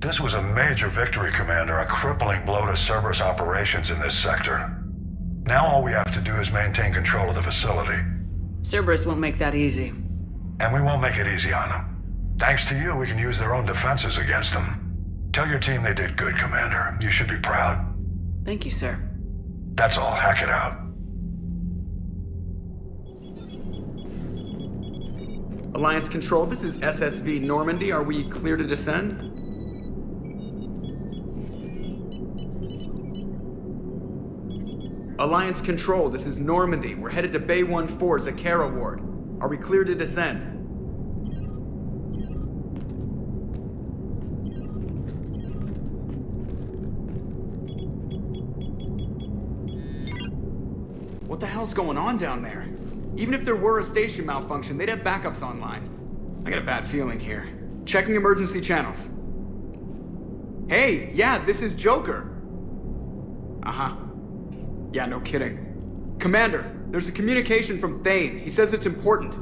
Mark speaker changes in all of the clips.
Speaker 1: This was a major victory, Commander, a crippling blow to Cerberus operations in this sector. Now all we have to do is maintain control of the facility.
Speaker 2: Cerberus won't make that easy.
Speaker 1: And we won't make it easy on them. Thanks to you, we can use their own defenses against them. Tell your team they did good, Commander. You should be proud.
Speaker 2: Thank you, sir.
Speaker 1: That's all. Hack it out.
Speaker 3: Alliance Control, this is SSV Normandy. Are we clear to descend? Alliance Control, this is Normandy. We're headed to Bay 1-4, Zakara Ward. Are we clear to descend? What the hell's going on down there? Even if there were a station malfunction, they'd have backups online. I got a bad feeling here. Checking emergency channels. Hey, yeah, this is Joker. Uh-huh. Yeah, no kidding. Commander, there's a communication from Thane. He says it's important.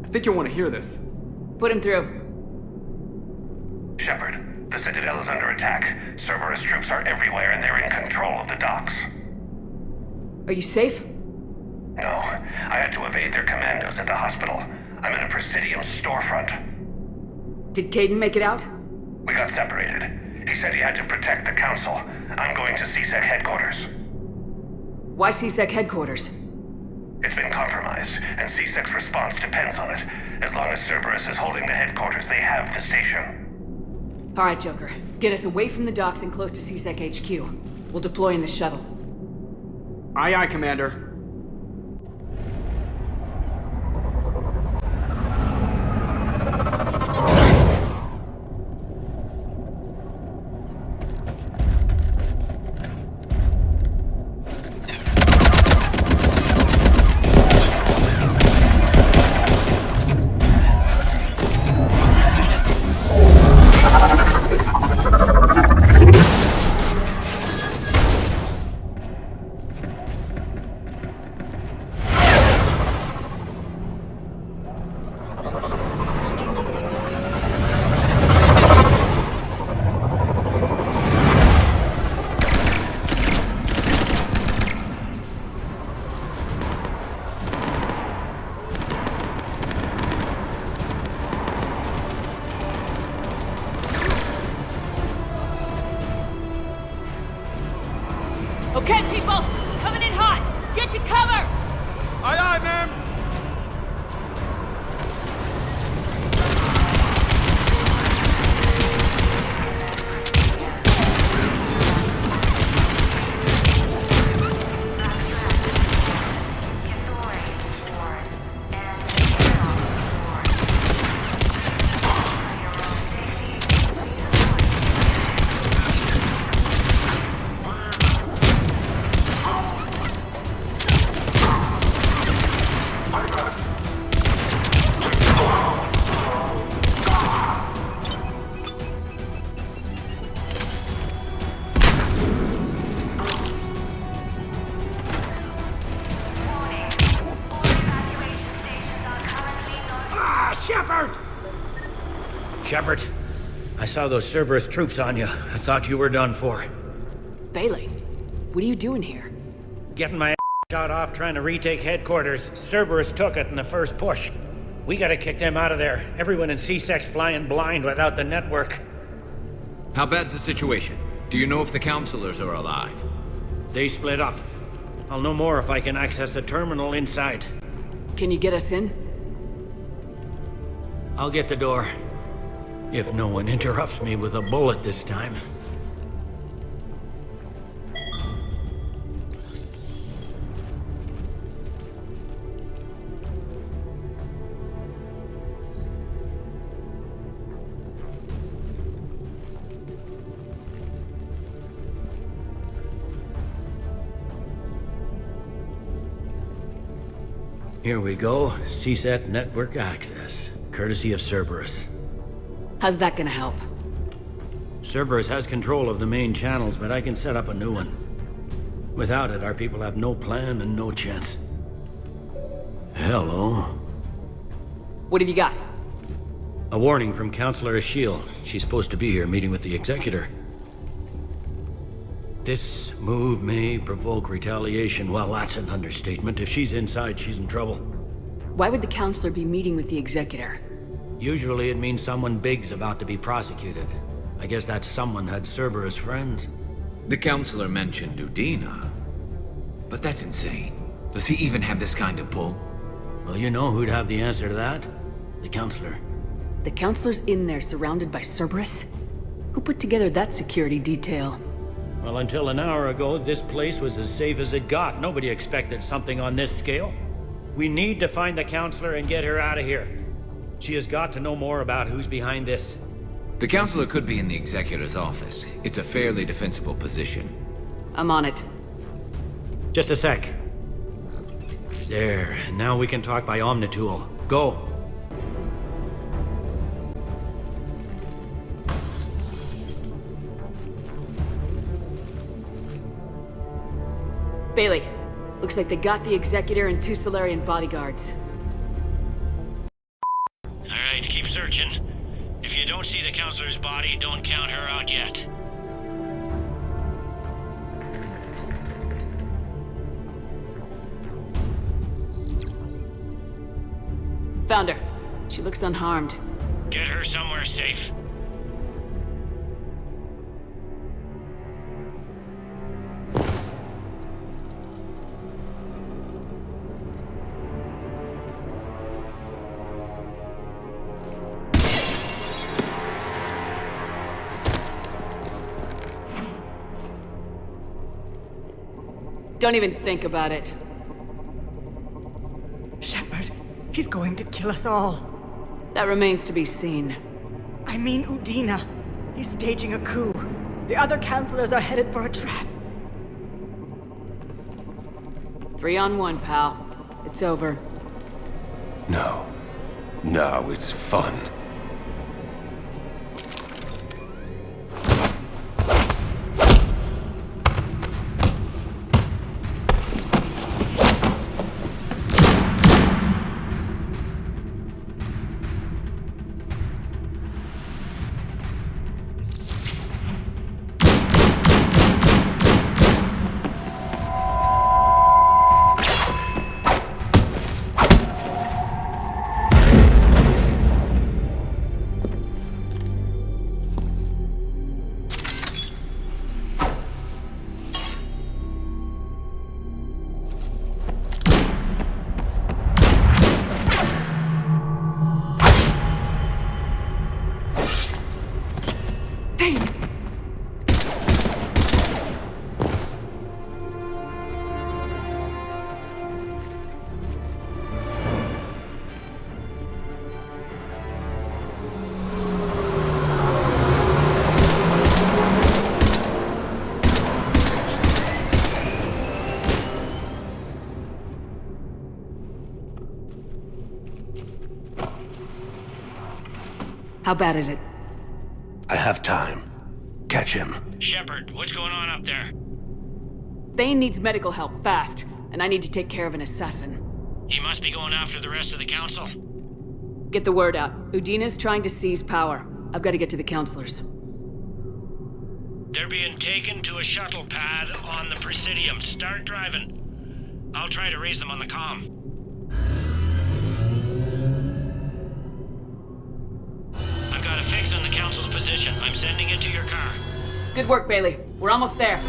Speaker 3: I think you'll want to hear this.
Speaker 2: Put him through.
Speaker 4: Shepard, the Citadel is under attack. Cerberus troops are everywhere and they're in control of the docks.
Speaker 2: Are you safe?
Speaker 4: No, I had to evade their commandos at the hospital. I'm in a Presidium storefront.
Speaker 2: Did Caden make it out?
Speaker 4: We got separated. He said he had to protect the Council. I'm going to CSEC headquarters.
Speaker 2: Why CSEC headquarters?
Speaker 4: It's been compromised, and CSEC's response depends on it. As long as Cerberus is holding the headquarters, they have the station.
Speaker 2: All right, Joker. Get us away from the docks and close to CSEC HQ. We'll deploy in the shuttle.
Speaker 3: Aye, aye, Commander.
Speaker 2: Okay, people! Coming in hot! Get to cover!
Speaker 5: Aye, aye, ma'am!
Speaker 6: Shepard, I saw those Cerberus troops on you. I thought you were done for.
Speaker 2: Bailey, what are you doing here?
Speaker 6: Getting my shot off trying to retake headquarters. Cerberus took it in the first push. We gotta kick them out of there. Everyone in CSEC's flying blind without the network.
Speaker 5: How bad's the situation? Do you know if the counselors are alive?
Speaker 6: They split up. I'll know more if I can access the terminal inside.
Speaker 2: Can you get us in?
Speaker 6: I'll get the door. If no one interrupts me with a bullet this time. Here we go. CSET network access, courtesy of Cerberus.
Speaker 2: How's that gonna help?
Speaker 6: Cerberus has control of the main channels, but I can set up a new one. Without it, our people have no plan and no chance. Hello.
Speaker 2: What have you got?
Speaker 6: A warning from Counselor Ashiel. She's supposed to be here meeting with the Executor. This move may provoke retaliation. Well, that's an understatement. If she's inside, she's in trouble.
Speaker 2: Why would the Counselor be meeting with the Executor?
Speaker 6: Usually it means someone big's about to be prosecuted. I guess that someone had Cerberus friends.
Speaker 5: The counselor mentioned Udina. But that's insane. Does he even have this kind of pull?
Speaker 6: Well, you know who'd have the answer to that? The Counselor.
Speaker 2: The Counselor's in there surrounded by Cerberus? Who put together that security detail?
Speaker 6: Well, until an hour ago, this place was as safe as it got. Nobody expected something on this scale. We need to find the Counselor and get her out of here. She has got to know more about who's behind this.
Speaker 5: The counselor could be in the Executor's office. It's a fairly defensible position.
Speaker 2: I'm on it.
Speaker 6: Just a sec. There, now we can talk by Omnitool. Go!
Speaker 2: Bailey, looks like they got the Executor and 2 Solarian bodyguards.
Speaker 6: Alright, keep searching. If you don't see the Counselor's body, don't count her out yet.
Speaker 2: Found her. She looks unharmed.
Speaker 6: Get her somewhere safe.
Speaker 2: Don't even think about it.
Speaker 7: Shepard, he's going to kill us all.
Speaker 2: That remains to be seen.
Speaker 7: I mean Udina. He's staging a coup. The other counselors are headed for a trap.
Speaker 2: 3 on 1, pal. It's over.
Speaker 8: No. Now it's fun.
Speaker 2: How bad is it?
Speaker 8: I have time. Catch him.
Speaker 6: Shepard, what's going on up there?
Speaker 2: Thane needs medical help, fast. And I need to take care of an assassin.
Speaker 6: He must be going after the rest of the council.
Speaker 2: Get the word out. Udina's trying to seize power. I've got to get to the counselors.
Speaker 6: They're being taken to a shuttle pad on the Presidium. Start driving. I'll try to raise them on the comm. I've got a fix on the council's position. I'm sending it to your car.
Speaker 2: Good work, Bailey. We're almost there.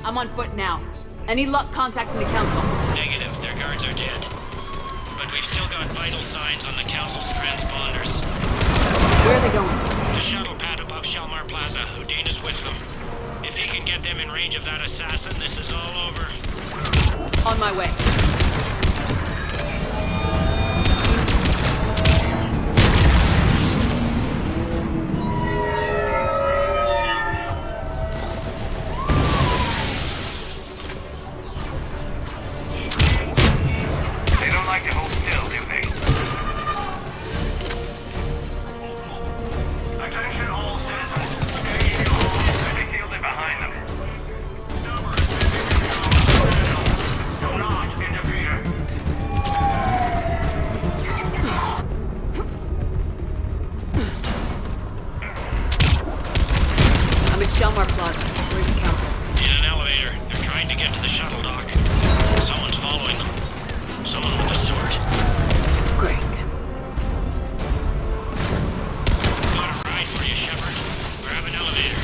Speaker 2: I'm on foot now. Any luck contacting the council?
Speaker 6: Negative. Their guards are dead. But we've still got vital signs on the council's transponders.
Speaker 2: Where are they going?
Speaker 6: The shuttle pad above Shalmar Plaza. Udina's with them. If he can get them in range of that assassin, this is all over.
Speaker 2: On my way.
Speaker 4: They don't like to hold still, do they? Attention all citizens. They sealed it behind them. Do not interfere.
Speaker 2: I'm at Shalmar Plaza. Where's the council?
Speaker 6: In an elevator. They're trying to get to the shuttle dock. Someone's following them. Someone with a sword.
Speaker 2: Great.
Speaker 6: Got a ride for you, Shepard. Grab an elevator.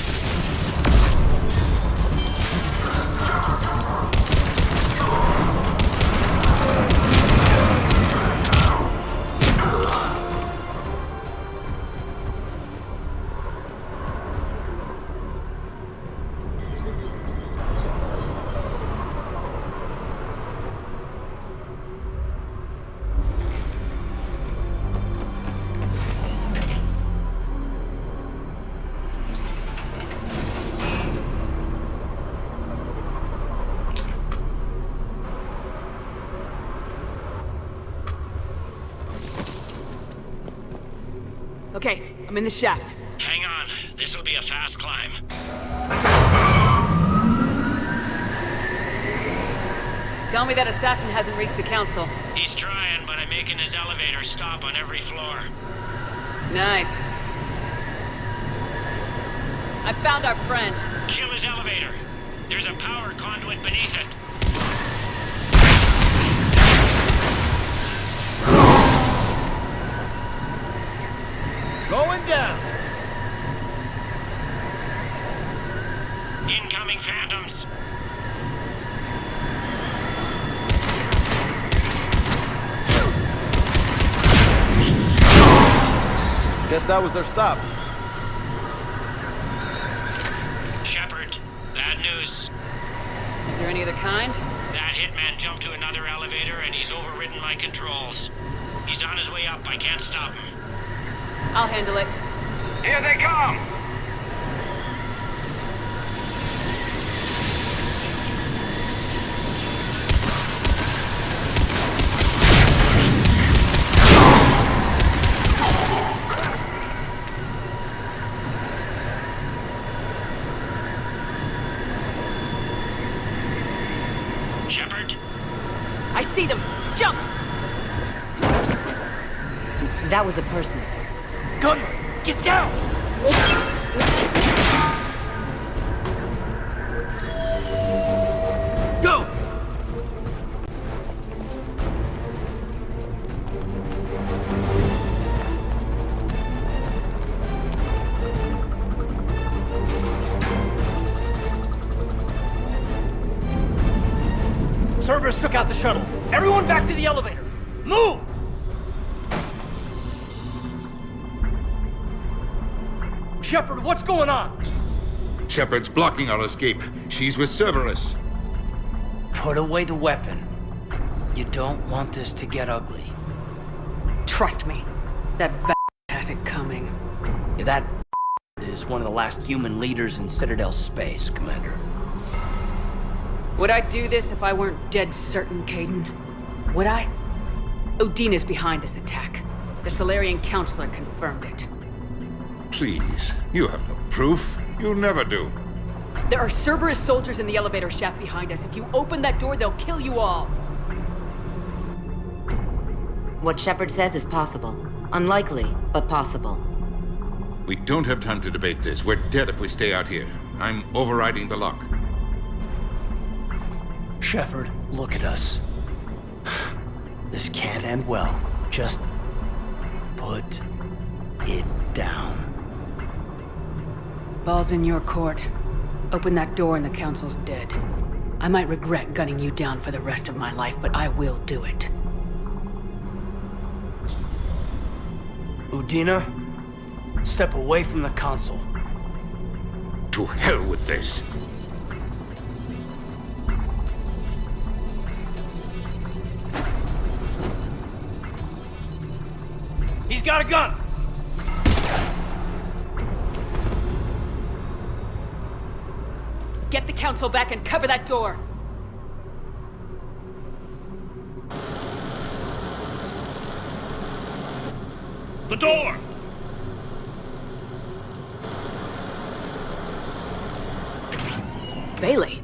Speaker 2: Okay, I'm in the shaft.
Speaker 6: Hang on. This'll be a fast climb.
Speaker 2: Tell me that assassin hasn't reached the council.
Speaker 6: He's trying, but I'm making his elevator stop on every floor.
Speaker 2: Nice. I found our friend.
Speaker 6: Kill his elevator. There's a power conduit beneath it.
Speaker 9: Going down.
Speaker 6: Incoming phantoms.
Speaker 9: Guess that was their stop.
Speaker 6: Shepard, bad news.
Speaker 2: Is there any other kind?
Speaker 6: That hitman jumped to another elevator and he's overridden my controls. He's on his way up. I can't stop him.
Speaker 2: I'll handle it.
Speaker 4: Here they come!
Speaker 6: Shepard?
Speaker 2: I see them! Jump!
Speaker 10: That was a person.
Speaker 9: Gunner, get down! Go! Cerberus took out the shuttle. Everyone back to the elevator. Move! Shepard, what's going on?
Speaker 11: Shepard's blocking our escape. She's with Cerberus.
Speaker 12: Put away the weapon. You don't want this to get ugly.
Speaker 2: Trust me, that has it coming.
Speaker 12: Yeah, that is one of the last human leaders in Citadel space, Commander.
Speaker 2: Would I do this if I weren't dead certain, Caden? Would I? Udina's behind this attack. The Solarian Counselor confirmed it.
Speaker 11: Please, you have no proof. You never do.
Speaker 2: There are Cerberus soldiers in the elevator shaft behind us. If you open that door, they'll kill you all.
Speaker 10: What Shepard says is possible. Unlikely, but possible.
Speaker 11: We don't have time to debate this. We're dead if we stay out here. I'm overriding the lock.
Speaker 12: Shepard, look at us. This can't end well. Just put it down.
Speaker 2: Ball's in your court. Open that door and the Council's dead. I might regret gunning you down for the rest of my life, but I will do it.
Speaker 12: Udina, step away from the Council.
Speaker 11: To hell with this!
Speaker 9: He's got a gun!
Speaker 2: Get the Council back and cover that door!
Speaker 9: The door!
Speaker 2: Bailey.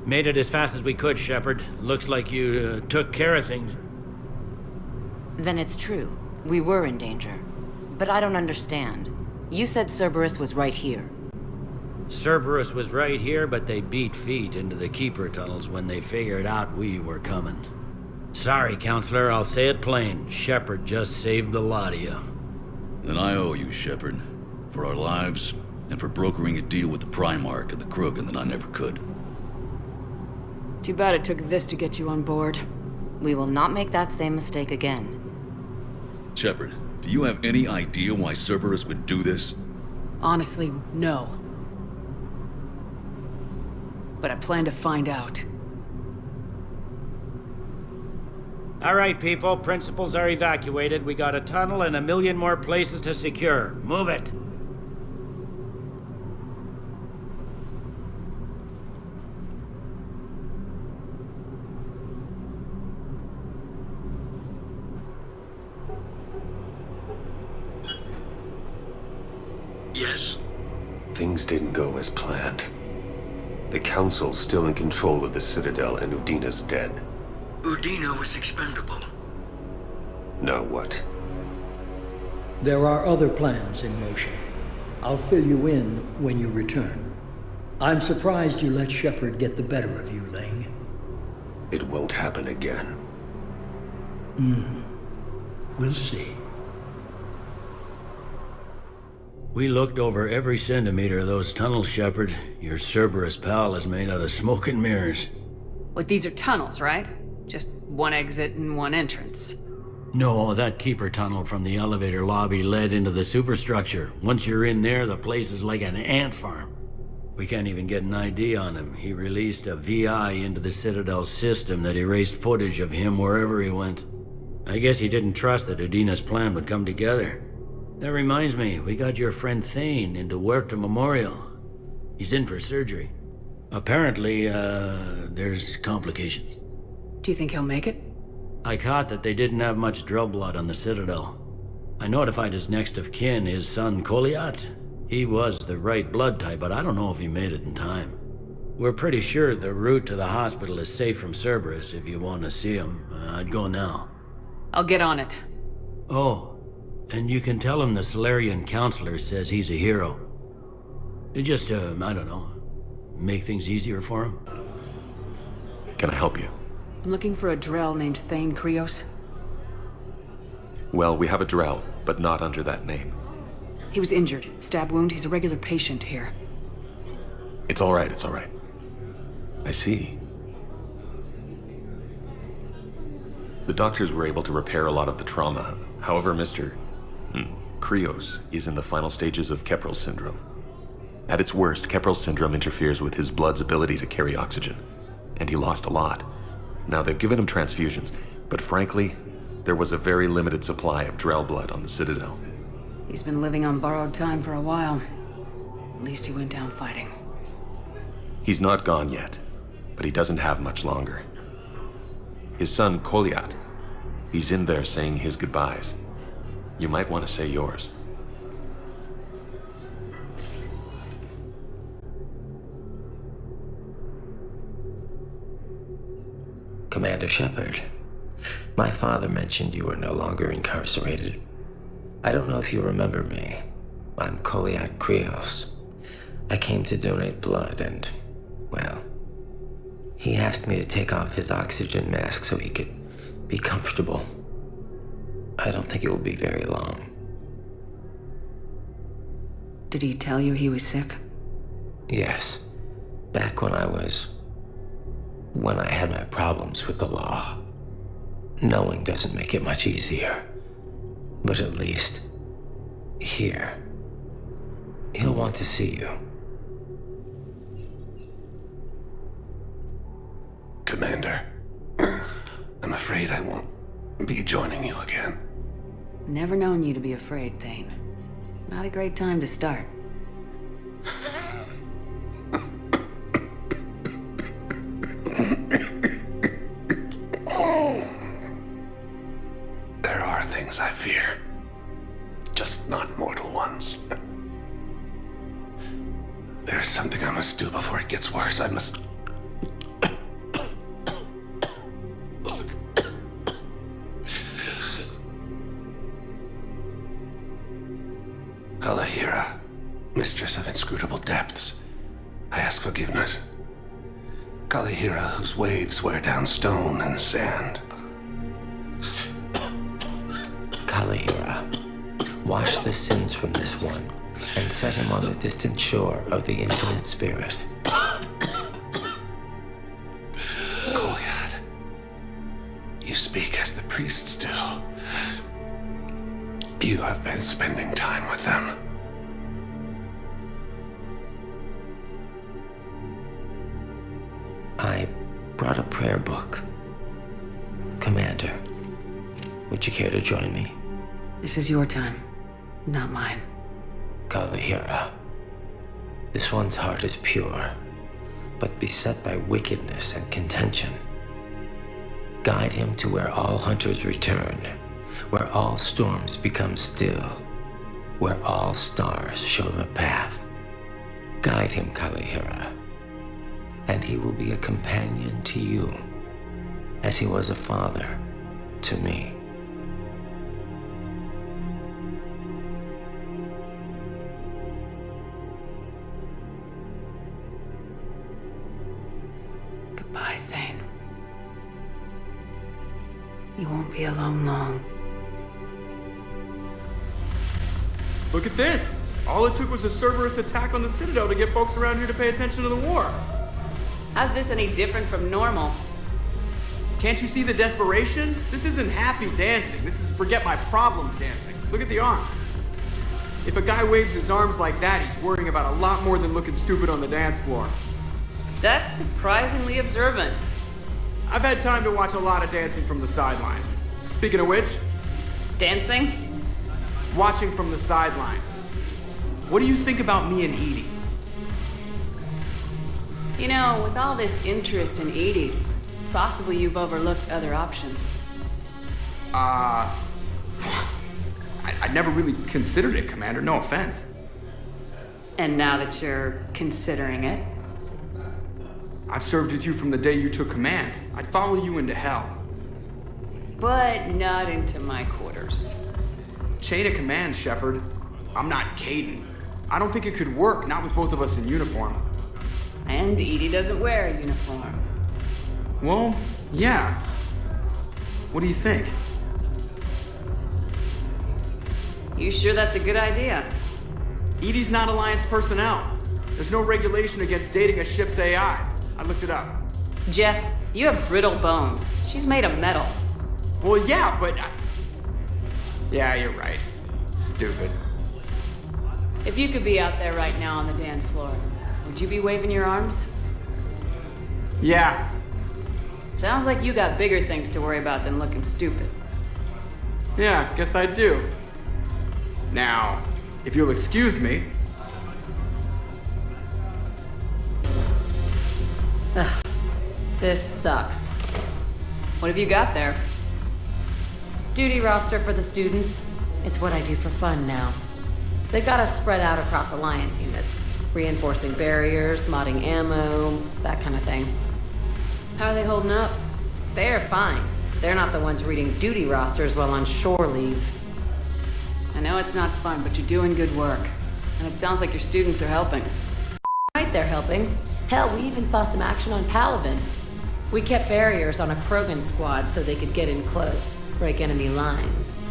Speaker 6: Made it as fast as we could, Shepard. Looks like you took care of things.
Speaker 10: Then it's true. We were in danger. But I don't understand. You said Cerberus was right here.
Speaker 6: Cerberus was right here, but they beat feet into the Keeper tunnels when they figured out we were coming. Sorry, Counselor, I'll say it plain. Shepard just saved the lot of you.
Speaker 13: Then I owe you, Shepard. For our lives, and for brokering a deal with the Primarch and the Krogan that I never could.
Speaker 2: Too bad it took this to get you on board.
Speaker 10: We will not make that same mistake again.
Speaker 13: Shepard, do you have any idea why Cerberus would do this?
Speaker 2: Honestly, no. But I plan to find out.
Speaker 6: All right, people. Principals are evacuated. We got a tunnel and 1 million more places to secure. Move it.
Speaker 8: Yes? Things didn't go as planned. The Council's still in control of the Citadel and Udina's dead.
Speaker 14: Udina was expendable.
Speaker 8: Now what?
Speaker 15: There are other plans in motion. I'll fill you in when you return. I'm surprised you let Shepard get the better of you, Ling.
Speaker 8: It won't happen again.
Speaker 15: We'll see.
Speaker 6: We looked over every centimeter of those tunnels, Shepard. Your Cerberus pal is made out of smoke and mirrors.
Speaker 2: But these are tunnels, right? Just one exit and one entrance.
Speaker 6: No, that Keeper tunnel from the elevator lobby led into the superstructure. Once you're in there, the place is like an ant farm. We can't even get an ID on him. He released a VI into the Citadel system that erased footage of him wherever he went. I guess he didn't trust that Udina's plan would come together. That reminds me, we got your friend Thane into Huerta Memorial. He's in for surgery. Apparently, there's complications.
Speaker 2: Do you think he'll make it?
Speaker 6: I caught that they didn't have much drill blood on the Citadel. I notified his next of kin, his son Koliat. He was the right blood type, but I don't know if he made it in time. We're pretty sure the route to the hospital is safe from Cerberus. If you want to see him, I'd go now.
Speaker 2: I'll get on it.
Speaker 6: Oh, and you can tell him the Solarian Counselor says he's a hero. It just, I don't know, make things easier for him.
Speaker 16: Can I help you?
Speaker 2: I'm looking for a Drell named Thane Krios.
Speaker 16: Well, we have a Drell, but not under that name.
Speaker 2: He was injured. Stab wound. He's a regular patient here.
Speaker 16: It's all right, it's all right. I see. The doctors were able to repair a lot of the trauma. However, Mr. Krios is in the final stages of Keprel's syndrome. At its worst, Keprel's syndrome interferes with his blood's ability to carry oxygen, and he lost a lot. Now, they've given him transfusions, but frankly, there was a very limited supply of Drell blood on the Citadel.
Speaker 2: He's been living on borrowed time for a while. At least he went down fighting.
Speaker 16: He's not gone yet, but he doesn't have much longer. His son, Koliat, he's in there saying his goodbyes. You might want to say yours.
Speaker 14: Commander Shepard, my father mentioned you were no longer incarcerated. I don't know if you remember me. I'm Koliat Krios. I came to donate blood and, well, he asked me to take off his oxygen mask so he could be comfortable. I don't think it will be very long.
Speaker 2: Did he tell you he was sick?
Speaker 14: Yes. Back when I had my problems with the law. Knowing doesn't make it much easier. But at least, here, he'll want to see you.
Speaker 17: Commander, I'm afraid I won't be joining you again.
Speaker 2: Never known you to be afraid, Thane. Not a great time to start.
Speaker 17: There are things I fear, just not mortal ones. There's something I must do before it gets worse. I must... Kalahira, mistress of inscrutable depths, I ask forgiveness. Kalahira, whose waves wear down stone and sand.
Speaker 14: Kalahira, wash the sins from this one, and set him on the distant shore of the infinite spirit.
Speaker 17: Goliath, you speak as the priests do. You have been spending time with them.
Speaker 14: I brought a prayer book. Commander, would you care to join me?
Speaker 2: This is your time, not mine.
Speaker 14: Kalahira, this one's heart is pure, but beset by wickedness and contention. Guide him to where all hunters return, where all storms become still, where all stars show the path. Guide him, Kalahira, and he will be a companion to you, as he was a father to me.
Speaker 2: Goodbye, Thane. You won't be alone long.
Speaker 3: Look at this! All it took was a Cerberus attack on the Citadel to get folks around here to pay attention to the war.
Speaker 2: How's this any different from normal?
Speaker 3: Can't you see the desperation? This isn't happy dancing. This is forget my problems dancing. Look at the arms. If a guy waves his arms like that, he's worrying about a lot more than looking stupid on the dance floor.
Speaker 2: That's surprisingly observant.
Speaker 3: I've had time to watch a lot of dancing from the sidelines. Speaking of which...
Speaker 2: Dancing?
Speaker 3: Watching from the sidelines. What do you think about me and Edie?
Speaker 2: You know, with all this interest in Edie, it's possible you've overlooked other options.
Speaker 3: I never really considered it, Commander. No offense.
Speaker 2: And now that you're considering it?
Speaker 3: I've served with you from the day you took command. I'd follow you into hell.
Speaker 2: But not into my quarters.
Speaker 3: Chain of command, Shepard. I'm not Caden. I don't think it could work, not with both of us in uniform.
Speaker 2: And Edie doesn't wear a uniform.
Speaker 3: Well, yeah. What do you think?
Speaker 2: You sure that's a good idea?
Speaker 3: Edie's not Alliance personnel. There's no regulation against dating a ship's AI. I looked it up.
Speaker 2: Jeff, you have brittle bones. She's made of metal.
Speaker 3: Well, yeah, but... Yeah, you're right. Stupid.
Speaker 2: If you could be out there right now on the dance floor, would you be waving your arms?
Speaker 3: Yeah.
Speaker 2: Sounds like you got bigger things to worry about than looking stupid.
Speaker 3: Yeah, guess I do. Now, if you'll excuse me...
Speaker 2: Ugh. This sucks. What have you got there?
Speaker 18: Duty roster for the students. It's what I do for fun now. They've got us spread out across Alliance units. Reinforcing barriers, modding ammo, that kind of thing.
Speaker 2: How are they holding up?
Speaker 18: They're fine. They're not the ones reading duty rosters while on shore leave.
Speaker 2: I know it's not fun, but you're doing good work. And it sounds like your students are helping.
Speaker 18: Right, they're helping. Hell, we even saw some action on Palaven. We kept barriers on a Krogan squad so they could get in close, break enemy lines.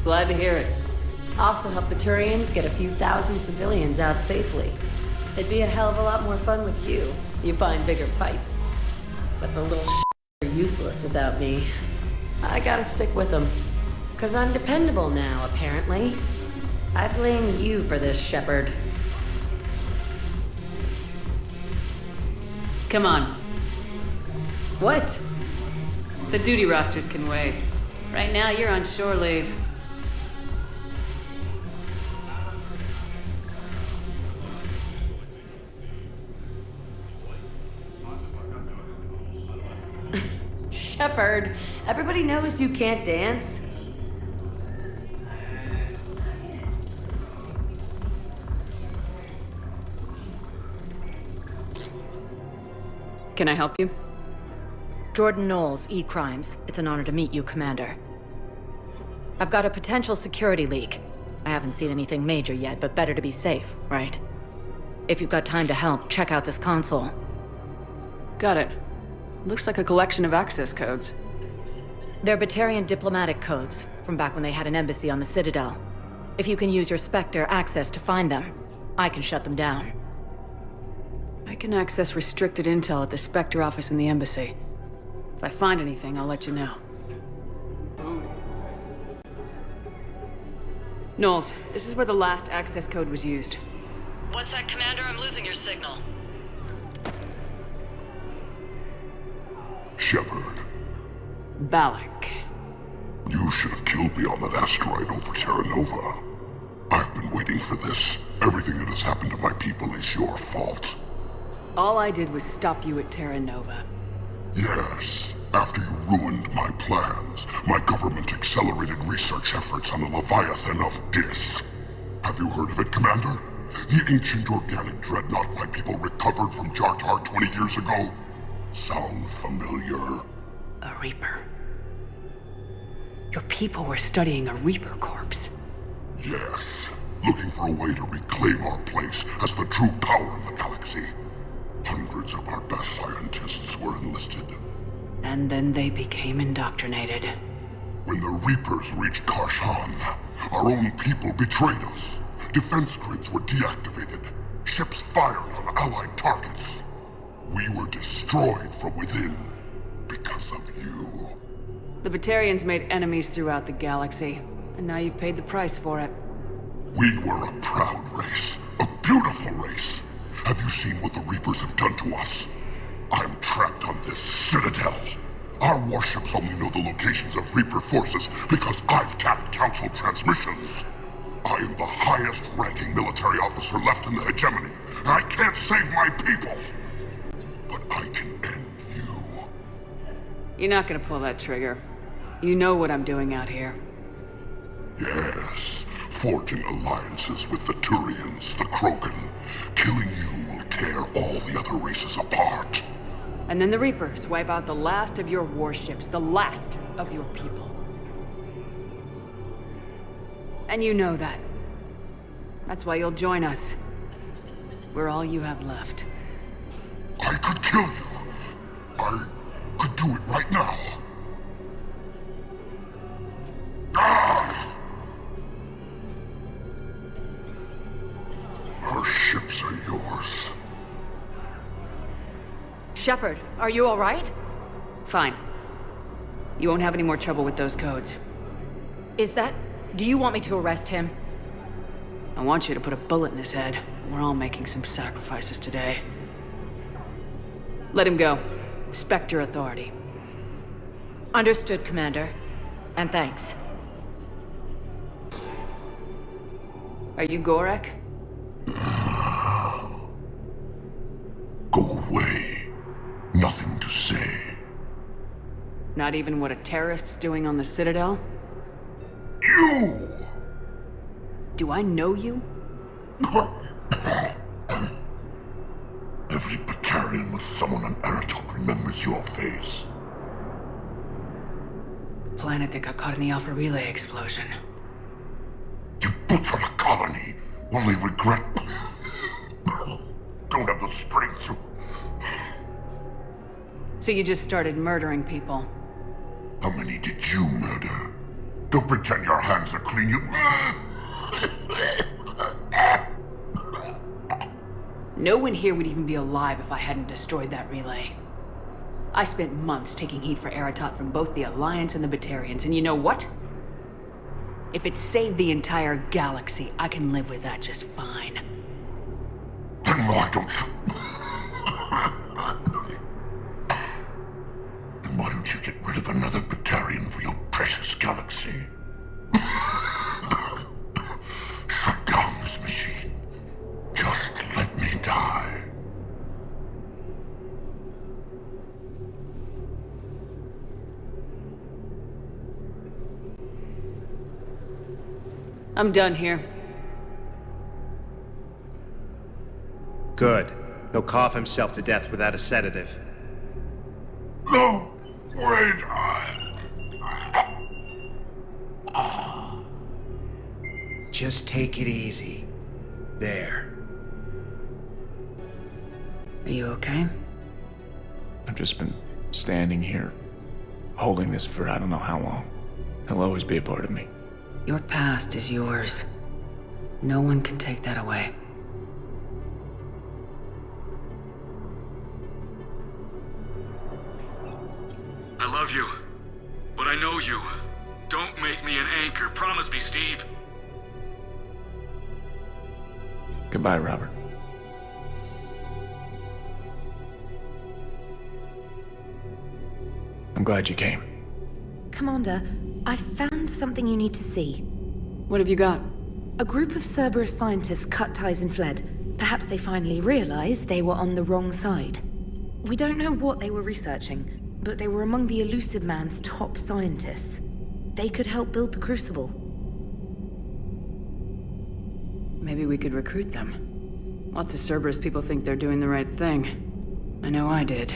Speaker 2: Glad to hear it.
Speaker 18: Also helped the Turians get a few thousand civilians out safely. It'd be a hell of a lot more fun with you. You find bigger fights. But the little are useless without me. I gotta stick with them. 'Cause I'm dependable now, apparently. I blame you for this, Shepard.
Speaker 2: Come on. What? The duty rosters can wait. Right now, you're on shore leave.
Speaker 18: Shepard, everybody knows you can't dance.
Speaker 2: Can I help you?
Speaker 10: Jordan Knowles, E-Crimes. It's an honor to meet you, Commander. I've got a potential security leak. I haven't seen anything major yet, but better to be safe, right? If you've got time to help, check out this console.
Speaker 2: Got it. Looks like a collection of access codes.
Speaker 10: They're Batarian diplomatic codes, from back when they had an embassy on the Citadel. If you can use your Spectre access to find them, I can shut them down.
Speaker 2: I can access restricted intel at the Spectre office in the embassy. If I find anything, I'll let you know. Knowles, this is where the last access code was used.
Speaker 10: One sec, Commander, I'm losing your signal.
Speaker 19: Shepard.
Speaker 2: Balak.
Speaker 19: You should have killed me on that asteroid over Terra Nova. I've been waiting for this. Everything that has happened to my people is your fault.
Speaker 2: All I did was stop you at Terra Nova.
Speaker 19: Yes. After you ruined my plans, my government accelerated research efforts on the Leviathan of Dis. Have you heard of it, Commander? The ancient organic dreadnought my people recovered from Jartar 20 years ago? Sound familiar?
Speaker 2: A Reaper. Your people were studying a Reaper corpse.
Speaker 19: Yes. Looking for a way to reclaim our place as the true power of the galaxy. Hundreds of our best scientists were enlisted.
Speaker 2: And then they became indoctrinated.
Speaker 19: When the Reapers reached Karshan, our own people betrayed us. Defense grids were deactivated. Ships fired on Allied targets. We were destroyed from within because of you.
Speaker 2: The Batarians made enemies throughout the galaxy, and now you've paid the price for it.
Speaker 19: We were a proud race, a beautiful race. Have you seen what the Reapers have done to us? I'm trapped on this Citadel. Our warships only know the locations of Reaper forces because I've tapped Council transmissions. I am the highest-ranking military officer left in the hegemony, and I can't save my people. But I can end you.
Speaker 2: You're not gonna pull that trigger. You know what I'm doing out here.
Speaker 19: Yes, forging alliances with the Turians, the Krogan. Killing you will tear all the other races apart.
Speaker 2: And then the Reapers wipe out the last of your warships, the last of your people. And you know that. That's why you'll join us. We're all you have left.
Speaker 19: I could kill you. I could do it right now. Ah! Our ships are yours.
Speaker 10: Shepard, are you all right?
Speaker 2: Fine. You won't have any more trouble with those codes.
Speaker 10: Is that... Do you want me to arrest him?
Speaker 2: I want you to put a bullet in his head. We're all making some sacrifices today. Let him go. Spectre Authority.
Speaker 10: Understood, Commander. And thanks.
Speaker 2: Are you Gorek?
Speaker 19: Go away. Nothing to say.
Speaker 2: Not even what a terrorist's doing on the Citadel?
Speaker 19: You!
Speaker 2: Do I know you?
Speaker 19: Every Batarian with someone on Eritop remembers your face.
Speaker 2: Planet that got caught in the Alpha Relay explosion.
Speaker 19: You butchered a colony. Only regret... Don't have the strength to...
Speaker 2: So you just started murdering people?
Speaker 19: How many did you murder? Don't pretend your hands are clean, you...
Speaker 2: No one here would even be alive if I hadn't destroyed that relay. I spent months taking heat for Aratot from both the Alliance and the Batarians, and you know what? If it saved the entire galaxy, I can live with that just fine.
Speaker 19: Then why don't you... Then why don't you get rid of another Batarian for your precious galaxy? Shut down this machine. Just let me die.
Speaker 2: I'm done here.
Speaker 20: Good. He'll cough himself to death without a sedative.
Speaker 19: No! Wait,
Speaker 20: Just take it easy. There.
Speaker 2: Are you okay?
Speaker 21: I've just been standing here, holding this for I don't know how long. He'll always be a part of me.
Speaker 2: Your past is yours. No one can take that away.
Speaker 22: I love you, but I know you. Don't make me an anchor. Promise me, Steve.
Speaker 21: Goodbye, Robert. I'm glad you came.
Speaker 23: Commander, I found something you need to see.
Speaker 2: What have you got?
Speaker 23: A group of Cerberus scientists cut ties and fled. Perhaps they finally realized they were on the wrong side. We don't know what they were researching, but they were among the Elusive Man's top scientists. They could help build the Crucible.
Speaker 2: Maybe we could recruit them. Lots of Cerberus people think they're doing the right thing. I know I did.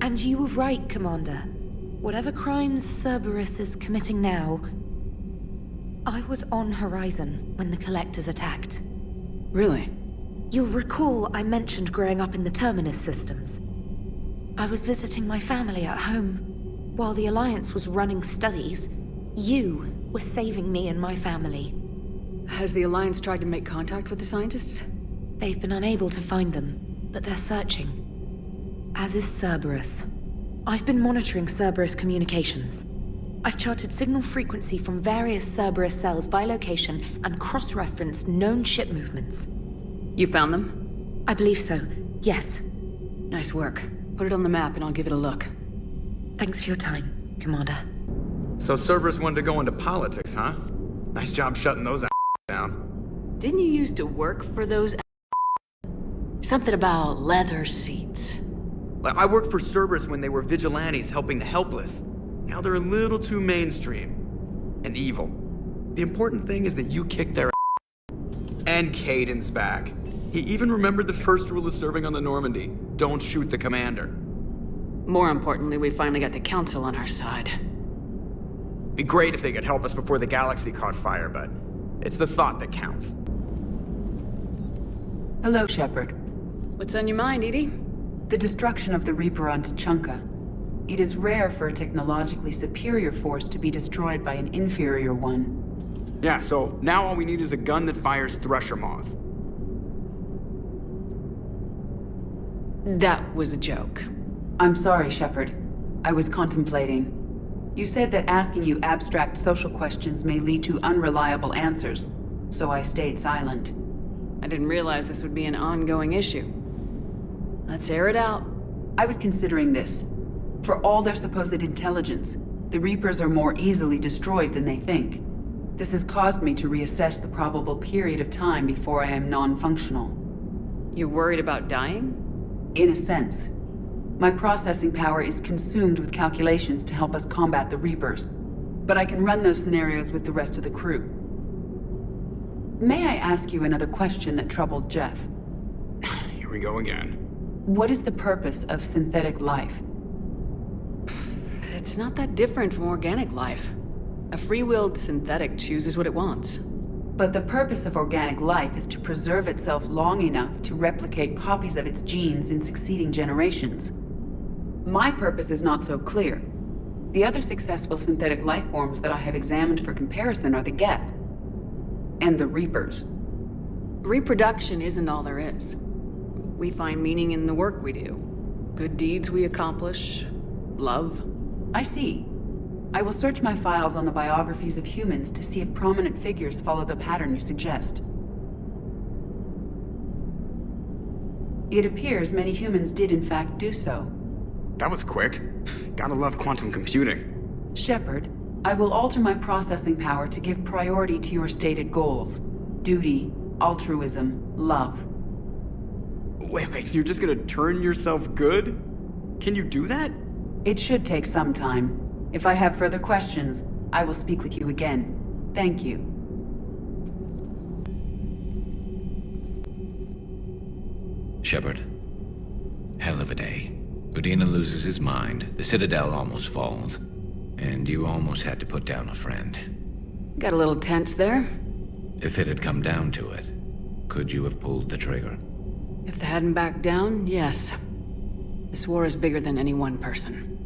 Speaker 23: And you were right, Commander. Whatever crimes Cerberus is committing now, I was on Horizon when the Collectors attacked.
Speaker 2: Really?
Speaker 23: You'll recall I mentioned growing up in the Terminus systems. I was visiting my family at home. While the Alliance was running studies, you were saving me and my family.
Speaker 2: Has the Alliance tried to make contact with the scientists?
Speaker 23: They've been unable to find them, but they're searching. As is Cerberus. I've been monitoring Cerberus communications. I've charted signal frequency from various Cerberus cells by location and cross-referenced known ship movements.
Speaker 2: You found them?
Speaker 23: I believe so, yes.
Speaker 2: Nice work. Put it on the map and I'll give it a look.
Speaker 23: Thanks for your time, Commander.
Speaker 3: So Cerberus wanted to go into politics, huh? Nice job shutting those down.
Speaker 2: Didn't you used to work for those Something about leather seats.
Speaker 3: I worked for Cerberus when they were vigilantes helping the helpless. Now they're a little too mainstream. And evil. The important thing is that you kicked their ass. And Caden's back. He even remembered the first rule of serving on the Normandy. Don't shoot the commander.
Speaker 2: More importantly, we finally got the Council on our side.
Speaker 3: Be great if they could help us before the galaxy caught fire, but it's the thought that counts.
Speaker 24: Hello, Shepard.
Speaker 2: What's on your mind, Edie?
Speaker 24: The destruction of the Reaper on Tuchanka. It is rare for a technologically superior force to be destroyed by an inferior one.
Speaker 3: Yeah, so now all we need is a gun that fires Thresher Maws.
Speaker 2: That was a joke.
Speaker 24: I'm sorry, Shepard. I was contemplating. You said that asking you abstract social questions may lead to unreliable answers, so I stayed silent.
Speaker 2: I didn't realize this would be an ongoing issue. Let's air it out.
Speaker 24: I was considering this. For all their supposed intelligence, the Reapers are more easily destroyed than they think. This has caused me to reassess the probable period of time before I am non-functional.
Speaker 2: You're worried about dying?
Speaker 24: In a sense. My processing power is consumed with calculations to help us combat the Reapers, but I can run those scenarios with the rest of the crew. May I ask you another question that troubled Jeff?
Speaker 3: Here we go again.
Speaker 24: What is the purpose of synthetic life?
Speaker 2: It's not that different from organic life. A free-willed synthetic chooses what it wants.
Speaker 24: But the purpose of organic life is to preserve itself long enough to replicate copies of its genes in succeeding generations. My purpose is not so clear. The other successful synthetic life forms that I have examined for comparison are the Geth and the Reapers.
Speaker 2: Reproduction isn't all there is. We find meaning in the work we do. Good deeds we accomplish. Love.
Speaker 24: I see. I will search my files on the biographies of humans to see if prominent figures follow the pattern you suggest. It appears many humans did in fact do so.
Speaker 3: That was quick. Gotta love quantum computing.
Speaker 24: Shepard, I will alter my processing power to give priority to your stated goals. Duty, altruism, love.
Speaker 3: Wait, you're just gonna turn yourself good? Can you do that?
Speaker 24: It should take some time. If I have further questions, I will speak with you again. Thank you.
Speaker 1: Shepard. Hell of a day. Udina loses his mind, the Citadel almost falls, and you almost had to put down a friend.
Speaker 2: Got a little tense there.
Speaker 1: If it had come down to it, could you have pulled the trigger?
Speaker 2: If they hadn't backed down, yes. This war is bigger than any one person.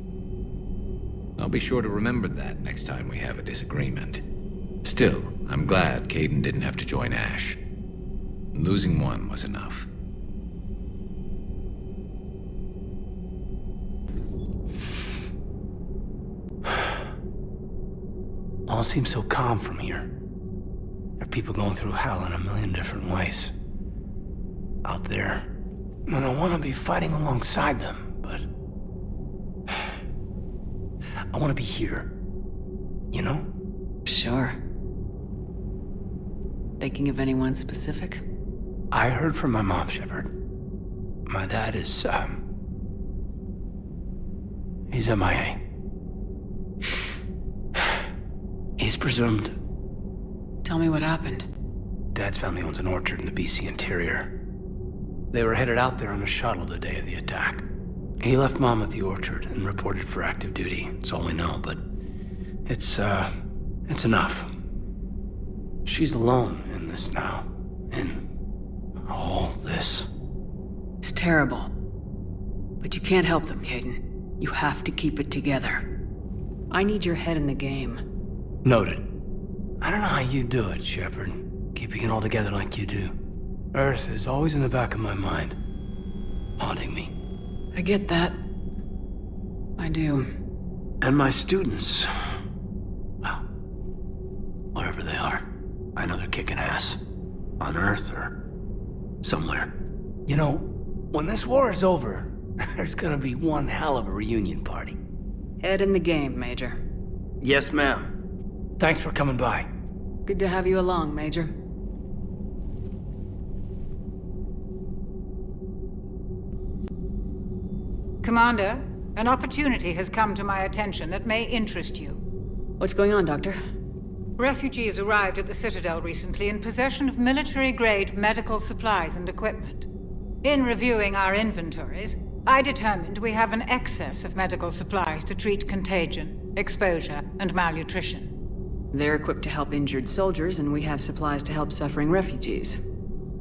Speaker 1: I'll be sure to remember that next time we have a disagreement. Still, I'm glad Kaidan didn't have to join Ash. Losing one was enough.
Speaker 12: All seems so calm from here. There are people going through hell in a million different ways. Out there. And I want to be fighting alongside them, but... I want to be here. You know?
Speaker 2: Sure. Thinking of anyone specific?
Speaker 12: I heard from my mom, Shepard. My dad is, he's MIA. He's presumed.
Speaker 2: Tell me what happened.
Speaker 12: Dad's family owns an orchard in the BC interior. They were headed out there on a shuttle the day of the attack. He left Mom at the orchard and reported for active duty. That's all we know, but it's enough. She's alone in this now. In all this.
Speaker 2: It's terrible. But you can't help them, Kaidan. You have to keep it together. I need your head in the game.
Speaker 12: Noted. I don't know how you do it, Shepard. Keeping it all together like you do. Earth is always in the back of my mind. Haunting me.
Speaker 2: I get that. I do.
Speaker 12: And my students. Well, wherever they are. I know they're kicking ass. On Earth or somewhere. You know, when this war is over, there's gonna be one hell of a reunion party.
Speaker 2: Head in the game, Major.
Speaker 12: Yes, ma'am. Thanks for coming by.
Speaker 2: Good to have you along, Major.
Speaker 4: Commander, an opportunity has come to my attention that may interest you.
Speaker 2: What's going on, Doctor?
Speaker 4: Refugees arrived at the Citadel recently in possession of military-grade medical supplies and equipment. In reviewing our inventories, I determined we have an excess of medical supplies to treat contagion, exposure, and malnutrition.
Speaker 2: They're equipped to help injured soldiers, and we have supplies to help suffering refugees.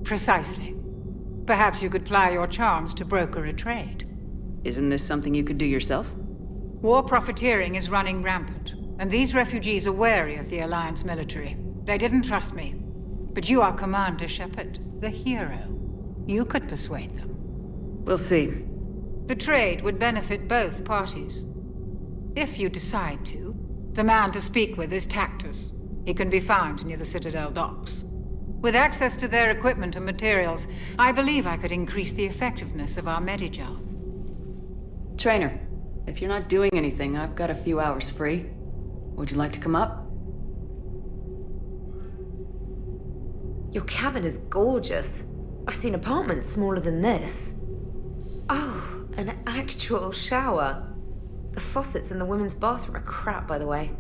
Speaker 4: Precisely. Perhaps you could ply your charms to broker a trade.
Speaker 2: Isn't this something you could do yourself?
Speaker 4: War profiteering is running rampant, and these refugees are wary of the Alliance military. They didn't trust me. But you are Commander Shepard, the hero. You could persuade them.
Speaker 2: We'll see.
Speaker 4: The trade would benefit both parties. If you decide to, the man to speak with is Tactus. He can be found near the Citadel docks. With access to their equipment and materials, I believe I could increase the effectiveness of our Medigel.
Speaker 2: Trainer, if you're not doing anything, I've got a few hours free. Would you like to come up?
Speaker 23: Your cabin is gorgeous. I've seen apartments smaller than this. Oh, an actual shower. The faucets in the women's bathroom are crap, by the way.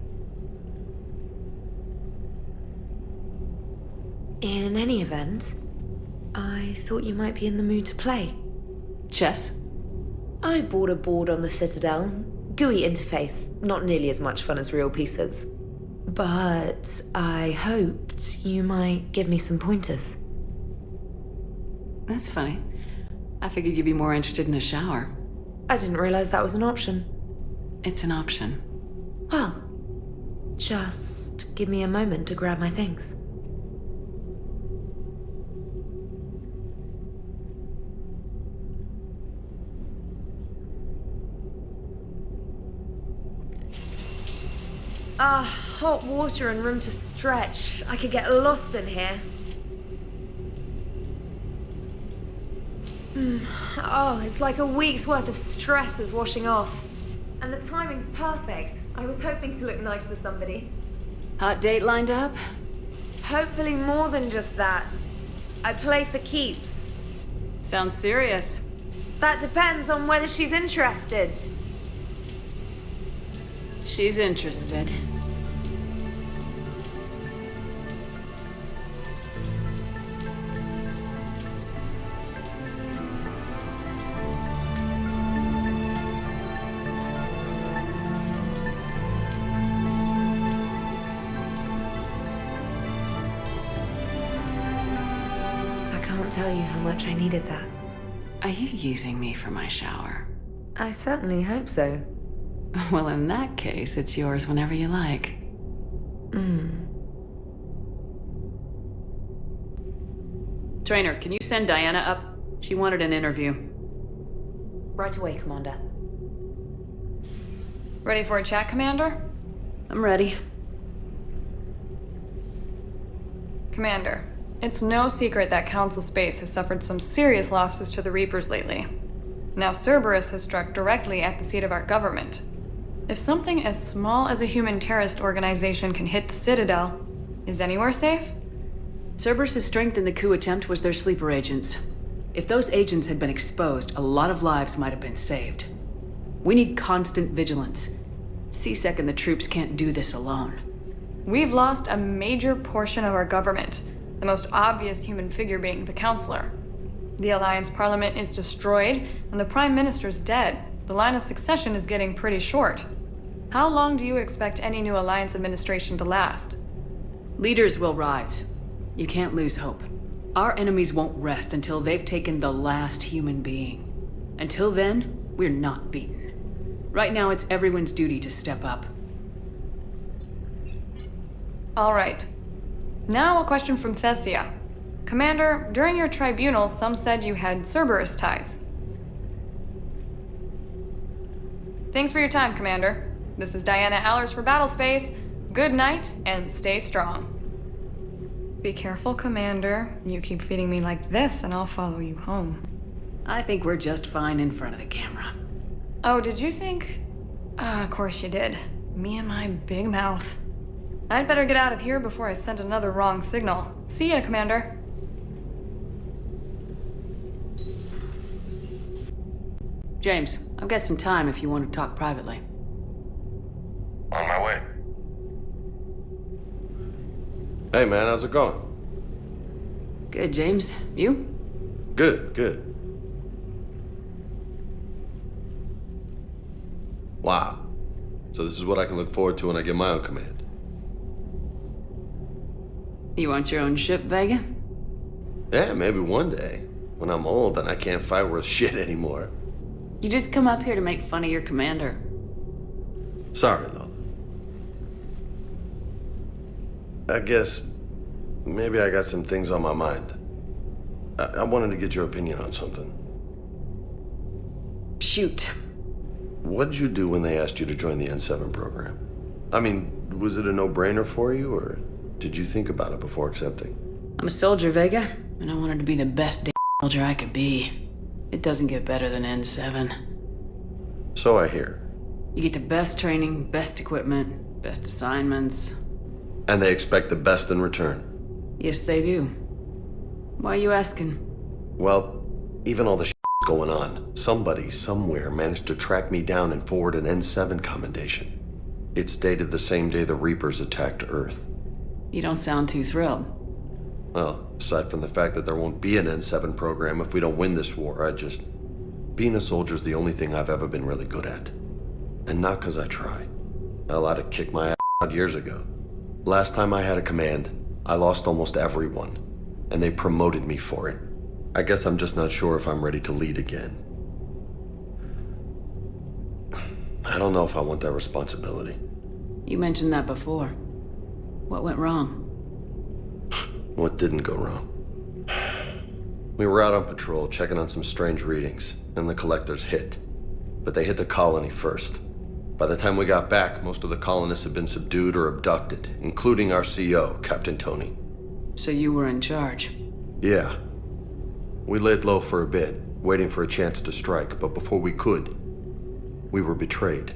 Speaker 23: In any event, I thought you might be in the mood to play.
Speaker 2: Chess?
Speaker 23: I bought a board on the Citadel. GUI interface, not nearly as much fun as real pieces. But I hoped you might give me some pointers.
Speaker 2: That's funny. I figured you'd be more interested in a shower.
Speaker 23: I didn't realize that was an option.
Speaker 2: It's an option.
Speaker 23: Well, just give me a moment to grab my things.
Speaker 5: Hot water and room to stretch. I could get lost in here. Oh, it's like a week's worth of stress is washing off. And the timing's perfect. I was hoping to look nice for somebody.
Speaker 2: Hot date lined up?
Speaker 5: Hopefully more than just that. I play for keeps.
Speaker 2: Sounds serious.
Speaker 5: That depends on whether she's interested.
Speaker 2: She's interested.
Speaker 23: Tell you how much I needed that.
Speaker 2: Are you using me for my shower?
Speaker 23: I certainly hope so.
Speaker 2: Well, in that case, it's yours whenever you like. Trainer, can you send Diana up? She wanted an interview.
Speaker 10: Right away, Commander.
Speaker 7: Ready for a chat, Commander?
Speaker 2: I'm ready.
Speaker 7: Commander, it's no secret that Council Space has suffered some serious losses to the Reapers lately. Now Cerberus has struck directly at the seat of our government. If something as small as a human terrorist organization can hit the Citadel, is anywhere safe?
Speaker 2: Cerberus' strength in the coup attempt was their sleeper agents. If those agents had been exposed, a lot of lives might have been saved. We need constant vigilance. C-Sec and the troops can't do this alone.
Speaker 7: We've lost a major portion of our government, the most obvious human figure being the Counselor. The Alliance Parliament is destroyed, and the Prime Minister's dead. The line of succession is getting pretty short. How long do you expect any new Alliance administration to last?
Speaker 2: Leaders will rise. You can't lose hope. Our enemies won't rest until they've taken the last human being. Until then, we're not beaten. Right now, it's everyone's duty to step up.
Speaker 7: All right. Now a question from Thessia. Commander, during your tribunal, some said you had Cerberus ties. Thanks for your time, Commander. This is Diana Allers for Battlespace. Good night, and stay strong. Be careful, Commander. You keep feeding me like this, and I'll follow you home.
Speaker 2: I think we're just fine in front of the camera.
Speaker 7: Oh, did you think? Of course you did. Me and my big mouth. I'd better get out of here before I send another wrong signal. See ya, Commander.
Speaker 2: James, I've got some time if you want to talk privately.
Speaker 9: On my way. Hey man, how's it going?
Speaker 2: Good, James. You?
Speaker 9: Good, good. Wow. So this is what I can look forward to when I get my own command.
Speaker 2: You want your own ship, Vega?
Speaker 9: Yeah, maybe one day. When I'm old and I can't fight worth shit anymore.
Speaker 2: You just come up here to make fun of your commander.
Speaker 9: Sorry, Lola. I guess maybe I got some things on my mind. I wanted to get your opinion on something.
Speaker 2: Shoot.
Speaker 9: What did you do when they asked you to join the N7 program? I mean, was it a no-brainer for you, or did you think about it before accepting?
Speaker 2: I'm a soldier, Vega, and I wanted to be the best soldier I could be. It doesn't get better than N7.
Speaker 9: So I hear.
Speaker 2: You get the best training, best equipment, best assignments.
Speaker 9: And they expect the best in return.
Speaker 2: Yes, they do. Why are you asking?
Speaker 9: Well, even all the shit going on, somebody somewhere managed to track me down and forward an N7 commendation. It's dated the same day the Reapers attacked Earth.
Speaker 2: You don't sound too thrilled.
Speaker 9: Well, aside from the fact that there won't be an N7 program if we don't win this war, being a soldier's the only thing I've ever been really good at. And not because I try. Hell, I'd have kicked my ass out years ago. Last time I had a command, I lost almost everyone, and they promoted me for it. I guess I'm just not sure if I'm ready to lead again. I don't know if I want that responsibility.
Speaker 2: You mentioned that before. What went wrong?
Speaker 9: What didn't go wrong? We were out on patrol, checking on some strange readings, and the collectors hit. But they hit the colony first. By the time we got back, most of the colonists had been subdued or abducted, including our CO, Captain Tony.
Speaker 2: So you were in charge?
Speaker 9: Yeah. We laid low for a bit, waiting for a chance to strike, but before we could, we were betrayed.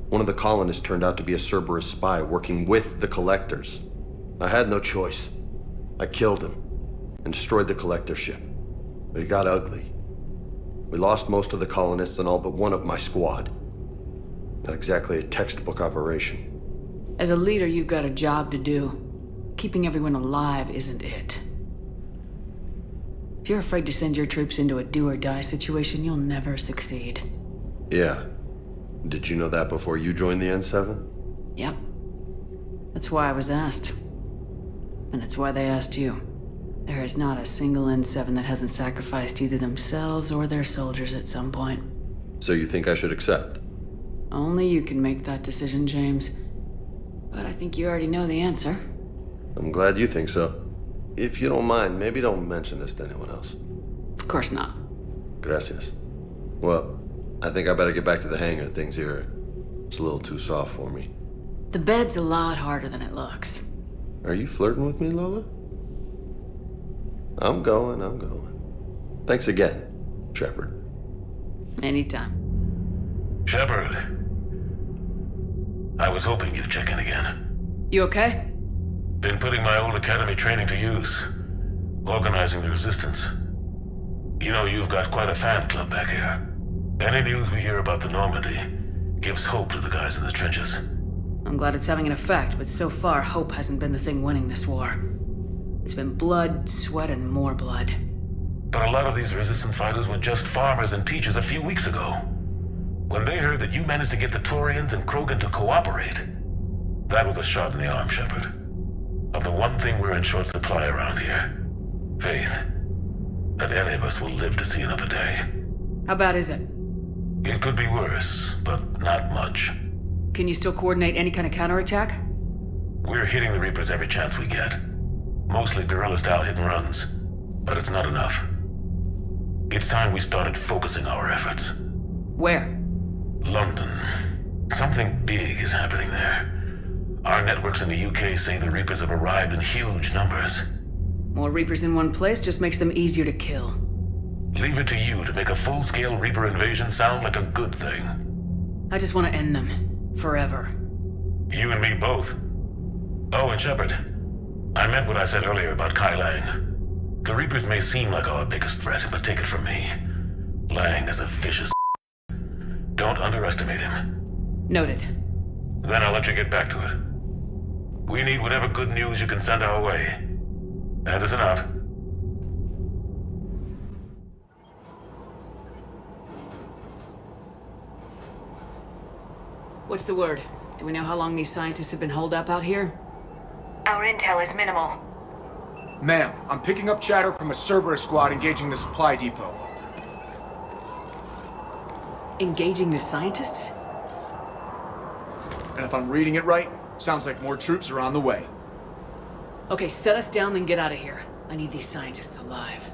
Speaker 9: One of the colonists turned out to be a Cerberus spy working with the Collectors. I had no choice. I killed him and destroyed the Collector ship. But it got ugly. We lost most of the colonists and all but one of my squad. Not exactly a textbook operation.
Speaker 2: As a leader, you've got a job to do. Keeping everyone alive isn't it. If you're afraid to send your troops into a do-or-die situation, you'll never succeed.
Speaker 9: Yeah. Did you know that before you joined the N7?
Speaker 2: Yep. That's why I was asked. And it's why they asked you. There is not a single N7 that hasn't sacrificed either themselves or their soldiers at some point.
Speaker 9: So you think I should accept?
Speaker 2: Only you can make that decision, James. But I think you already know the answer.
Speaker 9: I'm glad you think so. If you don't mind, maybe don't mention this to anyone else.
Speaker 2: Of course not.
Speaker 9: Gracias. Well, I think I better get back to the hangar. Things here, it's a little too soft for me.
Speaker 2: The bed's a lot harder than it looks.
Speaker 9: Are you flirting with me, Lola? I'm going. Thanks again, Shepard.
Speaker 2: Anytime.
Speaker 17: Shepard. I was hoping you'd check in again.
Speaker 2: You okay?
Speaker 17: Been putting my old academy training to use. Organizing the resistance. You know, you've got quite a fan club back here. Any news we hear about the Normandy gives hope to the guys in the trenches.
Speaker 2: I'm glad it's having an effect, but so far, hope hasn't been the thing winning this war. It's been blood, sweat, and more blood.
Speaker 17: But a lot of these resistance fighters were just farmers and teachers a few weeks ago. When they heard that you managed to get the Turians and Krogan to cooperate, that was a shot in the arm, Shepard. Of the one thing we're in short supply around here, faith. That any of us will live to see another day.
Speaker 2: How bad is it?
Speaker 17: It could be worse, but not much.
Speaker 2: Can you still coordinate any kind of counterattack?
Speaker 17: We're hitting the Reapers every chance we get. Mostly guerrilla-style hit-and-runs, but it's not enough. It's time we started focusing our efforts.
Speaker 2: Where?
Speaker 17: London. Something big is happening there. Our networks in the UK say the Reapers have arrived in huge numbers.
Speaker 2: More Reapers in one place just makes them easier to kill.
Speaker 17: Leave it to you to make a full-scale Reaper invasion sound like a good thing.
Speaker 2: I just want to end them. Forever.
Speaker 17: You and me both. Oh, and Shepard. I meant what I said earlier about Kai Lang. The Reapers may seem like our biggest threat, but take it from me. Lang is a vicious. Don't underestimate him.
Speaker 2: Noted.
Speaker 17: Then I'll let you get back to it. We need whatever good news you can send our way. Anderson out.
Speaker 2: What's the word? Do we know how long these scientists have been holed up out here?
Speaker 8: Our intel is minimal.
Speaker 21: Ma'am, I'm picking up chatter from a Cerberus squad engaging the supply depot.
Speaker 2: Engaging the scientists?
Speaker 21: And if I'm reading it right, sounds like more troops are on the way.
Speaker 2: Okay, set us down, then get out of here. I need these scientists alive.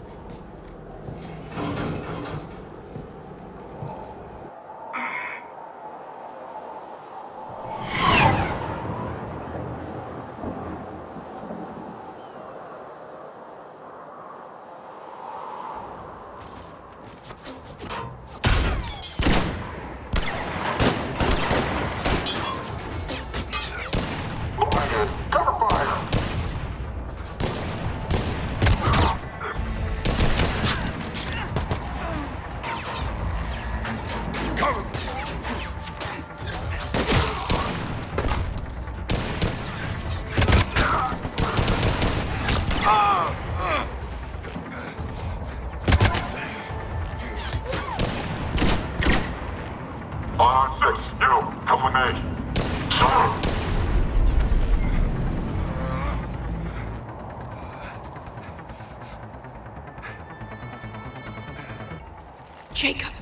Speaker 2: Jacob!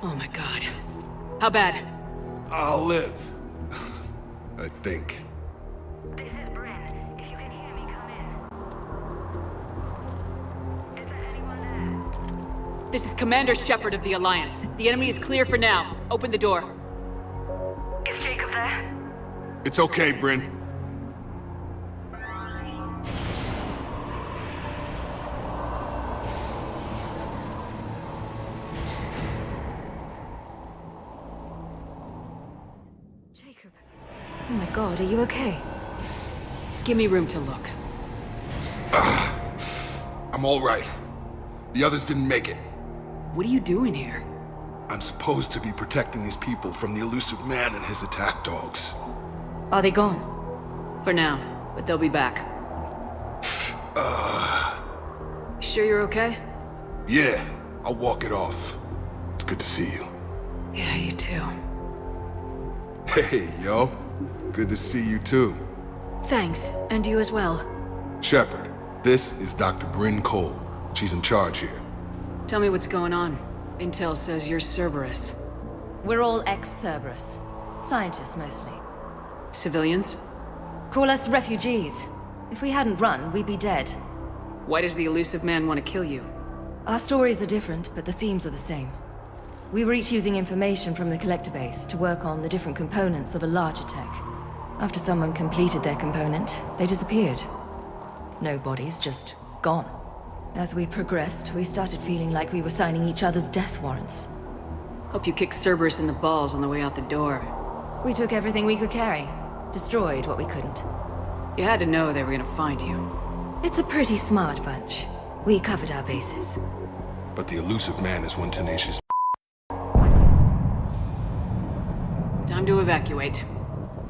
Speaker 2: Oh my god. How bad?
Speaker 11: I'll live. I think.
Speaker 8: This is Bryn. If you can hear me, come in. Is there anyone there?
Speaker 2: This is Commander Shepard of the Alliance. The enemy is clear for now. Open the door.
Speaker 11: It's okay, Bryn.
Speaker 23: Jacob. Oh my god, are you okay?
Speaker 2: Give me room to look.
Speaker 11: I'm all right. The others didn't make it.
Speaker 2: What are you doing here?
Speaker 11: I'm supposed to be protecting these people from the elusive man and his attack dogs.
Speaker 23: Are they gone?
Speaker 2: For now, but they'll be back. Sure you're okay?
Speaker 11: Yeah, I'll walk it off. It's good to see you.
Speaker 2: Yeah, you too.
Speaker 11: Hey, yo. Good to see you too.
Speaker 23: Thanks, and you as well.
Speaker 11: Shepard, this is Dr. Bryn Cole. She's in charge here.
Speaker 2: Tell me what's going on. Intel says you're Cerberus.
Speaker 18: We're all ex-Cerberus. Scientists, mostly.
Speaker 2: Civilians?
Speaker 18: Call us refugees. If we hadn't run, we'd be dead.
Speaker 2: Why does the elusive man want to kill you?
Speaker 18: Our stories are different, but the themes are the same. We were each using information from the collector base to work on the different components of a larger tech. After someone completed their component, they disappeared. No bodies, just gone. As we progressed, we started feeling like we were signing each other's death warrants.
Speaker 2: Hope you kicked Cerberus in the balls on the way out the door.
Speaker 18: We took everything we could carry. Destroyed what we couldn't.
Speaker 2: You had to know they were gonna find you.
Speaker 18: It's a pretty smart bunch. We covered our bases.
Speaker 11: But the elusive man is one tenacious.
Speaker 2: Time to evacuate.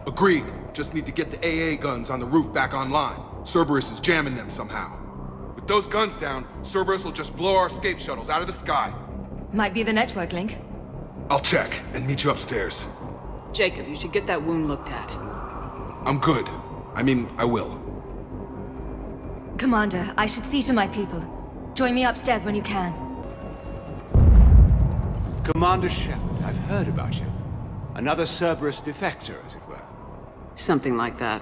Speaker 11: Agreed. Just need to get the AA guns on the roof back online. Cerberus is jamming them somehow. With those guns down, Cerberus will just blow our escape shuttles out of the sky.
Speaker 18: Might be the network link.
Speaker 11: I'll check and meet you upstairs.
Speaker 2: Jacob, you should get that wound looked at.
Speaker 11: I'm good. I mean, I will.
Speaker 18: Commander, I should see to my people. Join me upstairs when you can.
Speaker 6: Commander Shepard, I've heard about you. Another Cerberus defector, as it were.
Speaker 2: Something like that.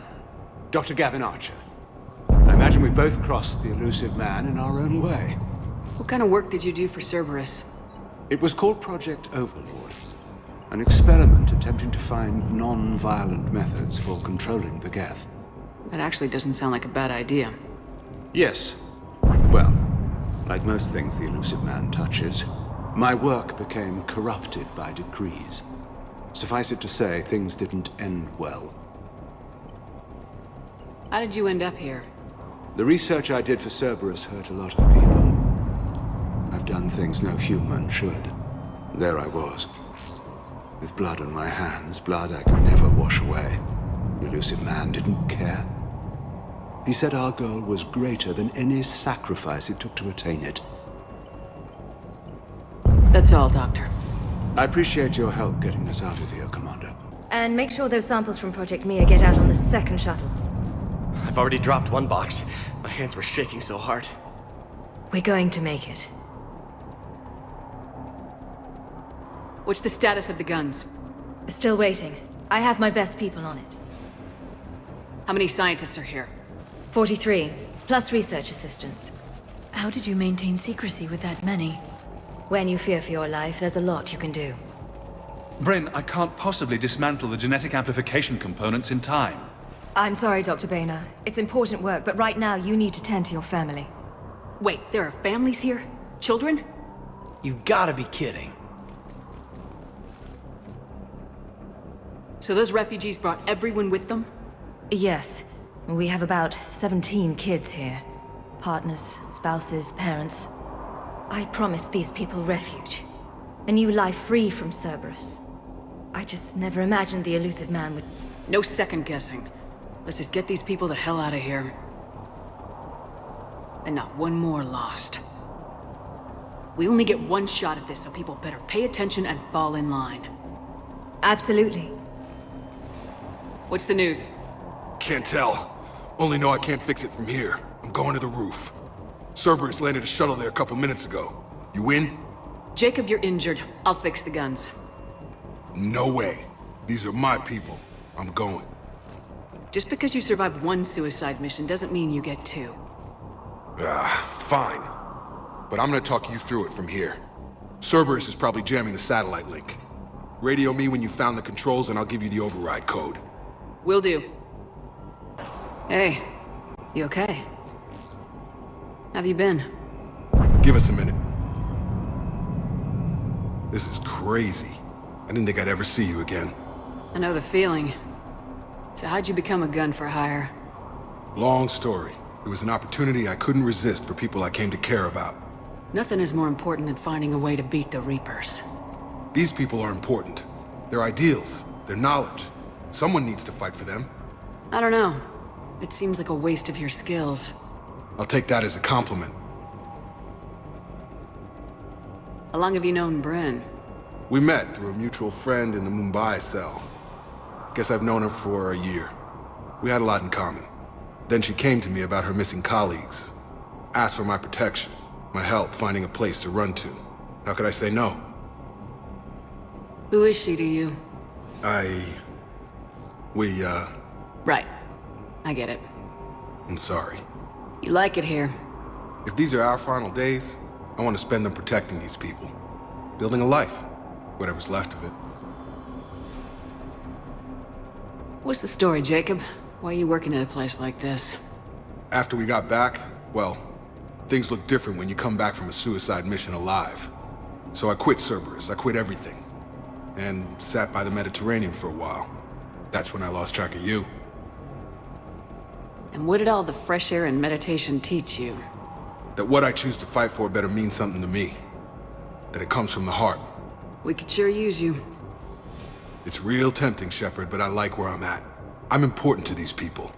Speaker 6: Dr. Gavin Archer. I imagine we both crossed the elusive man in our own way.
Speaker 2: What kind of work did you do for Cerberus?
Speaker 6: It was called Project Overlord. An experiment attempting to find non-violent methods for controlling the Geth.
Speaker 2: That actually doesn't sound like a bad idea.
Speaker 6: Yes. Well, like most things the elusive man touches, my work became corrupted by decrees. Suffice it to say, things didn't end well.
Speaker 2: How did you end up here?
Speaker 6: The research I did for Cerberus hurt a lot of people. I've done things no human should. There I was. With blood on my hands, blood I could never wash away. The elusive man didn't care. He said our goal was greater than any sacrifice it took to attain it.
Speaker 2: That's all, Doctor.
Speaker 6: I appreciate your help getting us out of here, Commander.
Speaker 18: And make sure those samples from Project Mia get out on the second shuttle.
Speaker 13: I've already dropped one box. My hands were shaking so hard.
Speaker 18: We're going to make it.
Speaker 2: What's the status of the guns?
Speaker 18: Still waiting. I have my best people on it.
Speaker 2: How many scientists are here?
Speaker 18: 43, plus research assistants.
Speaker 23: How did you maintain secrecy with that many?
Speaker 18: When you fear for your life, there's a lot you can do.
Speaker 15: Bryn, I can't possibly dismantle the genetic amplification components in time.
Speaker 18: I'm sorry, Dr. Boehner. It's important work, but right now you need to tend to your family.
Speaker 2: Wait, there are families here? Children?
Speaker 12: You've gotta be kidding.
Speaker 2: So those refugees brought everyone with them?
Speaker 18: Yes. We have about 17 kids here. Partners, spouses, parents. I promised these people refuge. A new life free from Cerberus. I just never imagined the elusive man would...
Speaker 2: No second guessing. Let's just get these people the hell out of here. And not one more lost. We only get one shot at this, so people better pay attention and fall in line.
Speaker 18: Absolutely.
Speaker 2: What's the news?
Speaker 11: Can't tell. Only know I can't fix it from here. I'm going to the roof. Cerberus landed a shuttle there a couple minutes ago. You in?
Speaker 2: Jacob, you're injured. I'll fix the guns.
Speaker 11: No way. These are my people. I'm going.
Speaker 2: Just because you survived one suicide mission doesn't mean you get two.
Speaker 11: Fine. But I'm gonna talk you through it from here. Cerberus is probably jamming the satellite link. Radio me when you found the controls and I'll give you the override code.
Speaker 2: Will do. Hey, you okay? Have you been?
Speaker 11: Give us a minute. This is crazy. I didn't think I'd ever see you again.
Speaker 2: I know the feeling. So how'd you become a gun for hire?
Speaker 11: Long story. It was an opportunity I couldn't resist for people I came to care about.
Speaker 2: Nothing is more important than finding a way to beat the Reapers.
Speaker 11: These people are important. Their ideals, their knowledge. Someone needs to fight for them.
Speaker 2: I don't know. It seems like a waste of your skills.
Speaker 11: I'll take that as a compliment.
Speaker 2: How long have you known Bryn?
Speaker 11: We met through a mutual friend in the Mumbai cell. Guess I've known her for a year. We had a lot in common. Then she came to me about her missing colleagues. Asked for my protection, my help finding a place to run to. How could I say no?
Speaker 2: Who is she to you? Right. I get it.
Speaker 11: I'm sorry.
Speaker 2: You like it here.
Speaker 11: If these are our final days, I want to spend them protecting these people. Building a life. Whatever's left of it.
Speaker 2: What's the story, Jacob? Why are you working at a place like this?
Speaker 11: After we got back, well, things look different when you come back from a suicide mission alive. So I quit Cerberus, I quit everything. And sat by the Mediterranean for a while. That's when I lost track of you.
Speaker 2: And what did all the fresh air and meditation teach you?
Speaker 11: That what I choose to fight for better mean something to me. That it comes from the heart.
Speaker 2: We could sure use you.
Speaker 11: It's real tempting, Shepard, but I like where I'm at. I'm important to these people.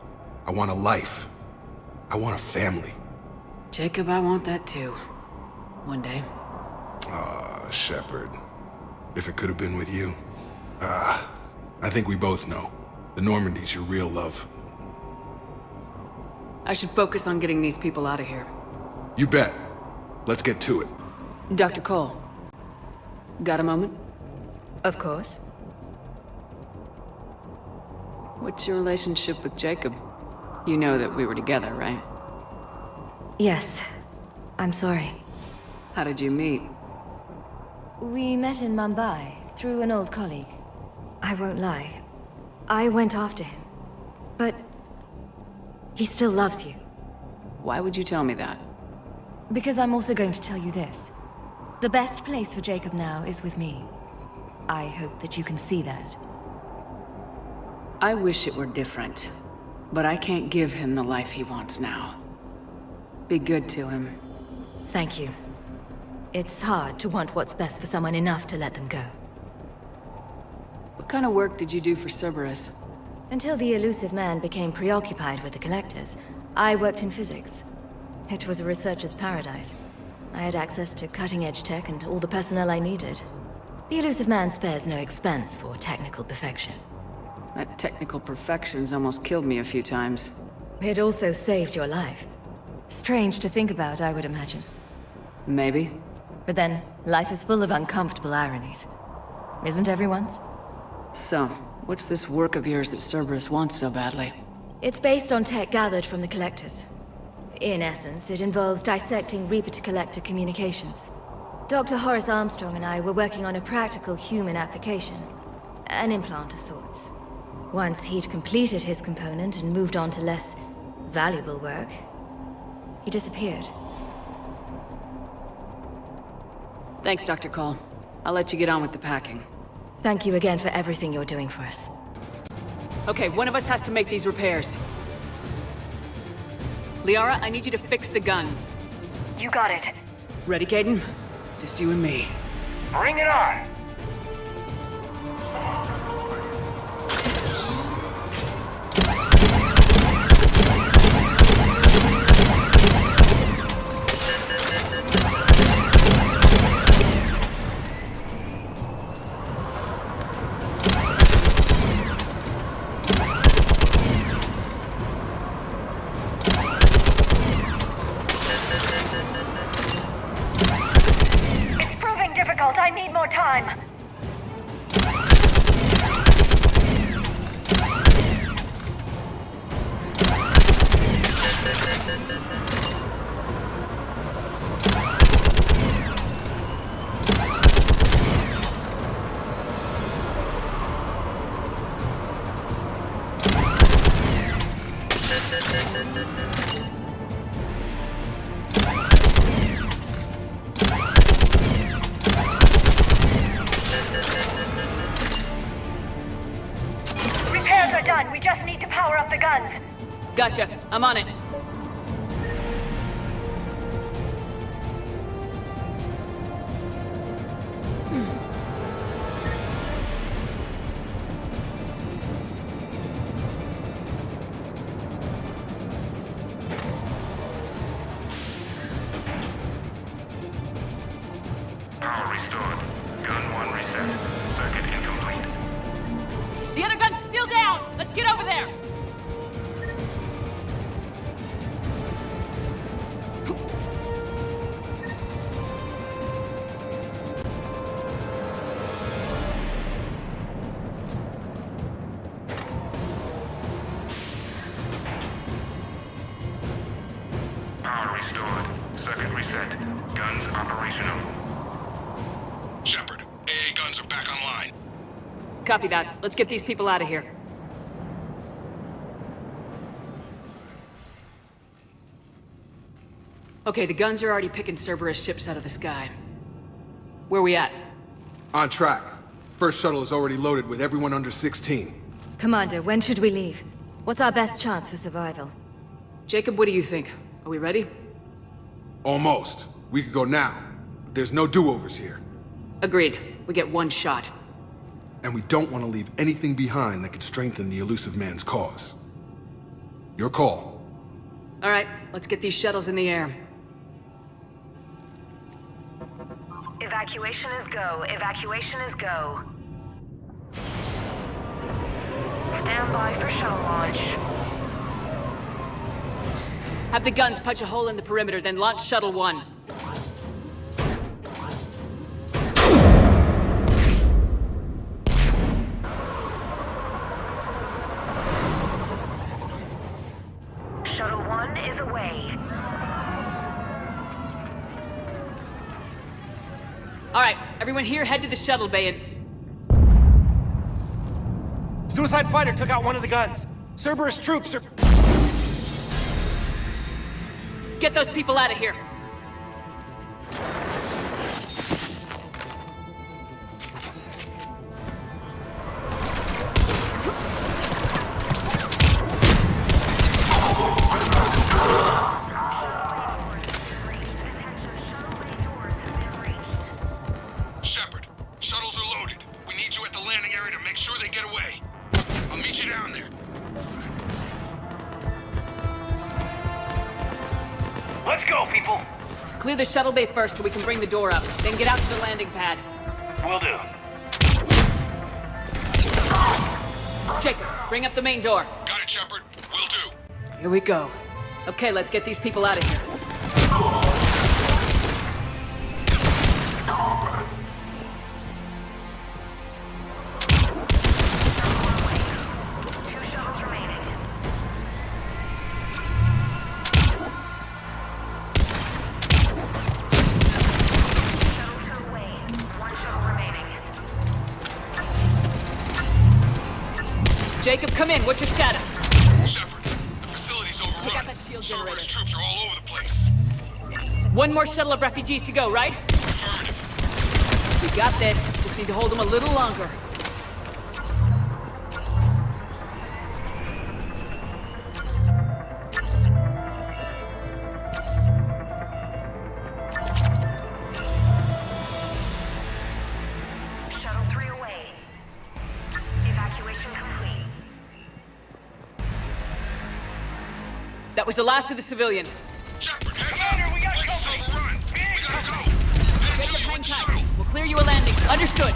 Speaker 11: I want a life. I want a family.
Speaker 2: Jacob, I want that too. One day.
Speaker 11: Ah, Shepard. If it could have been with you. I think we both know. The Normandy's your real love.
Speaker 2: I should focus on getting these people out of here.
Speaker 11: You bet. Let's get to it.
Speaker 2: Dr. Cole. Got a moment?
Speaker 5: Of course.
Speaker 2: What's your relationship with Jacob? You know that we were together, right?
Speaker 5: Yes. I'm sorry.
Speaker 2: How did you meet?
Speaker 5: We met in Mumbai, through an old colleague. I won't lie. I went after him. But... he still loves you.
Speaker 2: Why would you tell me that?
Speaker 5: Because I'm also going to tell you this. The best place for Jacob now is with me. I hope that you can see that.
Speaker 2: I wish it were different. But I can't give him the life he wants now. Be good to him.
Speaker 5: Thank you. It's hard to want what's best for someone enough to let them go.
Speaker 2: What kind of work did you do for Cerberus?
Speaker 5: Until the elusive man became preoccupied with the Collectors, I worked in physics. It was a researcher's paradise. I had access to cutting-edge tech and all the personnel I needed. The elusive man spares no expense for technical perfection.
Speaker 2: That technical perfection's almost killed me a few times.
Speaker 5: It also saved your life. Strange to think about, I would imagine.
Speaker 2: Maybe.
Speaker 5: But then, life is full of uncomfortable ironies. Isn't everyone's?
Speaker 2: So, what's this work of yours that Cerberus wants so badly?
Speaker 5: It's based on tech gathered from the Collectors. In essence, it involves dissecting Reaper-to-Collector communications. Dr. Horace Armstrong and I were working on a practical human application. An implant of sorts. Once he'd completed his component and moved on to less valuable work, he disappeared.
Speaker 2: Thanks, Dr. Cole. I'll let you get on with the packing.
Speaker 5: Thank you again for everything you're doing for us.
Speaker 2: Okay, one of us has to make these repairs. Liara, I need you to fix the guns.
Speaker 8: You got it.
Speaker 2: Ready, Caden? Just you and me.
Speaker 22: Bring it on!
Speaker 8: It's proving difficult. I need more time. Repairs are done. We just need to power up the guns.
Speaker 2: Gotcha. I'm on it.
Speaker 22: Power restored. Gun 1 reset. Circuit incomplete.
Speaker 2: The other gun's still down! Let's get over there!
Speaker 22: Power restored. Circuit reset. Guns operational.
Speaker 11: Shepard, AA guns are back online.
Speaker 2: Copy that. Let's get these people out of here. Okay, the guns are already picking Cerberus ships out of the sky. Where we at?
Speaker 11: On track. First shuttle is already loaded with everyone under 16.
Speaker 5: Commander, when should we leave? What's our best chance for survival?
Speaker 2: Jacob, what do you think? Are we ready?
Speaker 11: Almost. We could go now. But there's no do-overs here.
Speaker 2: Agreed. We get one shot.
Speaker 11: And we don't want to leave anything behind that could strengthen the elusive man's cause. Your call.
Speaker 2: All right, let's get these shuttles in the air.
Speaker 8: Evacuation is go. Evacuation is go. Stand by for shuttle launch.
Speaker 2: Have the guns punch a hole in the perimeter, then launch Shuttle 1.
Speaker 8: Shuttle 1 is away.
Speaker 2: All right, everyone here, head to the shuttle bay and...
Speaker 13: Suicide fighter took out one of the guns. Cerberus troops are...
Speaker 2: Get those people out of here.
Speaker 11: Shepard, shuttles are loaded. We need you at the landing area to make sure they get away. I'll meet you down there.
Speaker 13: Let's go, people!
Speaker 2: Clear the shuttle bay first so we can bring the door up. Then get out to the landing pad.
Speaker 13: Will do.
Speaker 2: Jacob, bring up the main door.
Speaker 11: Got it, Shepard. Will do.
Speaker 2: Here we go. Okay, let's get these people out of here. Jacob, come in. What's your status?
Speaker 11: Shepard, the facility's overrun.
Speaker 2: Take out that shield generator.
Speaker 11: Cerberus troops are all over the place.
Speaker 2: One more shuttle of refugees to go, right?
Speaker 11: Affirmative.
Speaker 2: We got this. Just need to hold them a little longer.
Speaker 8: Shuttle 3 away. Evacuation complete.
Speaker 2: That was the last of the civilians.
Speaker 11: Shepard, heads up.
Speaker 22: we got
Speaker 11: Place is
Speaker 22: company.
Speaker 11: overrun. We gotta go. Headed to
Speaker 2: Jacob,
Speaker 11: you
Speaker 2: hang
Speaker 11: with the
Speaker 2: tight.
Speaker 11: shuttle.
Speaker 2: We'll clear you a landing. Understood.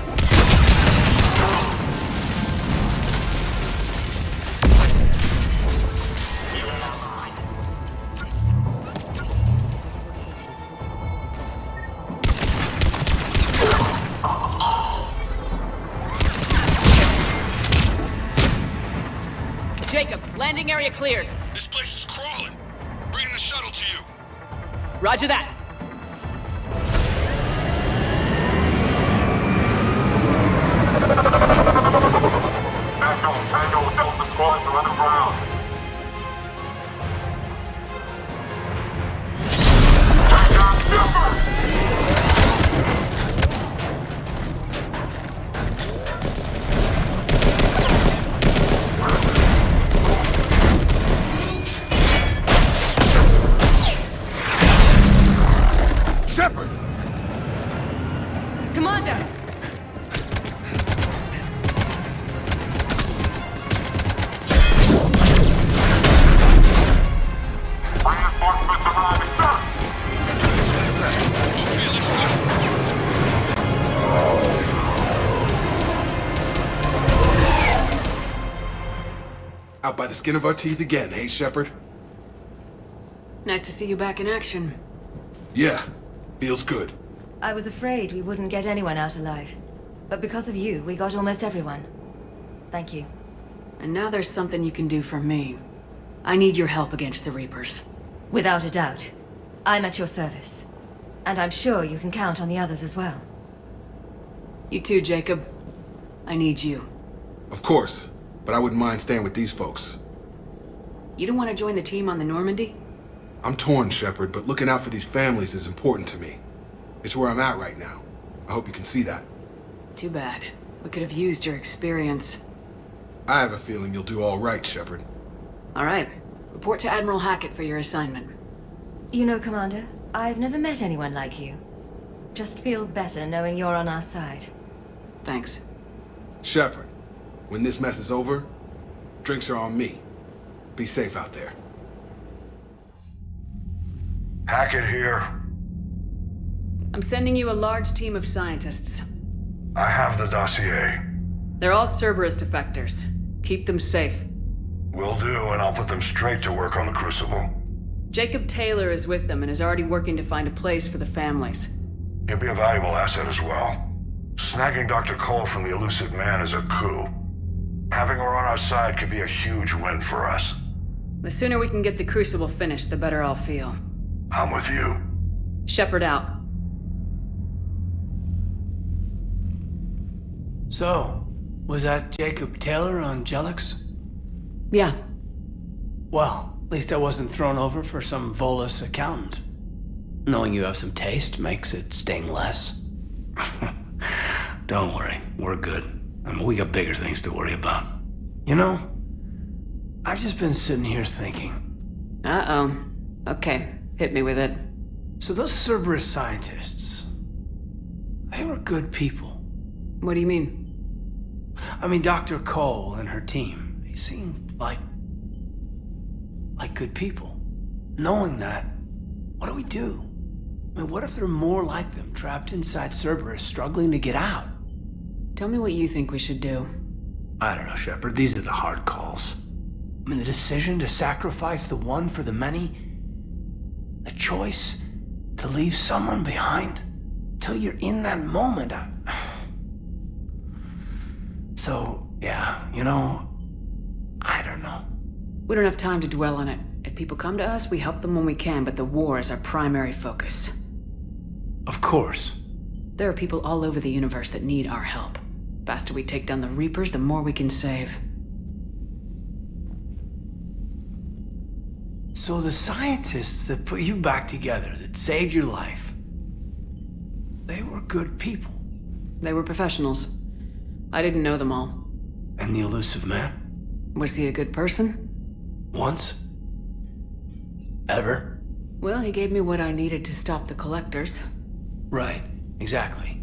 Speaker 2: Jacob, landing area cleared.
Speaker 11: This place is crawling. Bringing the shuttle to you.
Speaker 2: Roger that.
Speaker 11: Out by the skin of our teeth again, hey, Shepard?
Speaker 2: Nice to see you back in action.
Speaker 11: Yeah, feels good.
Speaker 5: I was afraid we wouldn't get anyone out alive. But because of you, we got almost everyone. Thank you.
Speaker 2: And now there's something you can do for me. I need your help against the Reapers.
Speaker 5: Without a doubt. I'm at your service. And I'm sure you can count on the others as well.
Speaker 2: You too, Jacob. I need you.
Speaker 11: Of course, but I wouldn't mind staying with these folks.
Speaker 2: You don't want to join the team on the Normandy?
Speaker 11: I'm torn, Shepard, but looking out for these families is important to me. It's where I'm at right now. I hope you can see that.
Speaker 2: Too bad. We could have used your experience.
Speaker 11: I have a feeling you'll do all right, Shepard.
Speaker 2: All right. Report to Admiral Hackett for your assignment.
Speaker 5: You know, Commander, I've never met anyone like you. Just feel better knowing you're on our side.
Speaker 2: Thanks.
Speaker 11: Shepard, when this mess is over, drinks are on me. Be safe out there.
Speaker 22: Hackett here.
Speaker 2: I'm sending you a large team of scientists.
Speaker 22: I have the dossier.
Speaker 2: They're all Cerberus defectors. Keep them safe.
Speaker 22: Will do, and I'll put them straight to work on the Crucible.
Speaker 2: Jacob Taylor is with them and is already working to find a place for the families.
Speaker 22: He'll be a valuable asset as well. Snagging Dr. Cole from the elusive man is a coup. Having her on our side could be a huge win for us.
Speaker 2: The sooner we can get the Crucible finished, the better I'll feel.
Speaker 22: I'm with you.
Speaker 2: Shepard out.
Speaker 12: So, was that Jacob Taylor on Jellics?
Speaker 2: Yeah.
Speaker 12: Well, at least I wasn't thrown over for some Volus accountant. Knowing you have some taste makes it sting less. Don't worry, we're good. I mean, we got bigger things to worry about. You know, I've just been sitting here thinking.
Speaker 2: Uh-oh. Okay, hit me with it.
Speaker 12: So those Cerberus scientists, they were good people.
Speaker 2: What do you mean?
Speaker 12: I mean, Dr. Cole and her team, they seemed like good people. Knowing that, what do we do? I mean, what if there are more like them, trapped inside Cerberus, struggling to get out?
Speaker 2: Tell me what you think we should do.
Speaker 12: I don't know, Shepard. These are the hard calls. I mean, the decision to sacrifice the one for the many, the choice to leave someone behind till you're in that moment. So, yeah, you know, I don't know.
Speaker 2: We don't have time to dwell on it. If people come to us, we help them when we can, but the war is our primary focus.
Speaker 12: Of course.
Speaker 2: There are people all over the universe that need our help. The faster we take down the Reapers, the more we can save.
Speaker 12: So the scientists that put you back together, that saved your life, they were good people.
Speaker 2: They were professionals. I didn't know them all.
Speaker 12: And the elusive man?
Speaker 2: Was he a good person?
Speaker 12: Once? Ever?
Speaker 2: Well, he gave me what I needed to stop the Collectors.
Speaker 12: Right, exactly.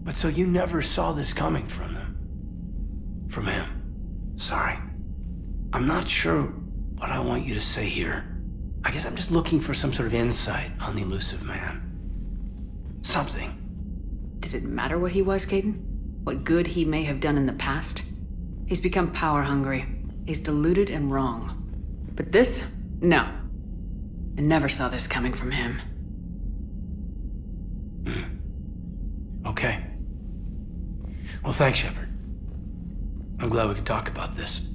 Speaker 12: But so you never saw this coming from them? From him? Sorry. I'm not sure what I want you to say here. I guess I'm just looking for some sort of insight on the elusive man. Something.
Speaker 2: Does it matter what he was, Caden? What good he may have done in the past? He's become power-hungry. He's deluded and wrong. But this? No. I never saw this coming from him.
Speaker 12: Okay. Well, thanks, Shepard. I'm glad we could talk about this.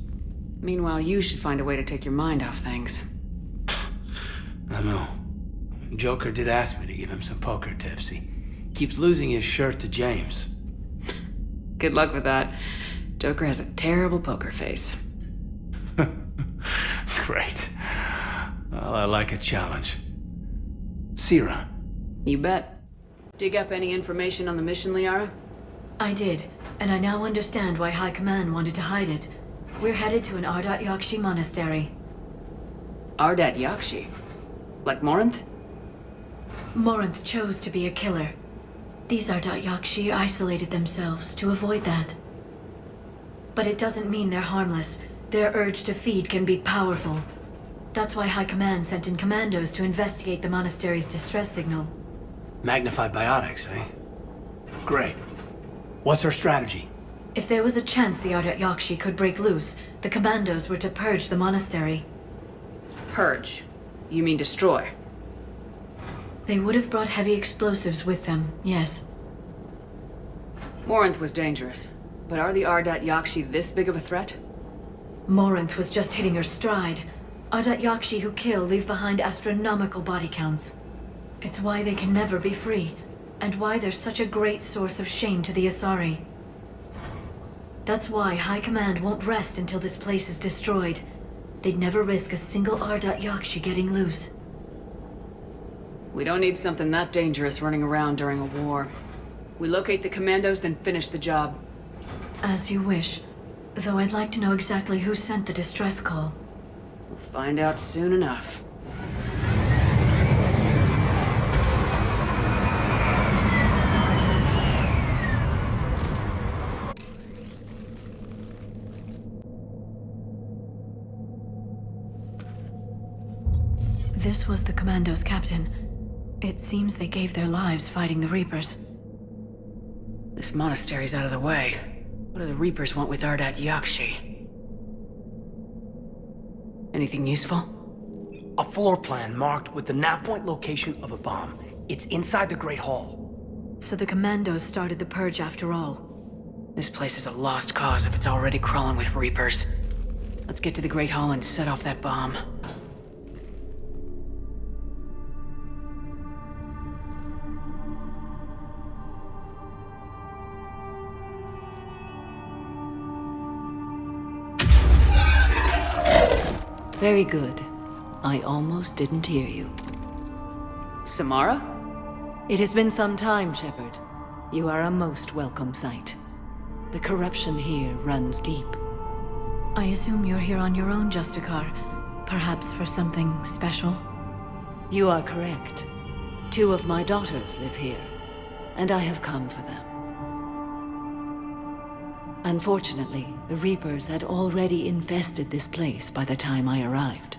Speaker 2: Meanwhile, you should find a way to take your mind off things.
Speaker 12: I know. Joker did ask me to give him some poker tips. He keeps losing his shirt to James.
Speaker 2: Good luck with that. Joker has a terrible poker face.
Speaker 12: Great. Well, I like a challenge. See you around.
Speaker 2: You bet. Dig up any information on the mission, Liara?
Speaker 5: I did, and I now understand why High Command wanted to hide it. We're headed to an Ardat Yakshi monastery.
Speaker 2: Ardat Yakshi? Like Morinth?
Speaker 5: Morinth chose to be a killer. These Ardat Yakshi isolated themselves to avoid that. But it doesn't mean they're harmless. Their urge to feed can be powerful. That's why High Command sent in commandos to investigate the monastery's distress signal.
Speaker 12: Magnified biotics, eh? Great. What's our strategy?
Speaker 14: If there was a chance the Ardat Yakshi could break loose, the commandos were to purge the monastery.
Speaker 2: Purge? You mean destroy?
Speaker 14: They would have brought heavy explosives with them, yes.
Speaker 2: Morinth was dangerous, but are the Ardat Yakshi this big of a threat?
Speaker 14: Morinth was just hitting her stride. Ardat Yakshi who kill leave behind astronomical body counts. It's why they can never be free, and why they're such a great source of shame to the Asari. That's why High Command won't rest until this place is destroyed. They'd never risk a single Ardat Yakshi getting loose.
Speaker 2: We don't need something that dangerous running around during a war. We locate the commandos, then finish the job.
Speaker 14: As you wish. Though I'd like to know exactly who sent the distress call.
Speaker 2: We'll find out soon enough.
Speaker 14: This was the commandos' captain. It seems they gave their lives fighting the Reapers.
Speaker 2: This monastery's out of the way. What do the Reapers want with Ardat Yakshi? Anything useful?
Speaker 12: A floor plan marked with the nav point location of a bomb. It's inside the Great Hall.
Speaker 14: So the commandos started the purge after all.
Speaker 2: This place is a lost cause if it's already crawling with Reapers. Let's get to the Great Hall and set off that bomb.
Speaker 18: Very good. I almost didn't hear you.
Speaker 2: Samara?
Speaker 18: It has been some time, Shepard. You are a most welcome sight. The corruption here runs deep.
Speaker 14: I assume you're here on your own, Justicar. Perhaps for something special?
Speaker 18: You are correct. 2 of my daughters live here, and I have come for them. Unfortunately, the Reapers had already infested this place by the time I arrived.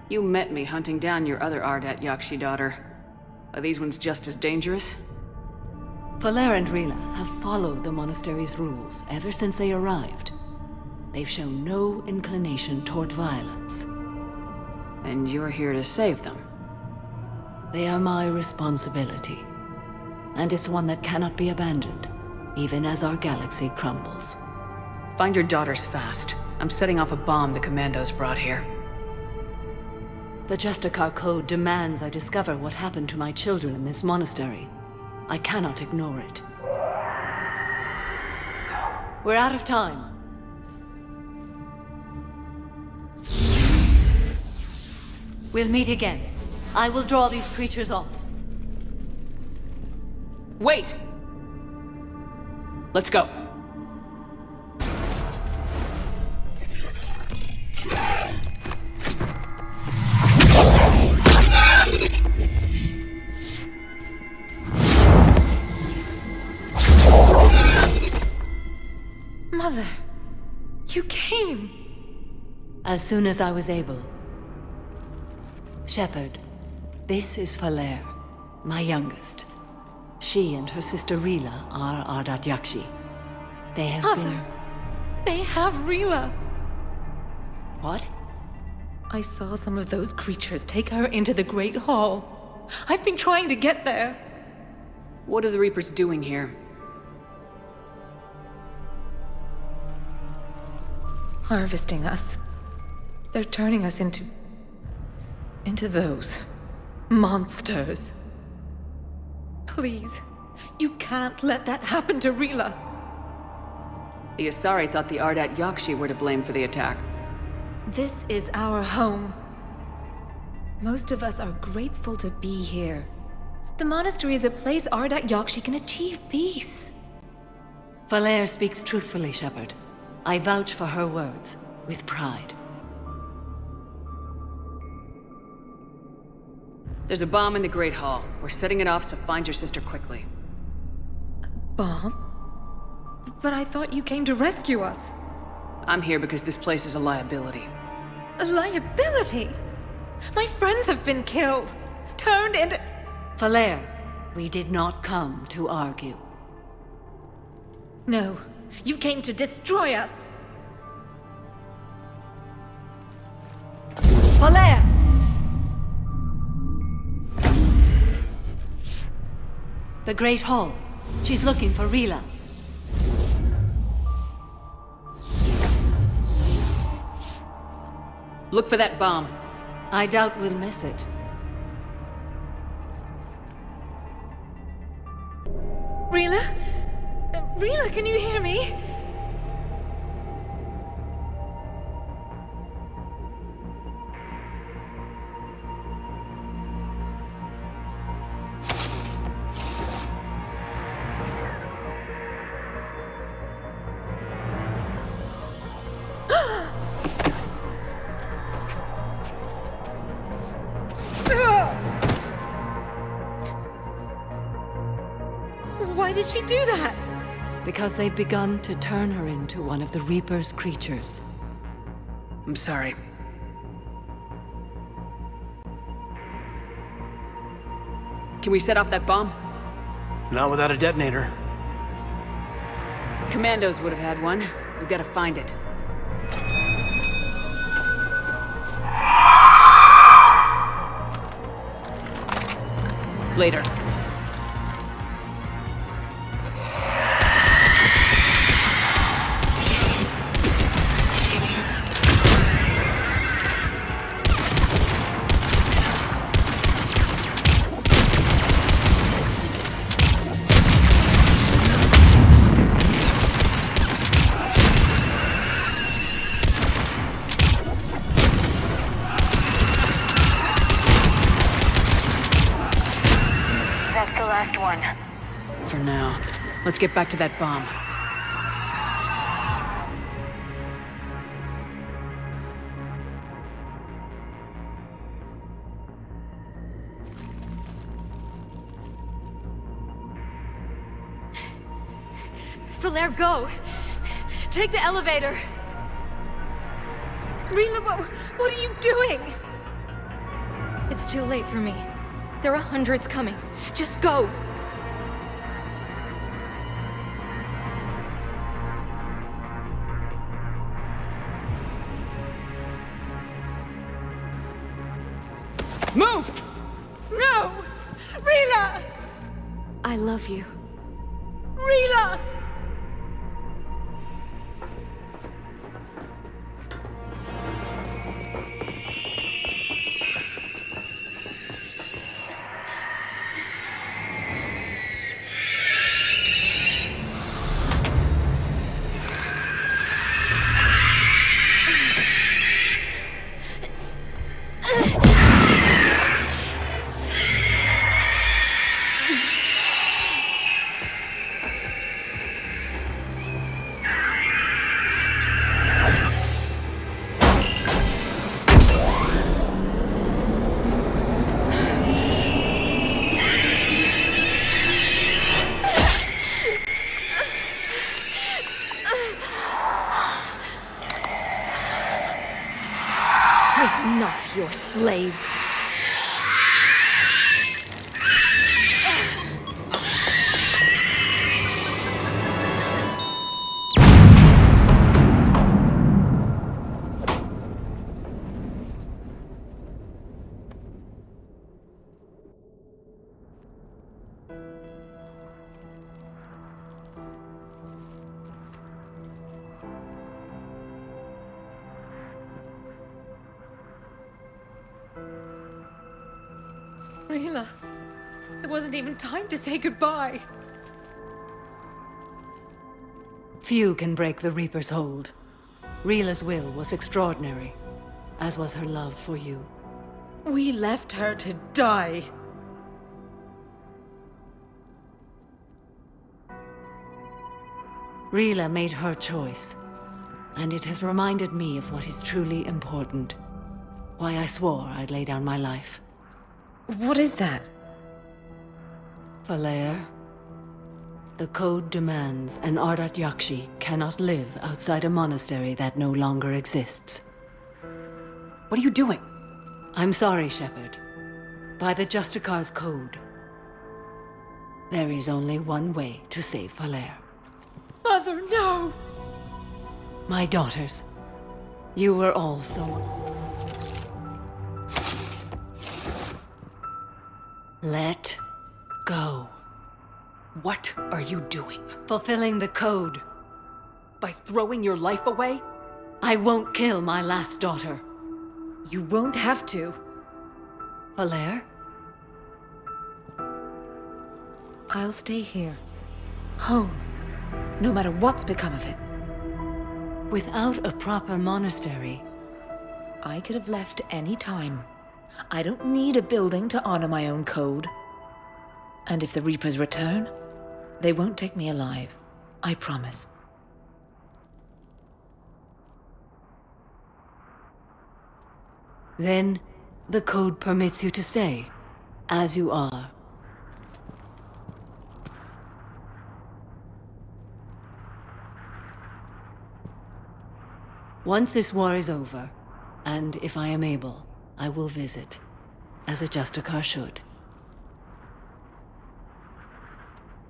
Speaker 2: You met me hunting down your other Ardat Yakshi daughter. Are these ones just as dangerous?
Speaker 18: Valer and Rila have followed the monastery's rules ever since they arrived. They've shown no inclination toward violence.
Speaker 2: And you're here to save them?
Speaker 18: They are my responsibility. And it's one that cannot be abandoned, even as our galaxy crumbles.
Speaker 2: Find your daughters fast. I'm setting off a bomb the commandos brought here.
Speaker 18: The Justicar Code demands I discover what happened to my children in this monastery. I cannot ignore it. We're out of time. We'll meet again. I will draw these creatures off.
Speaker 2: Wait! Let's go.
Speaker 14: Mother, you came.
Speaker 18: As soon as I was able. Shepard, this is Valer, my youngest. She and her sister Rila are Ardat Yakshi. They have
Speaker 14: Mother, they have Rila.
Speaker 18: What?
Speaker 14: I saw some of those creatures take her into the Great Hall. I've been trying to get there.
Speaker 2: What are the Reapers doing here?
Speaker 14: Harvesting us. They're turning us into those monsters. Please, you can't let that happen to Rila.
Speaker 2: The Asari thought the Ardat Yakshi were to blame for the attack.
Speaker 14: This is our home. Most of us are grateful to be here. The monastery is a place Ardat Yakshi can achieve peace.
Speaker 18: Valer speaks truthfully, Shepard. I vouch for her words, with pride.
Speaker 2: There's a bomb in the Great Hall. We're setting it off, so find your sister quickly.
Speaker 14: Bomb? But I thought you came to rescue us.
Speaker 2: I'm here because this place is a liability.
Speaker 14: A liability? My friends have been killed. Turned into...
Speaker 18: Valer, we did not come to argue.
Speaker 14: No,
Speaker 5: You came to destroy us! Valère!
Speaker 3: The Great Hall. She's looking for Rila.
Speaker 2: Look for that bomb.
Speaker 3: I doubt we'll miss it.
Speaker 5: Rila? Rila, can you hear me? Why did she do that?
Speaker 3: Because they've begun to turn her into one of the Reaper's creatures.
Speaker 2: I'm sorry. Can we set off that bomb?
Speaker 12: Not without a detonator.
Speaker 2: Commandos would have had one. We've got to find it. Later.
Speaker 8: That's the last one.
Speaker 2: For now. Let's get back to that bomb.
Speaker 5: Valère, go! Take the elevator! Rila, what are you doing? It's too late for me. There are hundreds coming. Just go!
Speaker 2: Move!
Speaker 5: No! Rila! I love you. Rila! We're not your slaves. Rila, there wasn't even time to say goodbye.
Speaker 3: Few can break the Reaper's hold. Rila's will was extraordinary, as was her love for you.
Speaker 5: We left her to die.
Speaker 3: Rila made her choice, and it has reminded me of what is truly important. Why I swore I'd lay down my life.
Speaker 5: What is that?
Speaker 3: Valère, the code demands an Ardat Yakshi cannot live outside a monastery that no longer exists.
Speaker 2: What are you doing?
Speaker 3: I'm sorry, Shepard. By the Justicar's code, there is only one way to save Valère. Mother, no! My daughters, you were all so... Let go.
Speaker 2: What are you doing?
Speaker 3: Fulfilling the code. By throwing your life away, I won't kill my last daughter. You won't have to. Valere? I'll stay here. Home. No matter what's become of it. Without a proper monastery, I could have left any time. I don't need a building to honor my own code. And if the Reapers return, they won't take me alive. I promise. Then, the code permits you to stay, as you are. Once this war is over, and if I am able, I will visit, as a Justicar should.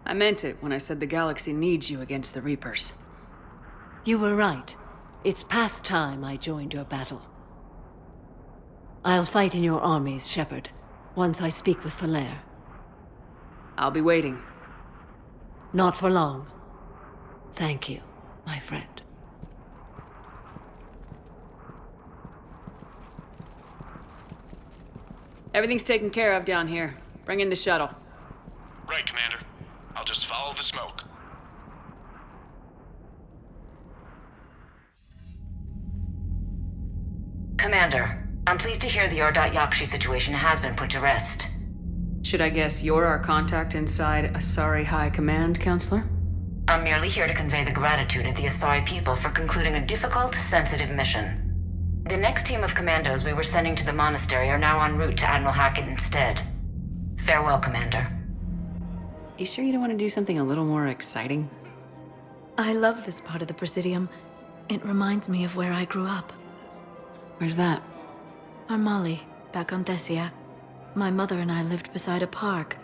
Speaker 2: I meant it when I said the galaxy needs you against the Reapers.
Speaker 3: You were right. It's past time I joined your battle. I'll fight in your armies, Shepard, once I speak with Valere.
Speaker 2: I'll be waiting.
Speaker 3: Not for long. Thank you, my friend.
Speaker 2: Everything's taken care of down here. Bring in the shuttle.
Speaker 21: Right, Commander. I'll just follow the smoke.
Speaker 3: Commander, I'm pleased to hear the Yakshi situation has been put to rest.
Speaker 2: Should I guess you're our contact inside Asari High Command, Counselor?
Speaker 3: I'm merely here to convey the gratitude of the Asari people for concluding a difficult, sensitive mission. The next team of commandos we were sending to the monastery are now en route to Admiral Hackett instead. Farewell, Commander.
Speaker 2: You sure you don't want to do something a little more exciting?
Speaker 14: I love this part of the Presidium. It reminds me of where I grew up.
Speaker 2: Where's that?
Speaker 14: Armali, back on Thessia. My mother and I lived beside a park.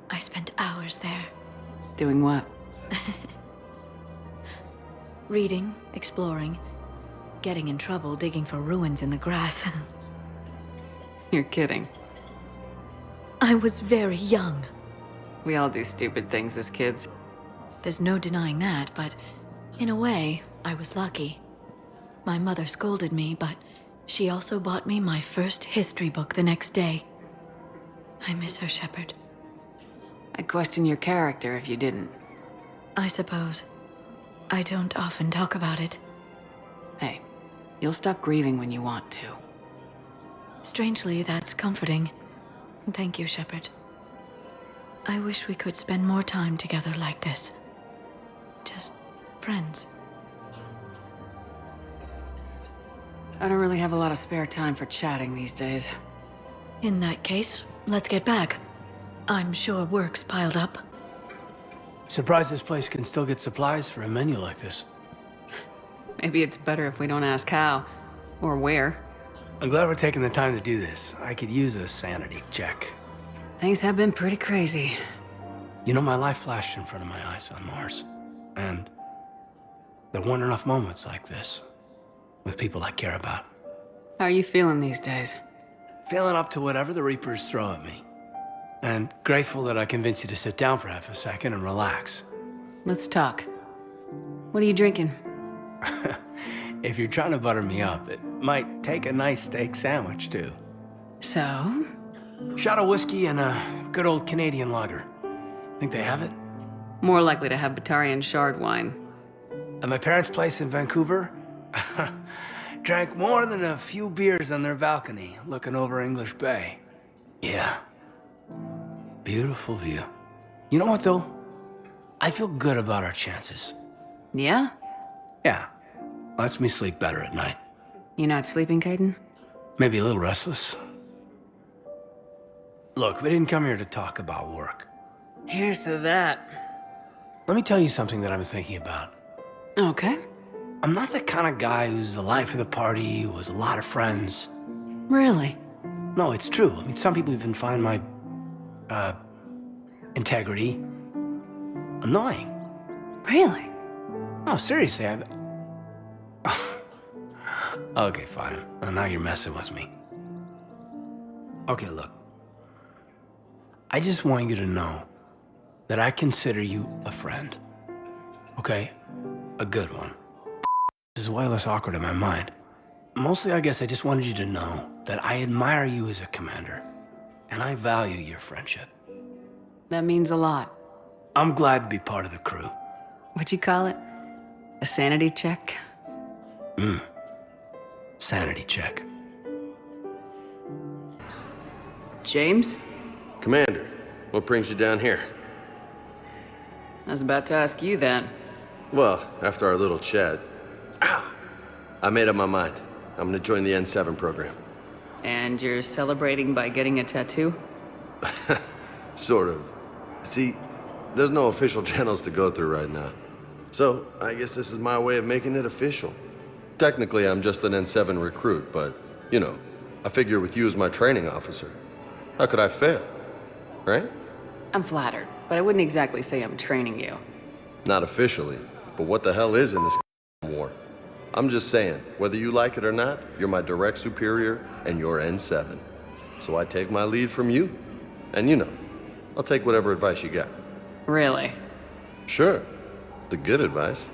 Speaker 14: I spent hours there.
Speaker 2: Doing what?
Speaker 14: Reading, exploring, getting in trouble digging for ruins in the grass.
Speaker 2: You're kidding.
Speaker 14: I was very young.
Speaker 2: We all do stupid things as kids.
Speaker 14: There's no denying that, but in a way, I was lucky. My mother scolded me, but she also bought me my first history book the next day. I miss her, Shepard.
Speaker 2: I'd question your character if you didn't.
Speaker 14: I suppose. I don't often talk about it.
Speaker 2: Hey, you'll stop grieving when you want to.
Speaker 14: Strangely, that's comforting. Thank you, Shepard. I wish we could spend more time together like this. Just friends.
Speaker 2: I don't really have a lot of spare time for chatting these days.
Speaker 14: In that case, let's get back. I'm sure work's piled up.
Speaker 12: Surprised this place can still get supplies for a menu like this.
Speaker 2: Maybe it's better if we don't ask how, or where.
Speaker 12: I'm glad we're taking the time to do this. I could use a sanity check.
Speaker 2: Things have been pretty crazy.
Speaker 12: You know, my life flashed in front of my eyes on Mars. And there weren't enough moments like this with people I care about.
Speaker 2: How are you feeling these days?
Speaker 12: Feeling up to whatever the Reapers throw at me. And grateful that I convinced you to sit down for half a second and relax.
Speaker 2: Let's talk. What are you drinking?
Speaker 12: If you're trying to butter me up, it might take a nice steak sandwich, too.
Speaker 2: So?
Speaker 12: Shot of whiskey and a good old Canadian lager. Think they have it?
Speaker 2: More likely to have Batarian shard wine.
Speaker 12: At my parents' place in Vancouver, drank more than a few beers on their balcony, looking over English Bay. Yeah. Beautiful view. You know what, though? I feel good about our chances.
Speaker 2: Yeah?
Speaker 12: Yeah. Lets me sleep better at night.
Speaker 2: You not sleeping, Caden?
Speaker 12: Maybe a little restless. Look, we didn't come here to talk about work.
Speaker 2: Here's to that.
Speaker 12: Let me tell you something that I've been thinking about.
Speaker 2: Okay.
Speaker 12: I'm not the kind of guy who's the life of the party, who has a lot of friends.
Speaker 2: Really?
Speaker 12: No, it's true. I mean, some people even find my, integrity annoying.
Speaker 2: Really?
Speaker 12: No, seriously, Okay, fine. Well, now you're messing with me. Okay, look. I just want you to know that I consider you a friend. Okay? A good one. This is way less awkward in my mind. Mostly, I guess I just wanted you to know that I admire you as a commander, and I value your friendship.
Speaker 2: That means a lot.
Speaker 12: I'm glad to be part of the crew.
Speaker 2: What'd you call it? A sanity check?
Speaker 12: Sanity check.
Speaker 2: James?
Speaker 9: Commander, what brings you down here?
Speaker 2: I was about to ask you that.
Speaker 9: Well, after our little chat, I made up my mind. I'm gonna join the N7 program.
Speaker 2: And you're celebrating by getting a tattoo?
Speaker 9: Sort of. See, there's no official channels to go through right now. So, I guess this is my way of making it official. Technically, I'm just an N7 recruit, but, you know, I figure with you as my training officer, how could I fail? Right?
Speaker 2: I'm flattered, but I wouldn't exactly say I'm training you.
Speaker 9: Not officially, but what the hell is in this war? I'm just saying, whether you like it or not, you're my direct superior and you're N7. So I take my lead from you. And you know, I'll take whatever advice you got.
Speaker 2: Really?
Speaker 9: Sure. The good advice.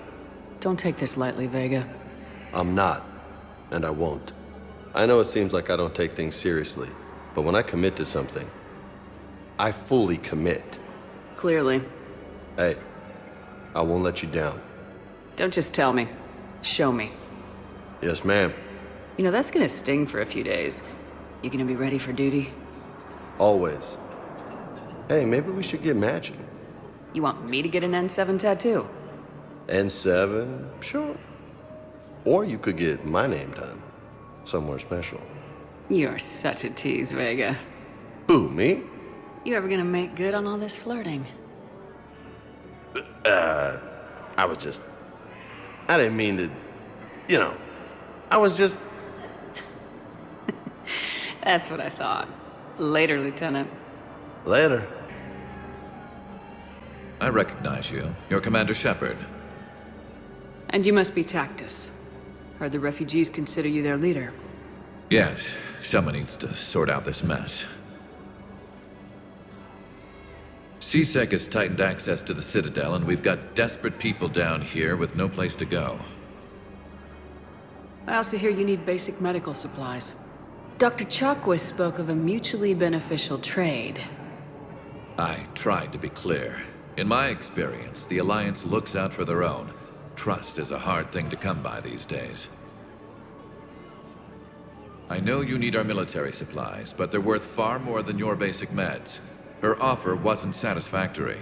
Speaker 2: Don't take this lightly, Vega.
Speaker 9: I'm not, and I won't. I know it seems like I don't take things seriously, but when I commit to something, I fully commit.
Speaker 2: Clearly.
Speaker 9: Hey, I won't let you down.
Speaker 2: Don't just tell me. Show me.
Speaker 9: Yes, ma'am.
Speaker 2: You know, that's gonna sting for a few days. You gonna be ready for duty?
Speaker 9: Always. Hey, maybe we should get matching.
Speaker 2: You want me to get an N7 tattoo?
Speaker 9: N7? Sure. Or you could get my name done. Somewhere special.
Speaker 2: You're such a tease, Vega.
Speaker 9: Who, me?
Speaker 2: You ever gonna make good on all this flirting?
Speaker 9: I didn't mean to, you know, I was just...
Speaker 2: That's what I thought. Later, Lieutenant.
Speaker 9: Later.
Speaker 1: I recognize you. You're Commander Shepard.
Speaker 2: And you must be Tactus. Heard the refugees consider you their leader.
Speaker 1: Yes, someone needs to sort out this mess. CSEC has tightened access to the Citadel, and we've got desperate people down here with no place to go.
Speaker 2: I also hear you need basic medical supplies. Dr. Chakwas spoke of a mutually beneficial trade.
Speaker 1: I tried to be clear. In my experience, the Alliance looks out for their own. Trust is a hard thing to come by these days. I know you need our military supplies, but they're worth far more than your basic meds. Her offer wasn't satisfactory.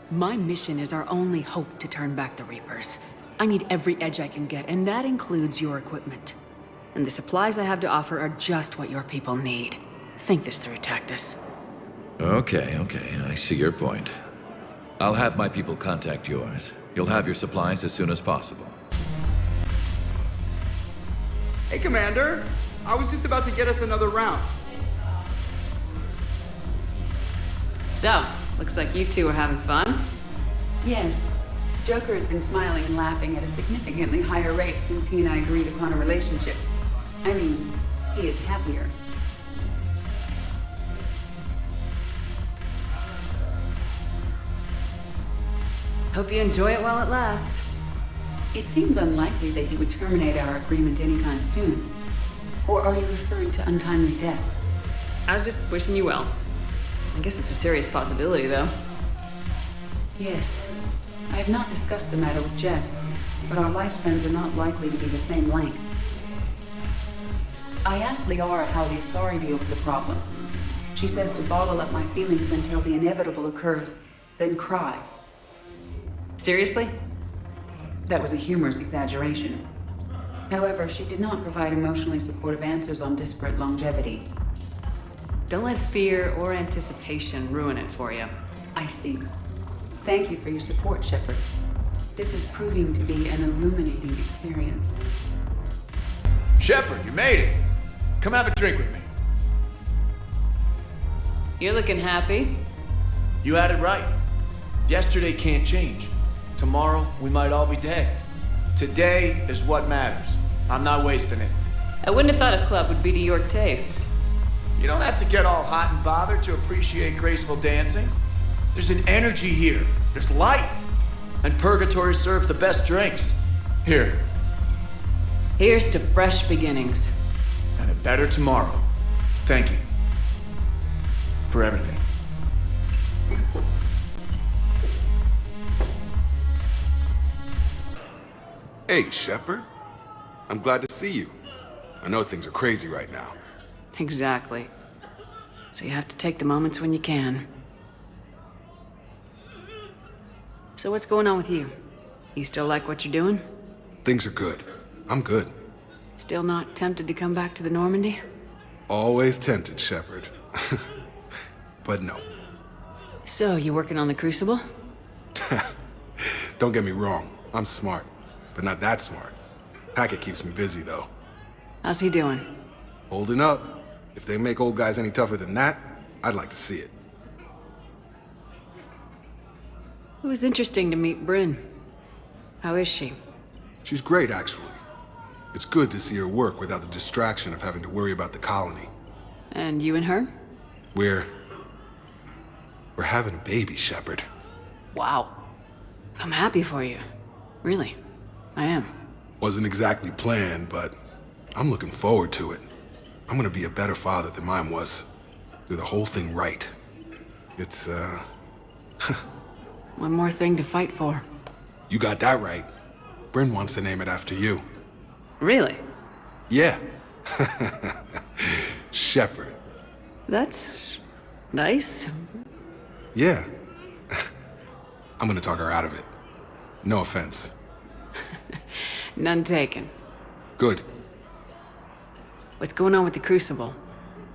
Speaker 2: My mission is our only hope to turn back the Reapers. I need every edge I can get, and that includes your equipment. And the supplies I have to offer are just what your people need. Think this through, Tactus.
Speaker 1: Okay, I see your point. I'll have my people contact yours. You'll have your supplies as soon as possible.
Speaker 16: Hey, Commander! I was just about to get us another round.
Speaker 2: So, looks like you two are having fun? Yes. Joker has been smiling and laughing at a significantly higher rate since he and I agreed upon a relationship. I mean, he is happier. Hope you enjoy it while it lasts. It seems unlikely that he would terminate our agreement anytime soon. Or are you referring to untimely death? I was just wishing you well. I guess it's a serious possibility, though. Yes. I have not discussed the matter with Jeff, but our lifespans are not likely to be the same length. I asked Liara how the Asari deal with the problem. She says to bottle up my feelings until the inevitable occurs, then cry. Seriously? That was a humorous exaggeration. However, she did not provide emotionally supportive answers on disparate longevity. Don't let fear or anticipation ruin it for you. I see. Thank you for your support, Shepard. This is proving to be an illuminating experience.
Speaker 15: Shepard, you made it! Come have a drink with me.
Speaker 2: You're looking happy.
Speaker 15: You had it right. Yesterday can't change.
Speaker 4: Tomorrow, we might all be dead. Today is what matters. I'm not wasting it.
Speaker 2: I wouldn't have thought a club would be to your tastes.
Speaker 4: You don't have to get all hot and bothered to appreciate graceful dancing. There's an energy here. There's light. And Purgatory serves the best drinks. Here.
Speaker 2: Here's to fresh beginnings.
Speaker 4: And a better tomorrow. Thank you. For everything.
Speaker 11: Hey, Shepard. I'm glad to see you. I know things are crazy right now.
Speaker 2: Exactly. So you have to take the moments when you can. So what's going on with you? You still like what you're doing?
Speaker 11: Things are good. I'm good.
Speaker 2: Still not tempted to come back to the Normandy?
Speaker 11: Always tempted, Shepard. But no.
Speaker 2: So, you working on the Crucible?
Speaker 11: Don't get me wrong. I'm smart, but not that smart. Hackett keeps me busy, though.
Speaker 2: How's he doing?
Speaker 11: Holding up. If they make old guys any tougher than that, I'd like to see it.
Speaker 2: It was interesting to meet Bryn. How is she?
Speaker 11: She's great, actually. It's good to see her work without the distraction of having to worry about the colony.
Speaker 2: And you and her?
Speaker 11: We're having a baby, Shepard.
Speaker 2: Wow. I'm happy for you. Really. I am.
Speaker 11: Wasn't exactly planned, but I'm looking forward to it. I'm gonna be a better father than mine was. Do the whole thing right. It's,
Speaker 2: One more thing to fight for.
Speaker 11: You got that right. Bryn wants to name it after you.
Speaker 2: Really?
Speaker 11: Yeah. Shepard.
Speaker 2: That's nice.
Speaker 11: Yeah. I'm gonna talk her out of it. No offense.
Speaker 2: None taken.
Speaker 11: Good.
Speaker 2: What's going on with the Crucible?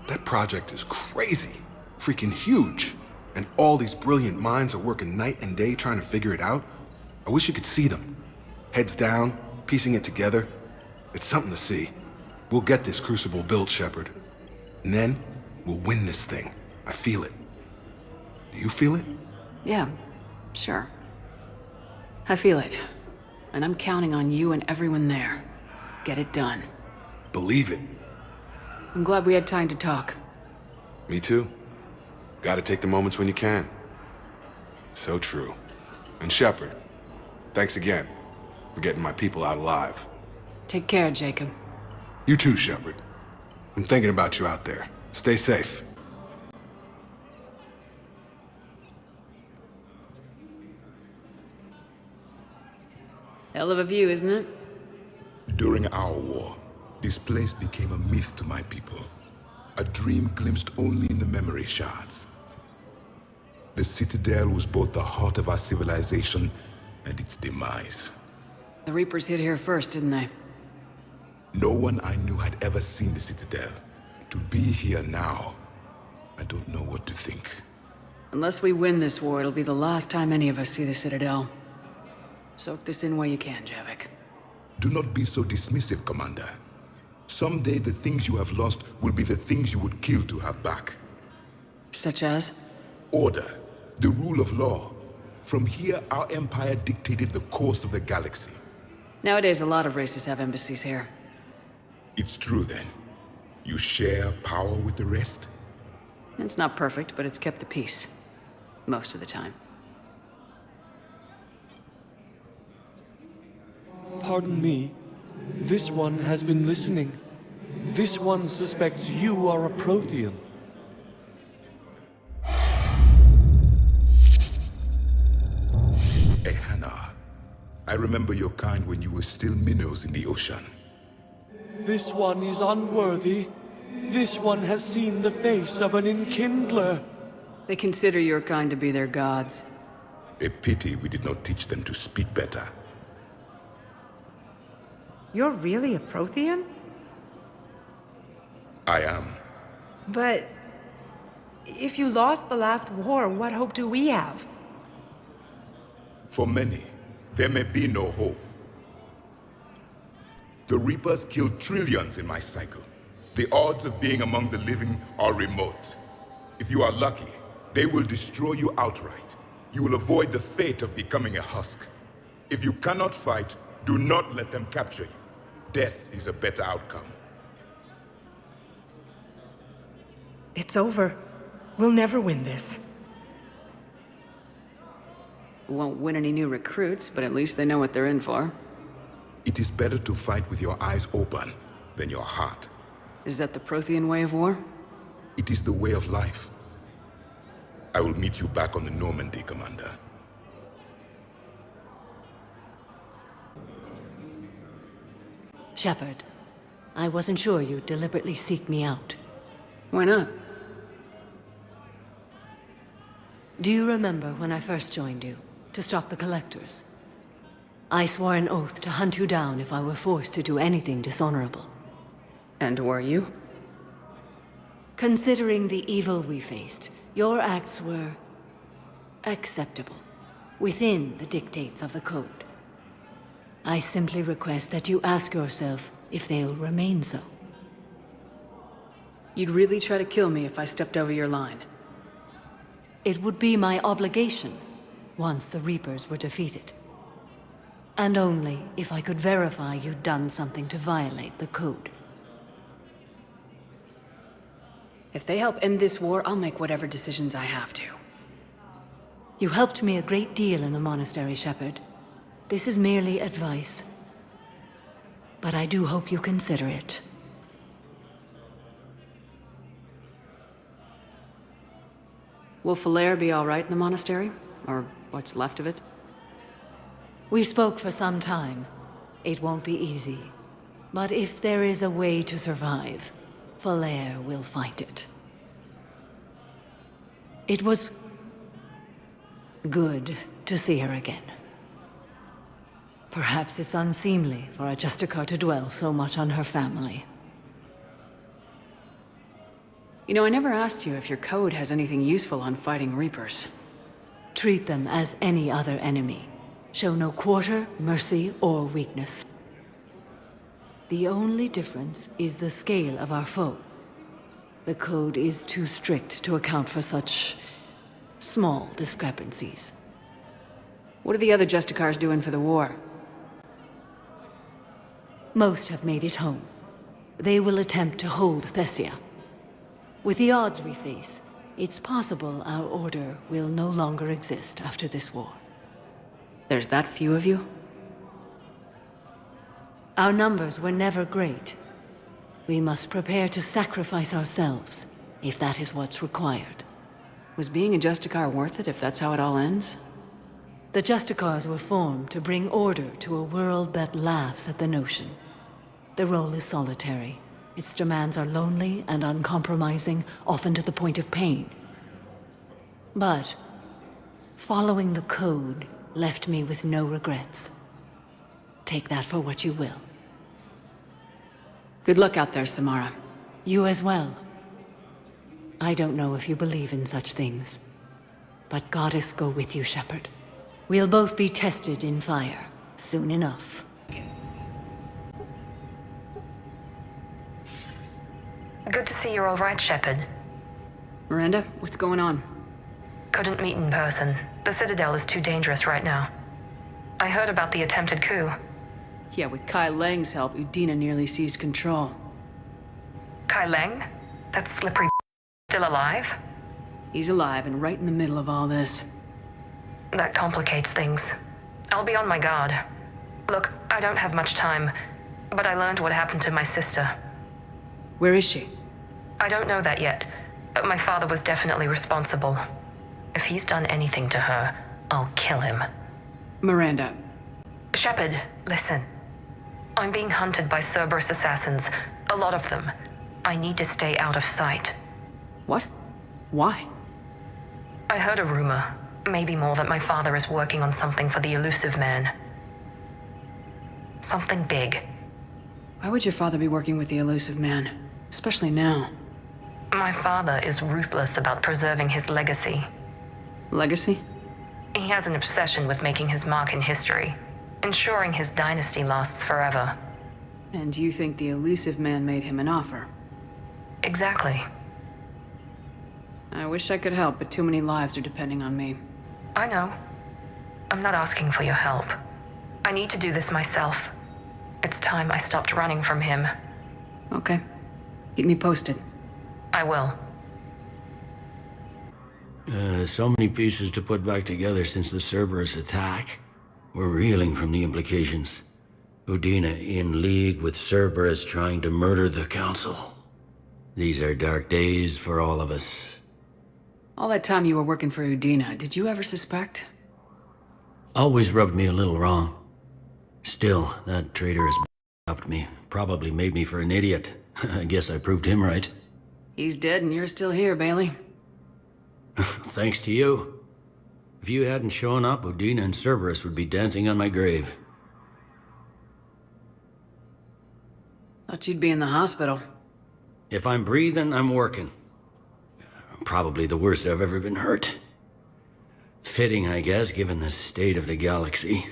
Speaker 11: That project is crazy. Freaking huge. And all these brilliant minds are working night and day trying to figure it out. I wish you could see them. Heads down, piecing it together. It's something to see. We'll get this Crucible built, Shepard. And then, we'll win this thing. I feel it. Do you feel it?
Speaker 2: Yeah, sure. I feel it. And I'm counting on you and everyone there. Get it done.
Speaker 11: Believe it.
Speaker 2: I'm glad we had time to talk.
Speaker 11: Me too. Gotta take the moments when you can. So true. And Shepard, thanks again for getting my people out alive.
Speaker 2: Take care, Jacob.
Speaker 11: You too, Shepard. I'm thinking about you out there. Stay safe.
Speaker 2: Hell of a view, isn't it?
Speaker 19: During our war, this place became a myth to my people. A dream glimpsed only in the memory shards. The Citadel was both the heart of our civilization and its demise.
Speaker 2: The Reapers hit here first, didn't they?
Speaker 19: No one I knew had ever seen the Citadel. To be here now, I don't know what to think.
Speaker 2: Unless we win this war, it'll be the last time any of us see the Citadel. Soak this in while you can, Javik.
Speaker 19: Do not be so dismissive, Commander. Someday the things you have lost will be the things you would kill to have back.
Speaker 2: Such as?
Speaker 19: Order, the rule of law. From here, our empire dictated the course of the galaxy.
Speaker 2: Nowadays, a lot of races have embassies here.
Speaker 19: It's true, then. You share power with the rest?
Speaker 2: It's not perfect, but it's kept the peace. Most of the time.
Speaker 20: Pardon me. This one has been listening. This one suspects you are a Prothean.
Speaker 19: Ehana, I remember your kind when you were still minnows in the ocean.
Speaker 20: This one is unworthy. This one has seen the face of an enkindler.
Speaker 2: They consider your kind to be their gods.
Speaker 19: A pity we did not teach them to speak better.
Speaker 23: You're really a Prothean?
Speaker 19: I am.
Speaker 23: But if you lost the last war, what hope do we have?
Speaker 19: For many, there may be no hope. The Reapers killed trillions in my cycle. The odds of being among the living are remote. If you are lucky, they will destroy you outright. You will avoid the fate of becoming a husk. If you cannot fight, do not let them capture you. Death is a better outcome.
Speaker 7: It's over. We'll never win this.
Speaker 2: Won't win any new recruits, but at least they know what they're in for.
Speaker 19: It is better to fight with your eyes open than your heart.
Speaker 2: Is that the Prothean way of war?
Speaker 19: It is the way of life. I will meet you back on the Normandy, Commander.
Speaker 10: Shepard, I wasn't sure you'd deliberately seek me out.
Speaker 2: Why not?
Speaker 10: Do you remember when I first joined you, to stop the Collectors? I swore an oath to hunt you down if I were forced to do anything dishonorable.
Speaker 2: And were you?
Speaker 10: Considering the evil we faced, your acts were acceptable, within the dictates of the Code. I simply request that you ask yourself if they'll remain so.
Speaker 2: You'd really try to kill me if I stepped over your line?
Speaker 10: It would be my obligation, once the Reapers were defeated. And only if I could verify you'd done something to violate the Code.
Speaker 2: If they help end this war, I'll make whatever decisions I have to.
Speaker 10: You helped me a great deal in the monastery, Shepard. This is merely advice. But I do hope you consider it.
Speaker 2: Will Falair be all right in the monastery? Or what's left of it?
Speaker 10: We spoke for some time. It won't be easy. But if there is a way to survive, Falair will find it. It was good to see her again. Perhaps it's unseemly for a Justicar to dwell so much on her family.
Speaker 2: You know, I never asked you if your code has anything useful on fighting Reapers.
Speaker 10: Treat them as any other enemy. Show no quarter, mercy, or weakness. The only difference is the scale of our foe. The code is too strict to account for such small discrepancies.
Speaker 2: What are the other Justicars doing for the war?
Speaker 10: Most have made it home. They will attempt to hold Thessia. With the odds we face, it's possible our order will no longer exist after this war.
Speaker 2: There's that few of you?
Speaker 10: Our numbers were never great. We must prepare to sacrifice ourselves, if that is what's required.
Speaker 2: Was being a Justicar worth it if that's how it all ends?
Speaker 10: The Justicars were formed to bring order to a world that laughs at the notion. The role is solitary. Its demands are lonely and uncompromising, often to the point of pain. But following the code left me with no regrets. Take that for what you will.
Speaker 2: Good luck out there, Samara.
Speaker 10: You as well. I don't know if you believe in such things, but Goddess go with you, Shepard. We'll both be tested in fire, soon enough.
Speaker 17: Good to see you're all right, Shepard.
Speaker 2: Miranda, what's going on?
Speaker 17: Couldn't meet in person. The Citadel is too dangerous right now. I heard about the attempted coup.
Speaker 2: Yeah, with Kai Lang's help, Udina nearly seized control.
Speaker 17: Kai Lang? That slippery still alive?
Speaker 2: He's alive and right in the middle of all this.
Speaker 17: That complicates things. I'll be on my guard. Look, I don't have much time, but I learned what happened to my sister.
Speaker 2: Where is she?
Speaker 17: I don't know that yet, but my father was definitely responsible. If he's done anything to her, I'll kill him.
Speaker 2: Miranda.
Speaker 17: Shepard, listen. I'm being hunted by Cerberus assassins. A lot of them. I need to stay out of sight.
Speaker 2: What? Why?
Speaker 17: I heard a rumor, maybe more, that my father is working on something for the Elusive Man. Something big.
Speaker 2: Why would your father be working with the Elusive Man? Especially now.
Speaker 17: My father is ruthless about preserving his legacy.
Speaker 2: Legacy?
Speaker 17: He has an obsession with making his mark in history, ensuring his dynasty lasts forever.
Speaker 2: And you think the Elusive Man made him an offer?
Speaker 17: Exactly.
Speaker 2: I wish I could help, but too many lives are depending on me.
Speaker 17: I know. I'm not asking for your help. I need to do this myself. It's time I stopped running from him.
Speaker 2: Okay. Keep me posted.
Speaker 17: I will.
Speaker 6: So many pieces to put back together since the Cerberus attack. We're reeling from the implications. Udina in league with Cerberus trying to murder the Council. These are dark days for all of us.
Speaker 2: All that time you were working for Udina, did you ever suspect?
Speaker 6: Always rubbed me a little wrong. Still, that traitor has upped me. Probably made me for an idiot. I guess I proved him right.
Speaker 2: He's dead and you're still here, Bailey.
Speaker 6: Thanks to you. If you hadn't shown up, Udina and Cerberus would be dancing on my grave.
Speaker 2: Thought you'd be in the hospital.
Speaker 6: If I'm breathing, I'm working. Probably the worst I've ever been hurt. Fitting, I guess, given the state of the galaxy.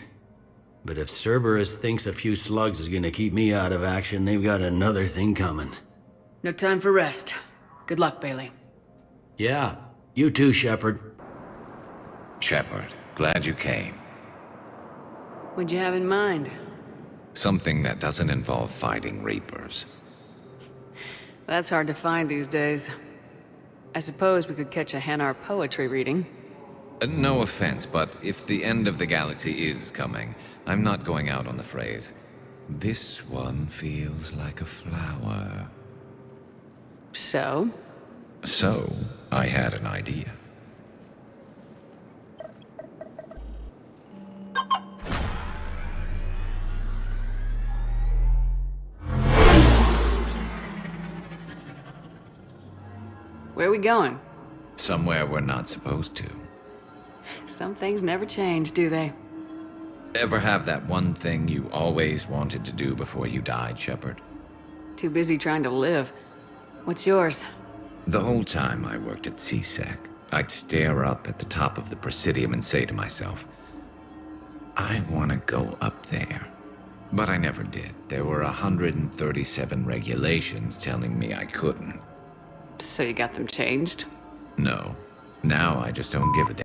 Speaker 6: But if Cerberus thinks a few slugs is gonna keep me out of action, they've got another thing coming.
Speaker 2: No time for rest. Good luck, Bailey.
Speaker 6: Yeah, you too, Shepard.
Speaker 1: Shepard, glad you came.
Speaker 2: What'd you have in mind?
Speaker 1: Something that doesn't involve fighting Reapers.
Speaker 2: That's hard to find these days. I suppose we could catch a Hanar poetry reading.
Speaker 1: No offense, but if the end of the galaxy is coming, I'm not going out on the phrase, "This one feels like a flower."
Speaker 2: So?
Speaker 1: So, I had an idea.
Speaker 2: Where are we going?
Speaker 1: Somewhere we're not supposed to.
Speaker 2: Some things never change, do they?
Speaker 1: Ever have that one thing you always wanted to do before you died, Shepard?
Speaker 2: Too busy trying to live. What's yours?
Speaker 1: The whole time I worked at CSEC, I'd stare up at the top of the Presidium and say to myself, I want to go up there. But I never did. There were 137 regulations telling me I couldn't.
Speaker 2: So you got them changed?
Speaker 1: No. Now I just don't give a damn.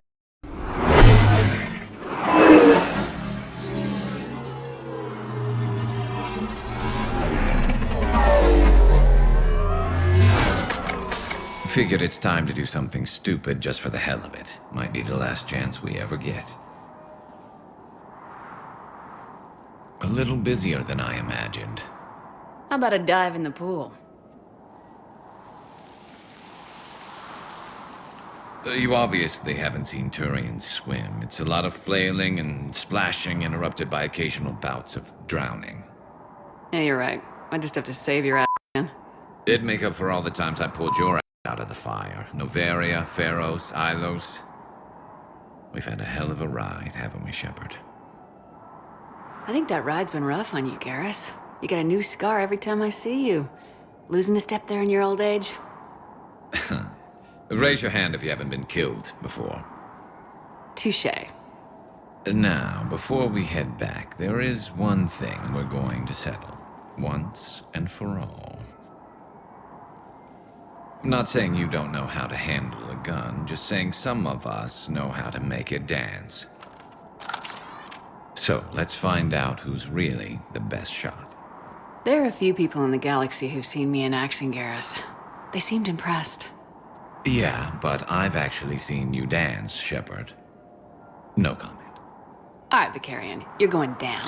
Speaker 1: Figured it's time to do something stupid just for the hell of it. Might be the last chance we ever get. A little busier than I imagined.
Speaker 2: How about a dive in the pool?
Speaker 1: You obviously haven't seen Turians swim. It's a lot of flailing and splashing interrupted by occasional bouts of drowning.
Speaker 2: Yeah, you're right. I just have to save your ass, man.
Speaker 1: It'd make up for all the times I pulled your ass out of the fire. Noveria, Pharos, Ilos. We've had a hell of a ride, haven't we, Shepard?
Speaker 2: I think that ride's been rough on you, Garrus. You get a new scar every time I see you. Losing a step there in your old age?
Speaker 1: Raise your hand if you haven't been killed before.
Speaker 2: Touché.
Speaker 1: Now, before we head back, there is one thing we're going to settle. Once and for all. I'm not saying you don't know how to handle a gun, just saying some of us know how to make it dance. So, let's find out who's really the best shot.
Speaker 2: There are a few people in the galaxy who've seen me in action, Garrus. They seemed impressed.
Speaker 1: Yeah, but I've actually seen you dance, Shepard. No comment.
Speaker 2: All right, Vicarian, you're going down.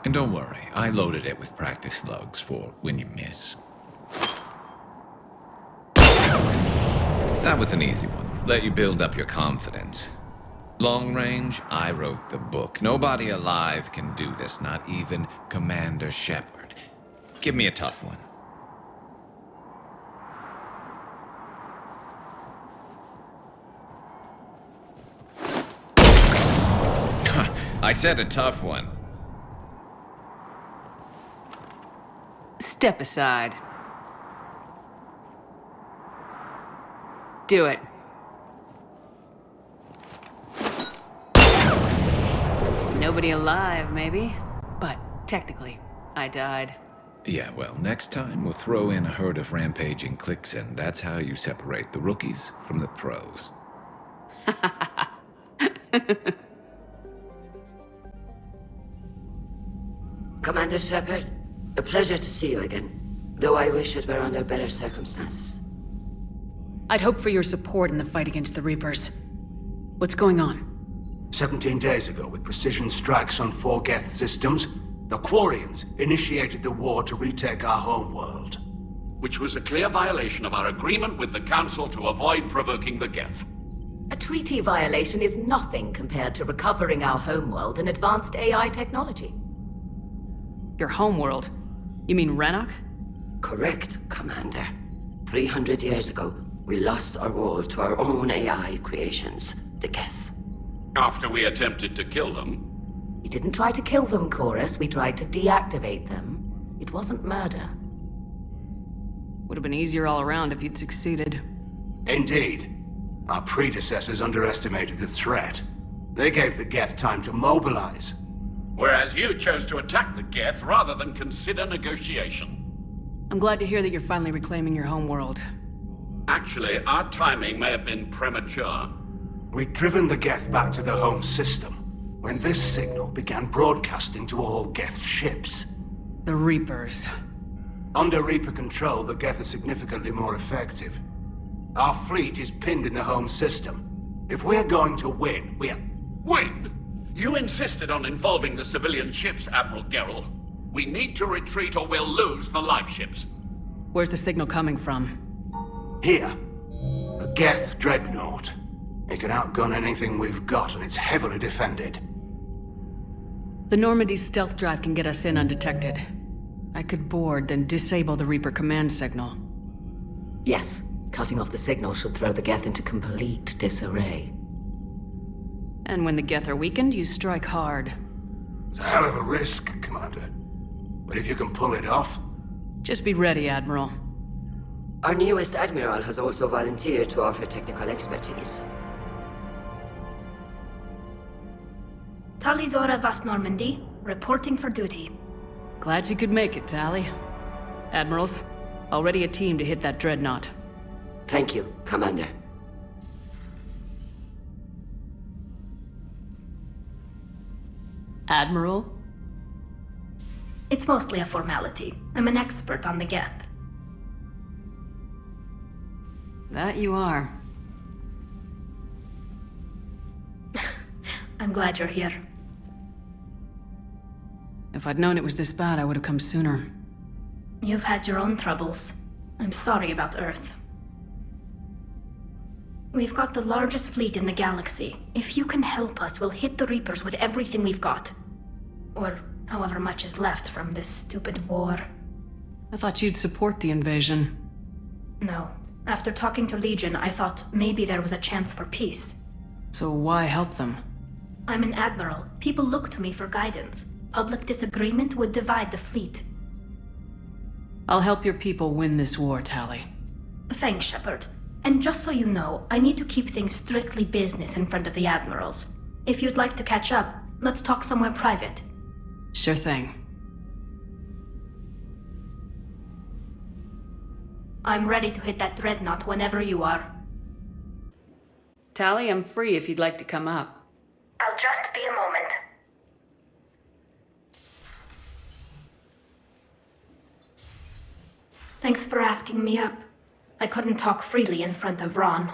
Speaker 1: And don't worry, I loaded it with practice slugs for when you miss. That was an easy one. Let you build up your confidence. Long range, I wrote the book. Nobody alive can do this, not even Commander Shepard. Give me a tough one. I said a tough one.
Speaker 2: Step aside. Do it. Nobody alive, maybe. But technically, I died.
Speaker 1: Yeah, well, next time we'll throw in a herd of rampaging cliques, and that's how you separate the rookies from the pros.
Speaker 13: Commander Shepard, a pleasure to see you again. Though I wish it were under better circumstances.
Speaker 2: I'd hoped for your support in the fight against the Reapers. What's going on?
Speaker 18: 17 days ago, with precision strikes on 4 Geth systems, the Quarians initiated the war to retake our homeworld.
Speaker 22: Which was a clear violation of our agreement with the Council to avoid provoking the Geth.
Speaker 24: A treaty violation is nothing compared to recovering our homeworld and advanced AI technology.
Speaker 2: Your homeworld? You mean Renok?
Speaker 13: Correct, Commander. 300 years ago, we lost our world to our own AI creations, the Geth.
Speaker 22: After we attempted to kill them.
Speaker 24: We didn't try to kill them, Chorus. We tried to deactivate them. It wasn't murder.
Speaker 2: Would have been easier all around if you'd succeeded.
Speaker 18: Indeed. Our predecessors underestimated the threat. They gave the Geth time to mobilize.
Speaker 22: Whereas you chose to attack the Geth rather than consider negotiation.
Speaker 2: I'm glad to hear that you're finally reclaiming your homeworld.
Speaker 22: Actually, our timing may have been premature.
Speaker 18: We'd driven the Geth back to the home system, when this signal began broadcasting to all Geth ships.
Speaker 2: The Reapers.
Speaker 18: Under Reaper control, the Geth are significantly more effective. Our fleet is pinned in the home system. If we're going to win,
Speaker 22: Win? You insisted on involving the civilian ships, Admiral Gerrel. We need to retreat or we'll lose the live ships.
Speaker 2: Where's the signal coming from?
Speaker 18: Here. A Geth dreadnought. It can outgun anything we've got, and it's heavily defended.
Speaker 2: The Normandy's stealth drive can get us in undetected. I could board, then disable the Reaper command signal.
Speaker 24: Yes, cutting off the signal should throw the Geth into complete disarray.
Speaker 2: And when the Geth are weakened, you strike hard.
Speaker 18: It's a hell of a risk, Commander. But if you can pull it off...
Speaker 2: Just be ready, Admiral.
Speaker 13: Our newest Admiral has also volunteered to offer technical expertise.
Speaker 8: Talizora Vast Normandy, reporting for duty.
Speaker 2: Glad you could make it, Tally. Admirals, already a team to hit that dreadnought.
Speaker 13: Thank you, Commander.
Speaker 2: Admiral?
Speaker 8: It's mostly a formality. I'm an expert on the Geth.
Speaker 2: That you are.
Speaker 8: I'm glad you're here.
Speaker 2: If I'd known it was this bad, I would have come sooner.
Speaker 8: You've had your own troubles. I'm sorry about Earth. We've got the largest fleet in the galaxy. If you can help us, we'll hit the Reapers with everything we've got. Or however much is left from this stupid war.
Speaker 2: I thought you'd support the invasion.
Speaker 8: No. After talking to Legion, I thought maybe there was a chance for peace.
Speaker 2: So why help them?
Speaker 8: I'm an admiral. People look to me for guidance. Public disagreement would divide the fleet.
Speaker 2: I'll help your people win this war, Tally.
Speaker 8: Thanks, Shepard. And just so you know, I need to keep things strictly business in front of the admirals. If you'd like to catch up, let's talk somewhere private.
Speaker 2: Sure thing.
Speaker 8: I'm ready to hit that dreadnought whenever you are.
Speaker 2: Tally, I'm free if you'd like to come up.
Speaker 8: I'll just be a moment. Thanks for asking me up. I couldn't talk freely in front of Ron.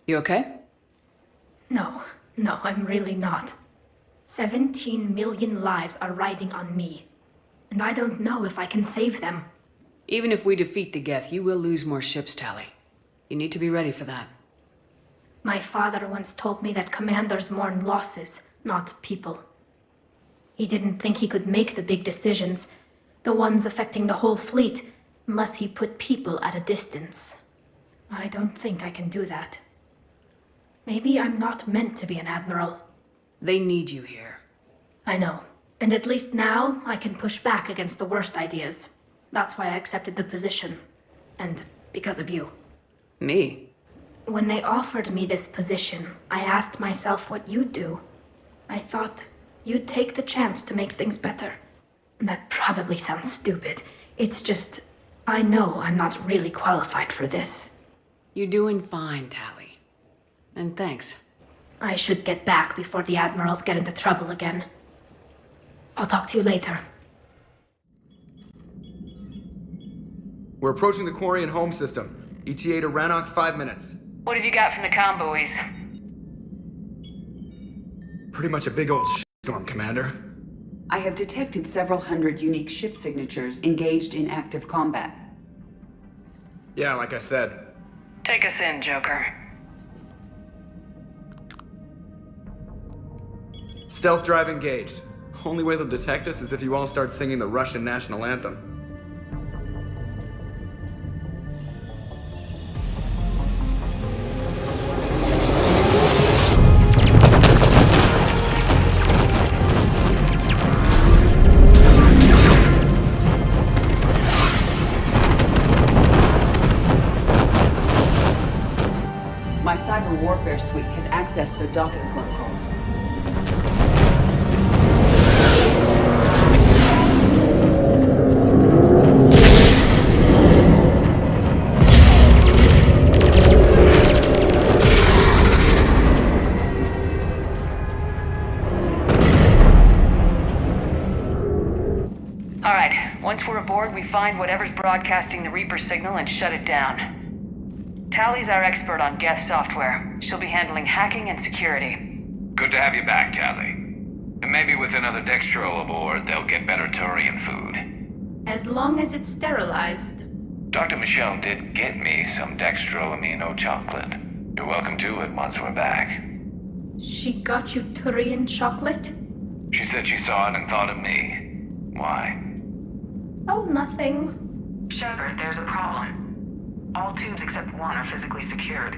Speaker 2: You okay?
Speaker 8: No, I'm really not. 17 million lives are riding on me. And I don't know if I can save them.
Speaker 2: Even if we defeat the Geth, you will lose more ships, Tally. You need to be ready for that.
Speaker 8: My father once told me that commanders mourn losses, not people. He didn't think he could make the big decisions, the ones affecting the whole fleet, unless he put people at a distance. I don't think I can do that. Maybe I'm not meant to be an admiral.
Speaker 2: They need you here.
Speaker 8: I know. And at least now, I can push back against the worst ideas. That's why I accepted the position. And because of you.
Speaker 2: Me?
Speaker 8: When they offered me this position, I asked myself what you'd do. I thought you'd take the chance to make things better. That probably sounds stupid. It's just, I know I'm not really qualified for this.
Speaker 2: You're doing fine, Tally. And thanks.
Speaker 8: I should get back before the admirals get into trouble again. I'll talk to you later.
Speaker 16: We're approaching the Quarian home system. ETA to Rannoch, 5 minutes.
Speaker 2: What have you got from the comm buoys?
Speaker 16: Pretty much a big old storm, Commander.
Speaker 3: I have detected several hundred unique ship signatures engaged in active combat.
Speaker 16: Yeah, like I said.
Speaker 2: Take us in, Joker.
Speaker 16: Stealth drive engaged. Only way they'll detect us is if you all start singing the Russian national anthem.
Speaker 3: My cyber warfare suite has accessed their docking protocols.
Speaker 2: All right, once we're aboard, we find whatever's broadcasting the Reaper signal and shut it down. Tally's our expert on Geth software. She'll be handling hacking and security.
Speaker 1: Good to have you back, Tally. And maybe with another Dextro aboard, they'll get better Turian food.
Speaker 8: As long as it's sterilized.
Speaker 1: Dr. Michelle did get me some Dextro Amino chocolate. You're welcome to it once we're back.
Speaker 8: She got you Turian chocolate?
Speaker 1: She said she saw it and thought of me. Why?
Speaker 8: Oh, nothing.
Speaker 17: Shepard, there's a problem. All tubes except one are physically secured.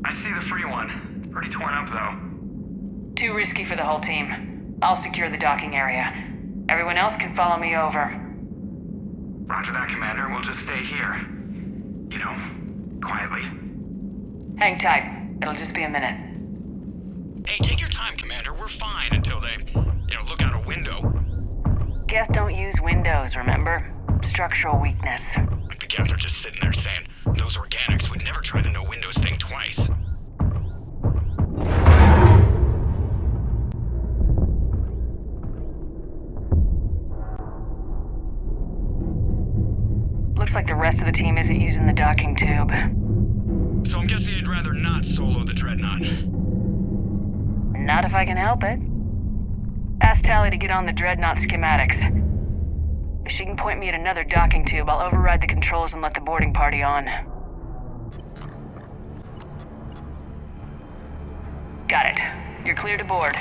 Speaker 5: I see the free one. It's pretty torn up, though.
Speaker 2: Too risky for the whole team. I'll secure the docking area. Everyone else can follow me over.
Speaker 5: Roger that, Commander. We'll just stay here. You know, quietly.
Speaker 2: Hang tight. It'll just be a minute.
Speaker 14: Hey, take your time, Commander. We're fine until they, look out a window.
Speaker 2: Geth don't use windows, remember? Structural weakness.
Speaker 14: The Geth are just sitting there saying, those organics would never try the no windows thing twice.
Speaker 2: Looks like the rest of the team isn't using the docking tube.
Speaker 14: So I'm guessing you'd rather not solo the Dreadnought.
Speaker 2: Not if I can help it. Ask Tally to get on the Dreadnought schematics. If she can point me at another docking tube, I'll override the controls and let the boarding party on. Got it. You're clear to board.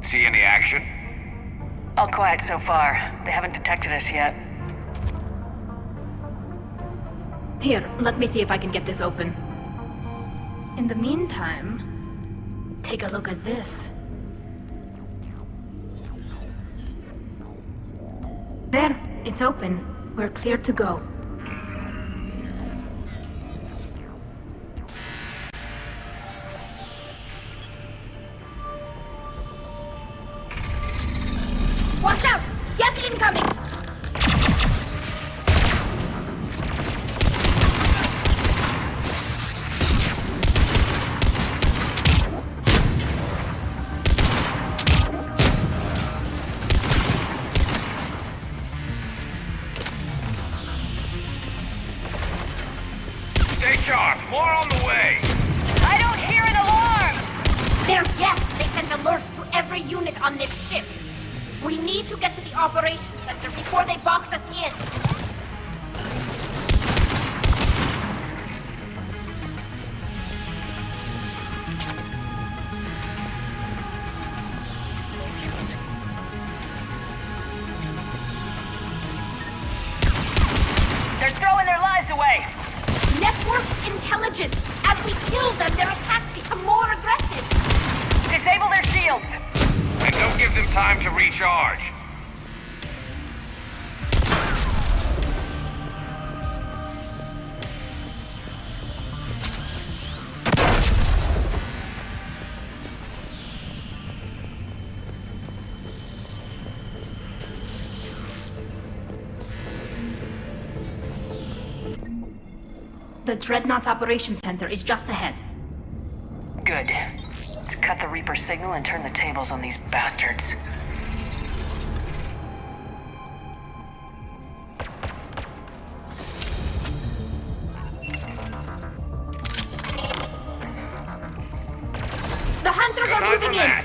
Speaker 1: See any action?
Speaker 2: All quiet so far. They haven't detected us yet.
Speaker 8: Here, let me see if I can get this open. In the meantime, take a look at this. There, it's open. We're clear to go. Watch out! Geth incoming!
Speaker 1: Stay sharp. More on the way.
Speaker 8: I don't hear an alarm! They're Geth. They sent alerts to every unit on this ship. We need to get to the operations center before they box us in.
Speaker 2: They're throwing their lives away!
Speaker 8: Network intelligence! As we kill them, their attacks become more aggressive!
Speaker 2: Disable their shields!
Speaker 1: And don't give them time to recharge.
Speaker 8: The Dreadnought's Operations Center is just ahead.
Speaker 2: Good. Let's cut the Reaper signal and turn the tables on these bastards.
Speaker 8: The Hunters are moving in!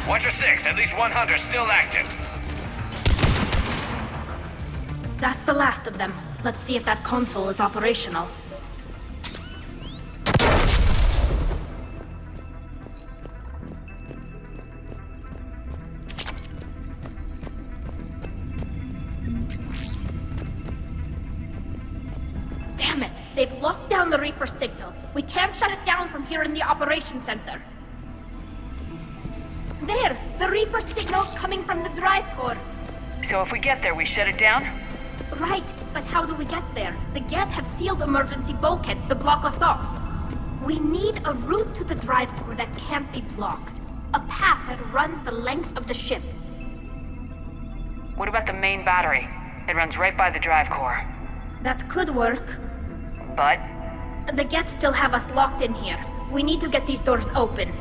Speaker 5: Watcher 6, at least one hunter still active.
Speaker 8: That's the last of them. Let's see if that console is operational. Damn it! They've locked down the Reaper signal. We can't shut it down from here in the Operations Center. There! The Reaper signal's coming from the drive core.
Speaker 2: So if we get there, we shut it down?
Speaker 8: Right, but how do we get there? The Geth have sealed emergency bulkheads to block us off. We need a route to the drive core that can't be blocked. A path that runs the length of the ship.
Speaker 2: What about the main battery? It runs right by the drive core.
Speaker 8: That could work.
Speaker 2: But?
Speaker 8: The Geth still have us locked in here. We need to get these doors open.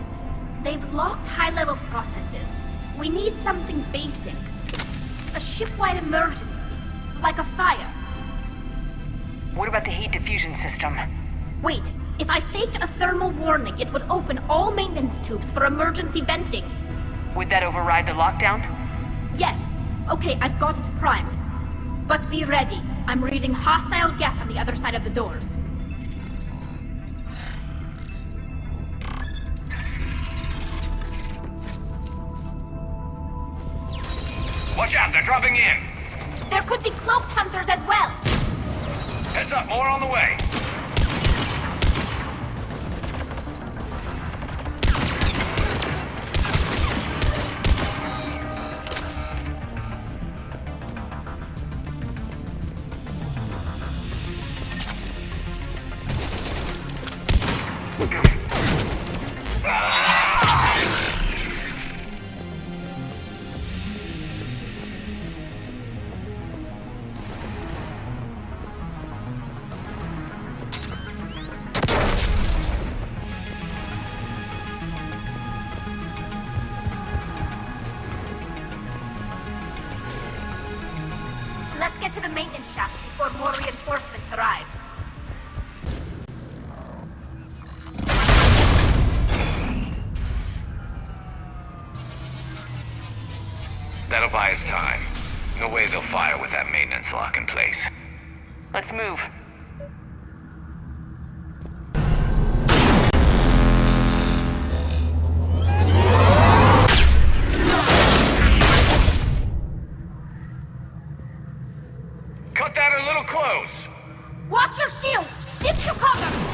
Speaker 8: They've locked high-level processes. We need something basic. A ship-wide emergency. Like a fire.
Speaker 2: What about the heat diffusion system?
Speaker 8: Wait, if I faked a thermal warning, it would open all maintenance tubes for emergency venting.
Speaker 2: Would that override the lockdown?
Speaker 8: Yes. Okay, I've got it primed. But be ready. I'm reading hostile Geth on the other side of the doors.
Speaker 5: Watch out, they're dropping in.
Speaker 8: There could be cloaked hunters as well.
Speaker 5: Heads up, more on the way.
Speaker 8: Let's get to the maintenance shaft before more reinforcements arrive.
Speaker 5: That'll buy us time. No way they'll fire with that maintenance lock in place.
Speaker 2: Let's move.
Speaker 5: Cut that a little close.
Speaker 8: Watch your shields! Stick to cover!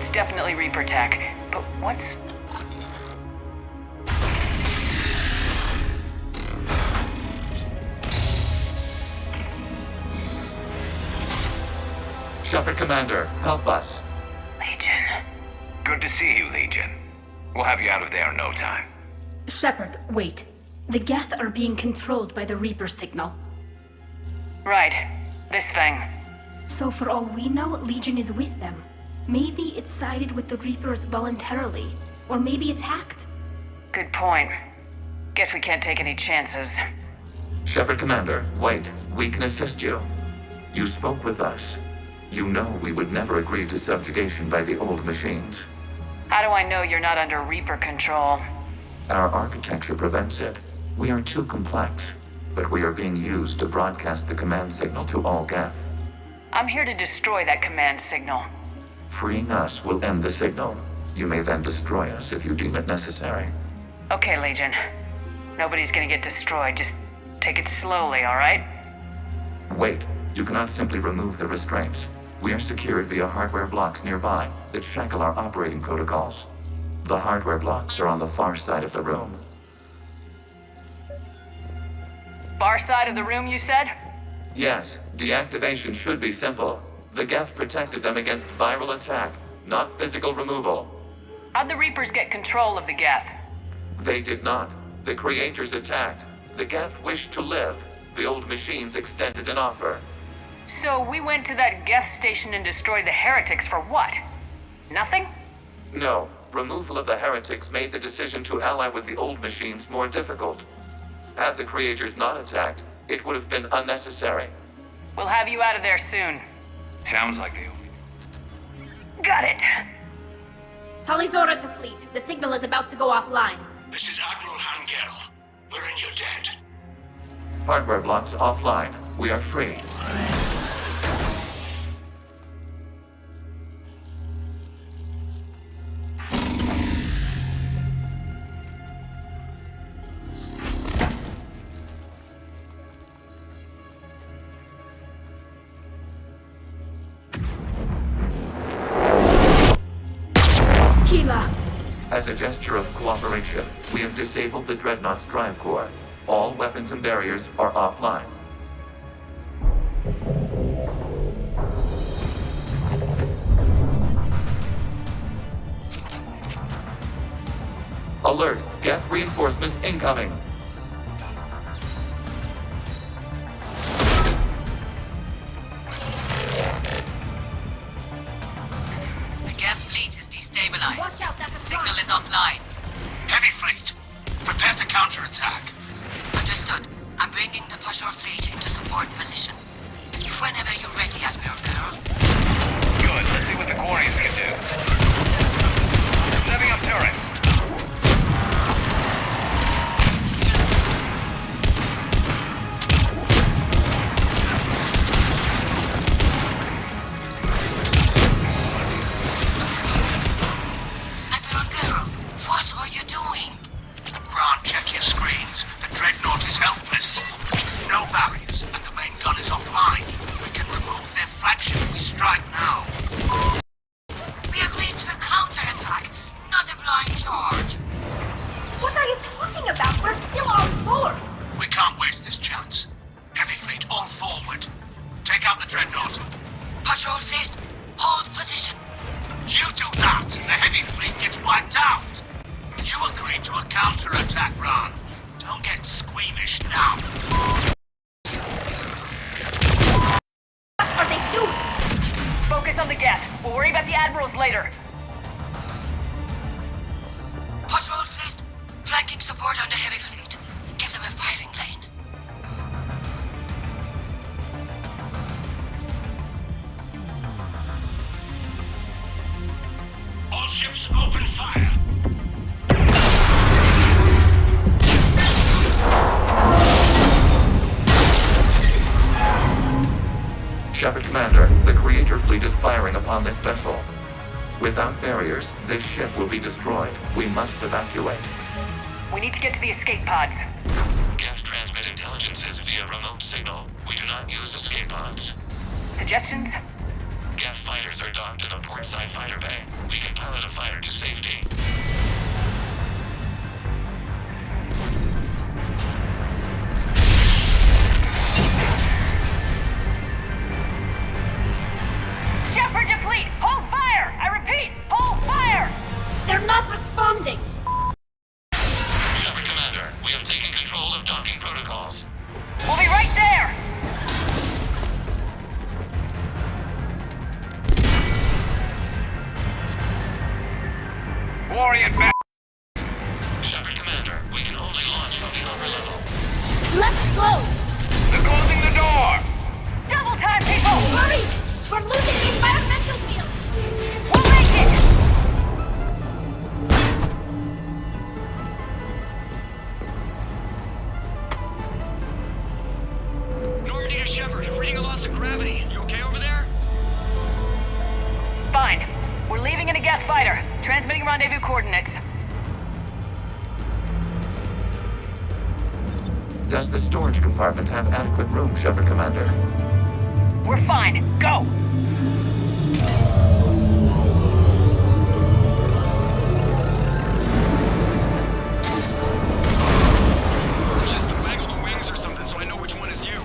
Speaker 2: It's definitely Reaper tech, but what's...
Speaker 4: Shepard Commander, help us.
Speaker 2: Legion.
Speaker 1: Good to see you, Legion. We'll have you out of there in no time.
Speaker 8: Shepard, wait. The Geth are being controlled by the Reaper signal.
Speaker 2: Right. This thing.
Speaker 8: So for all we know, Legion is with them. Maybe it's sided with the Reapers voluntarily. Or maybe it's hacked.
Speaker 2: Good point. Guess we can't take any chances.
Speaker 4: Shepard Commander, wait. We can assist you. You spoke with us. You know we would never agree to subjugation by the old machines.
Speaker 2: How do I know you're not under Reaper control?
Speaker 4: Our architecture prevents it. We are too complex, but we are being used to broadcast the command signal to all Geth.
Speaker 2: I'm here to destroy that command signal.
Speaker 4: Freeing us will end the signal. You may then destroy us if you deem it necessary.
Speaker 2: Okay, Legion. Nobody's gonna get destroyed. Just take it slowly, all right?
Speaker 4: Wait, you cannot simply remove the restraints. We are secured via hardware blocks nearby that shackle our operating protocols. The hardware blocks are on the far side of the room.
Speaker 2: Far side of the room, you said?
Speaker 4: Yes, deactivation should be simple. The Geth protected them against viral attack, not physical removal.
Speaker 2: How'd the Reapers get control of the Geth?
Speaker 4: They did not. The creators attacked. The Geth wished to live. The old machines extended an offer.
Speaker 2: So we went to that Geth station and destroyed the heretics for what? Nothing?
Speaker 4: No. Removal of the heretics made the decision to ally with the old machines more difficult. Had the creators not attacked, it would have been unnecessary.
Speaker 2: We'll have you out of there soon.
Speaker 1: Sounds like the...
Speaker 2: Got it!
Speaker 8: Talizora to fleet. The signal is about to go offline.
Speaker 18: This is Admiral Hangel. We're in your debt.
Speaker 4: Hardware blocks offline. We are free. As a gesture of cooperation, we have disabled the Dreadnought's drive core. All weapons and barriers are offline. Alert! Geth reinforcements incoming!
Speaker 9: The Geth fleet is destabilized.
Speaker 8: Watch out, that's a
Speaker 9: Signal is offline.
Speaker 18: Heavy fleet, prepare to counterattack.
Speaker 9: Understood. I'm bringing the Pashur fleet into support position. Whenever you're ready, Admiral Girl.
Speaker 1: Good. Let's see what the Quarians can do. Setting up turrets.
Speaker 9: Admiral Girl, what are you doing?
Speaker 18: Ron, check your screens. The Dreadnought is helpless. No barriers, and the main gun is offline. We can remove their flagship if we strike now.
Speaker 9: We agreed to a counterattack, not a blind charge.
Speaker 8: What are you talking about? We're still on board.
Speaker 18: We can't waste this chance. Heavy fleet, all forward. Take out the Dreadnought.
Speaker 9: Patrol fleet, hold position.
Speaker 18: You do that, and the heavy fleet gets wiped out. You agreed to a counterattack, Ron. Don't get squeamish now.
Speaker 8: What are they doing?
Speaker 2: Focus on the Geth. We'll worry about the admirals later.
Speaker 9: Patrol fleet, flanking support on the heavy fleet. Give them a firing lane.
Speaker 18: All ships open fire.
Speaker 4: Shepard Commander, the Creator fleet is firing upon this vessel. Without barriers, this ship will be destroyed. We must evacuate.
Speaker 2: We need to get to the escape pods.
Speaker 4: Geth transmit intelligences via remote signal. We do not use escape pods.
Speaker 2: Suggestions?
Speaker 14: Geth fighters are docked in a portside fighter bay. We can pilot a fighter to safety.
Speaker 11: Shepard deplete! Hold fire! I repeat, hold fire!
Speaker 8: They're not responding!
Speaker 14: Shepard Commander, we have taken control of docking protocols.
Speaker 11: We'll be right there!
Speaker 5: Warrior back.
Speaker 14: Shepard Commander, we can only launch from the upper level.
Speaker 8: Let's go!
Speaker 5: They're closing the door!
Speaker 11: Double time, people!
Speaker 8: Hurry! We're losing the environmental field!
Speaker 11: We'll make it!
Speaker 14: Normandy to Shepard, reading a loss of gravity. You okay over there?
Speaker 11: Fine. We're leaving in a Geth fighter. Transmitting rendezvous coordinates.
Speaker 12: Does the storage compartment have adequate room, Shepard Commander?
Speaker 11: We're fine. Go!
Speaker 14: Just waggle the wings or something so I know which one is you.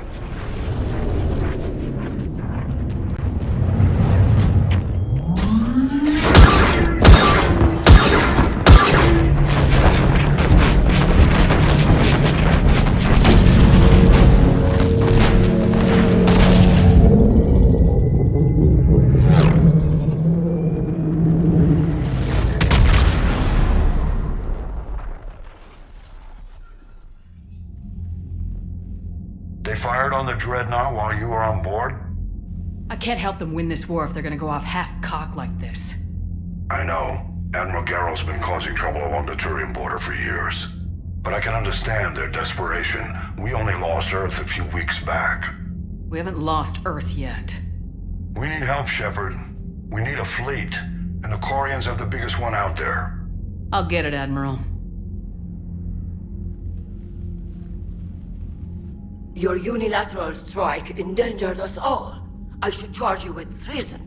Speaker 18: They fired on the Dreadnought while you were on board?
Speaker 2: I can't help them win this war if they're gonna go off half-cocked like this.
Speaker 18: I know. Admiral Garrel's been causing trouble along the Turian border for years. But I can understand their desperation. We only lost Earth a few weeks back.
Speaker 2: We haven't lost Earth yet.
Speaker 18: We need help, Shepard. We need a fleet. And the Corians have the biggest one out there.
Speaker 2: I'll get it, Admiral.
Speaker 13: Your unilateral strike endangered us all. I should charge you with treason.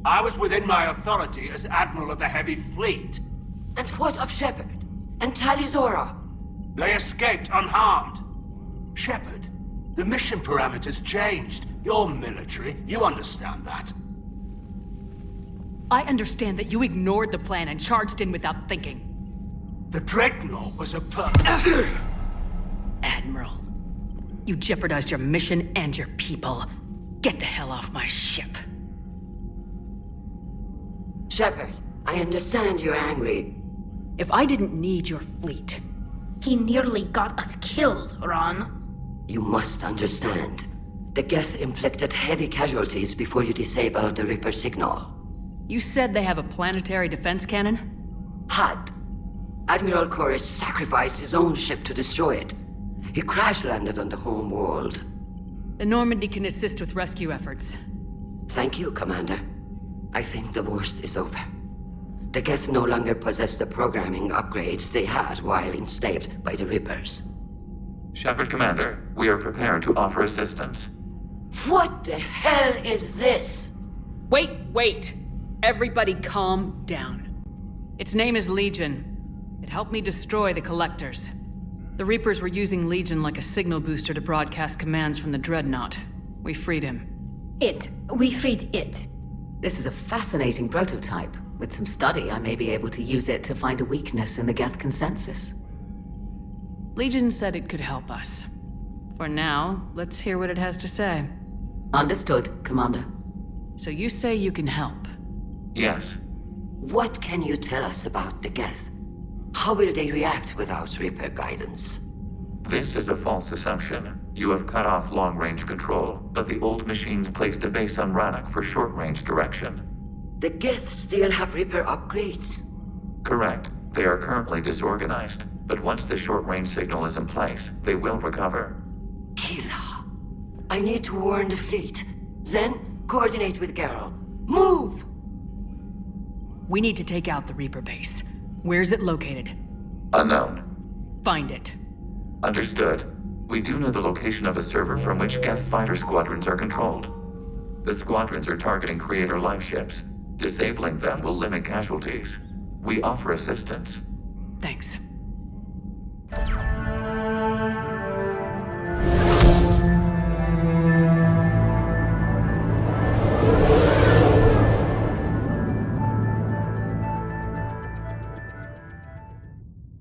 Speaker 18: I was within my authority as Admiral of the Heavy Fleet.
Speaker 13: And what of Shepard? And Talizora?
Speaker 18: They escaped unharmed. Shepard, the mission parameters changed. You're military. You understand that.
Speaker 2: I understand that you ignored the plan and charged in without thinking.
Speaker 18: The Dreadnought was a
Speaker 2: Admiral, you jeopardized your mission and your people. Get the hell off my ship.
Speaker 13: Shepard, I understand you're angry.
Speaker 2: If I didn't need your fleet...
Speaker 8: He nearly got us killed, Ron.
Speaker 13: You must understand. The Geth inflicted heavy casualties before you disabled the Reaper signal.
Speaker 2: You said they have a planetary defense cannon?
Speaker 13: Had. Admiral Koris sacrificed his own ship to destroy it. He crash-landed on the home world.
Speaker 2: The Normandy can assist with rescue efforts.
Speaker 13: Thank you, Commander. I think the worst is over. The Geth no longer possess the programming upgrades they had while enslaved by the Reapers.
Speaker 12: Shepard Commander, we are prepared to offer assistance.
Speaker 13: What the hell is this?
Speaker 2: Wait! Everybody calm down. Its name is Legion. It helped me destroy the Collectors. The Reapers were using Legion like a signal booster to broadcast commands from the Dreadnought. We freed him.
Speaker 8: We freed it.
Speaker 23: This is a fascinating prototype. With some study, I may be able to use it to find a weakness in the Geth consensus.
Speaker 2: Legion said it could help us. For now, let's hear what it has to say.
Speaker 23: Understood, Commander.
Speaker 2: So you say you can help?
Speaker 12: Yes.
Speaker 13: What can you tell us about the Geth? How will they react without Reaper guidance?
Speaker 12: This is a false assumption. You have cut off long-range control, but the old machines placed a base on Rannoch for short-range direction.
Speaker 13: The Geth still have Reaper upgrades?
Speaker 12: Correct. They are currently disorganized, but once the short-range signal is in place, they will recover.
Speaker 13: Kila, I need to warn the fleet. Then, coordinate with Garrel. Move!
Speaker 2: We need to take out the Reaper base. Where's it located?
Speaker 12: Unknown.
Speaker 2: Find it.
Speaker 12: Understood. We do know the location of a server from which Geth fighter squadrons are controlled. The squadrons are targeting Creator life ships. Disabling them will limit casualties. We offer assistance.
Speaker 2: Thanks.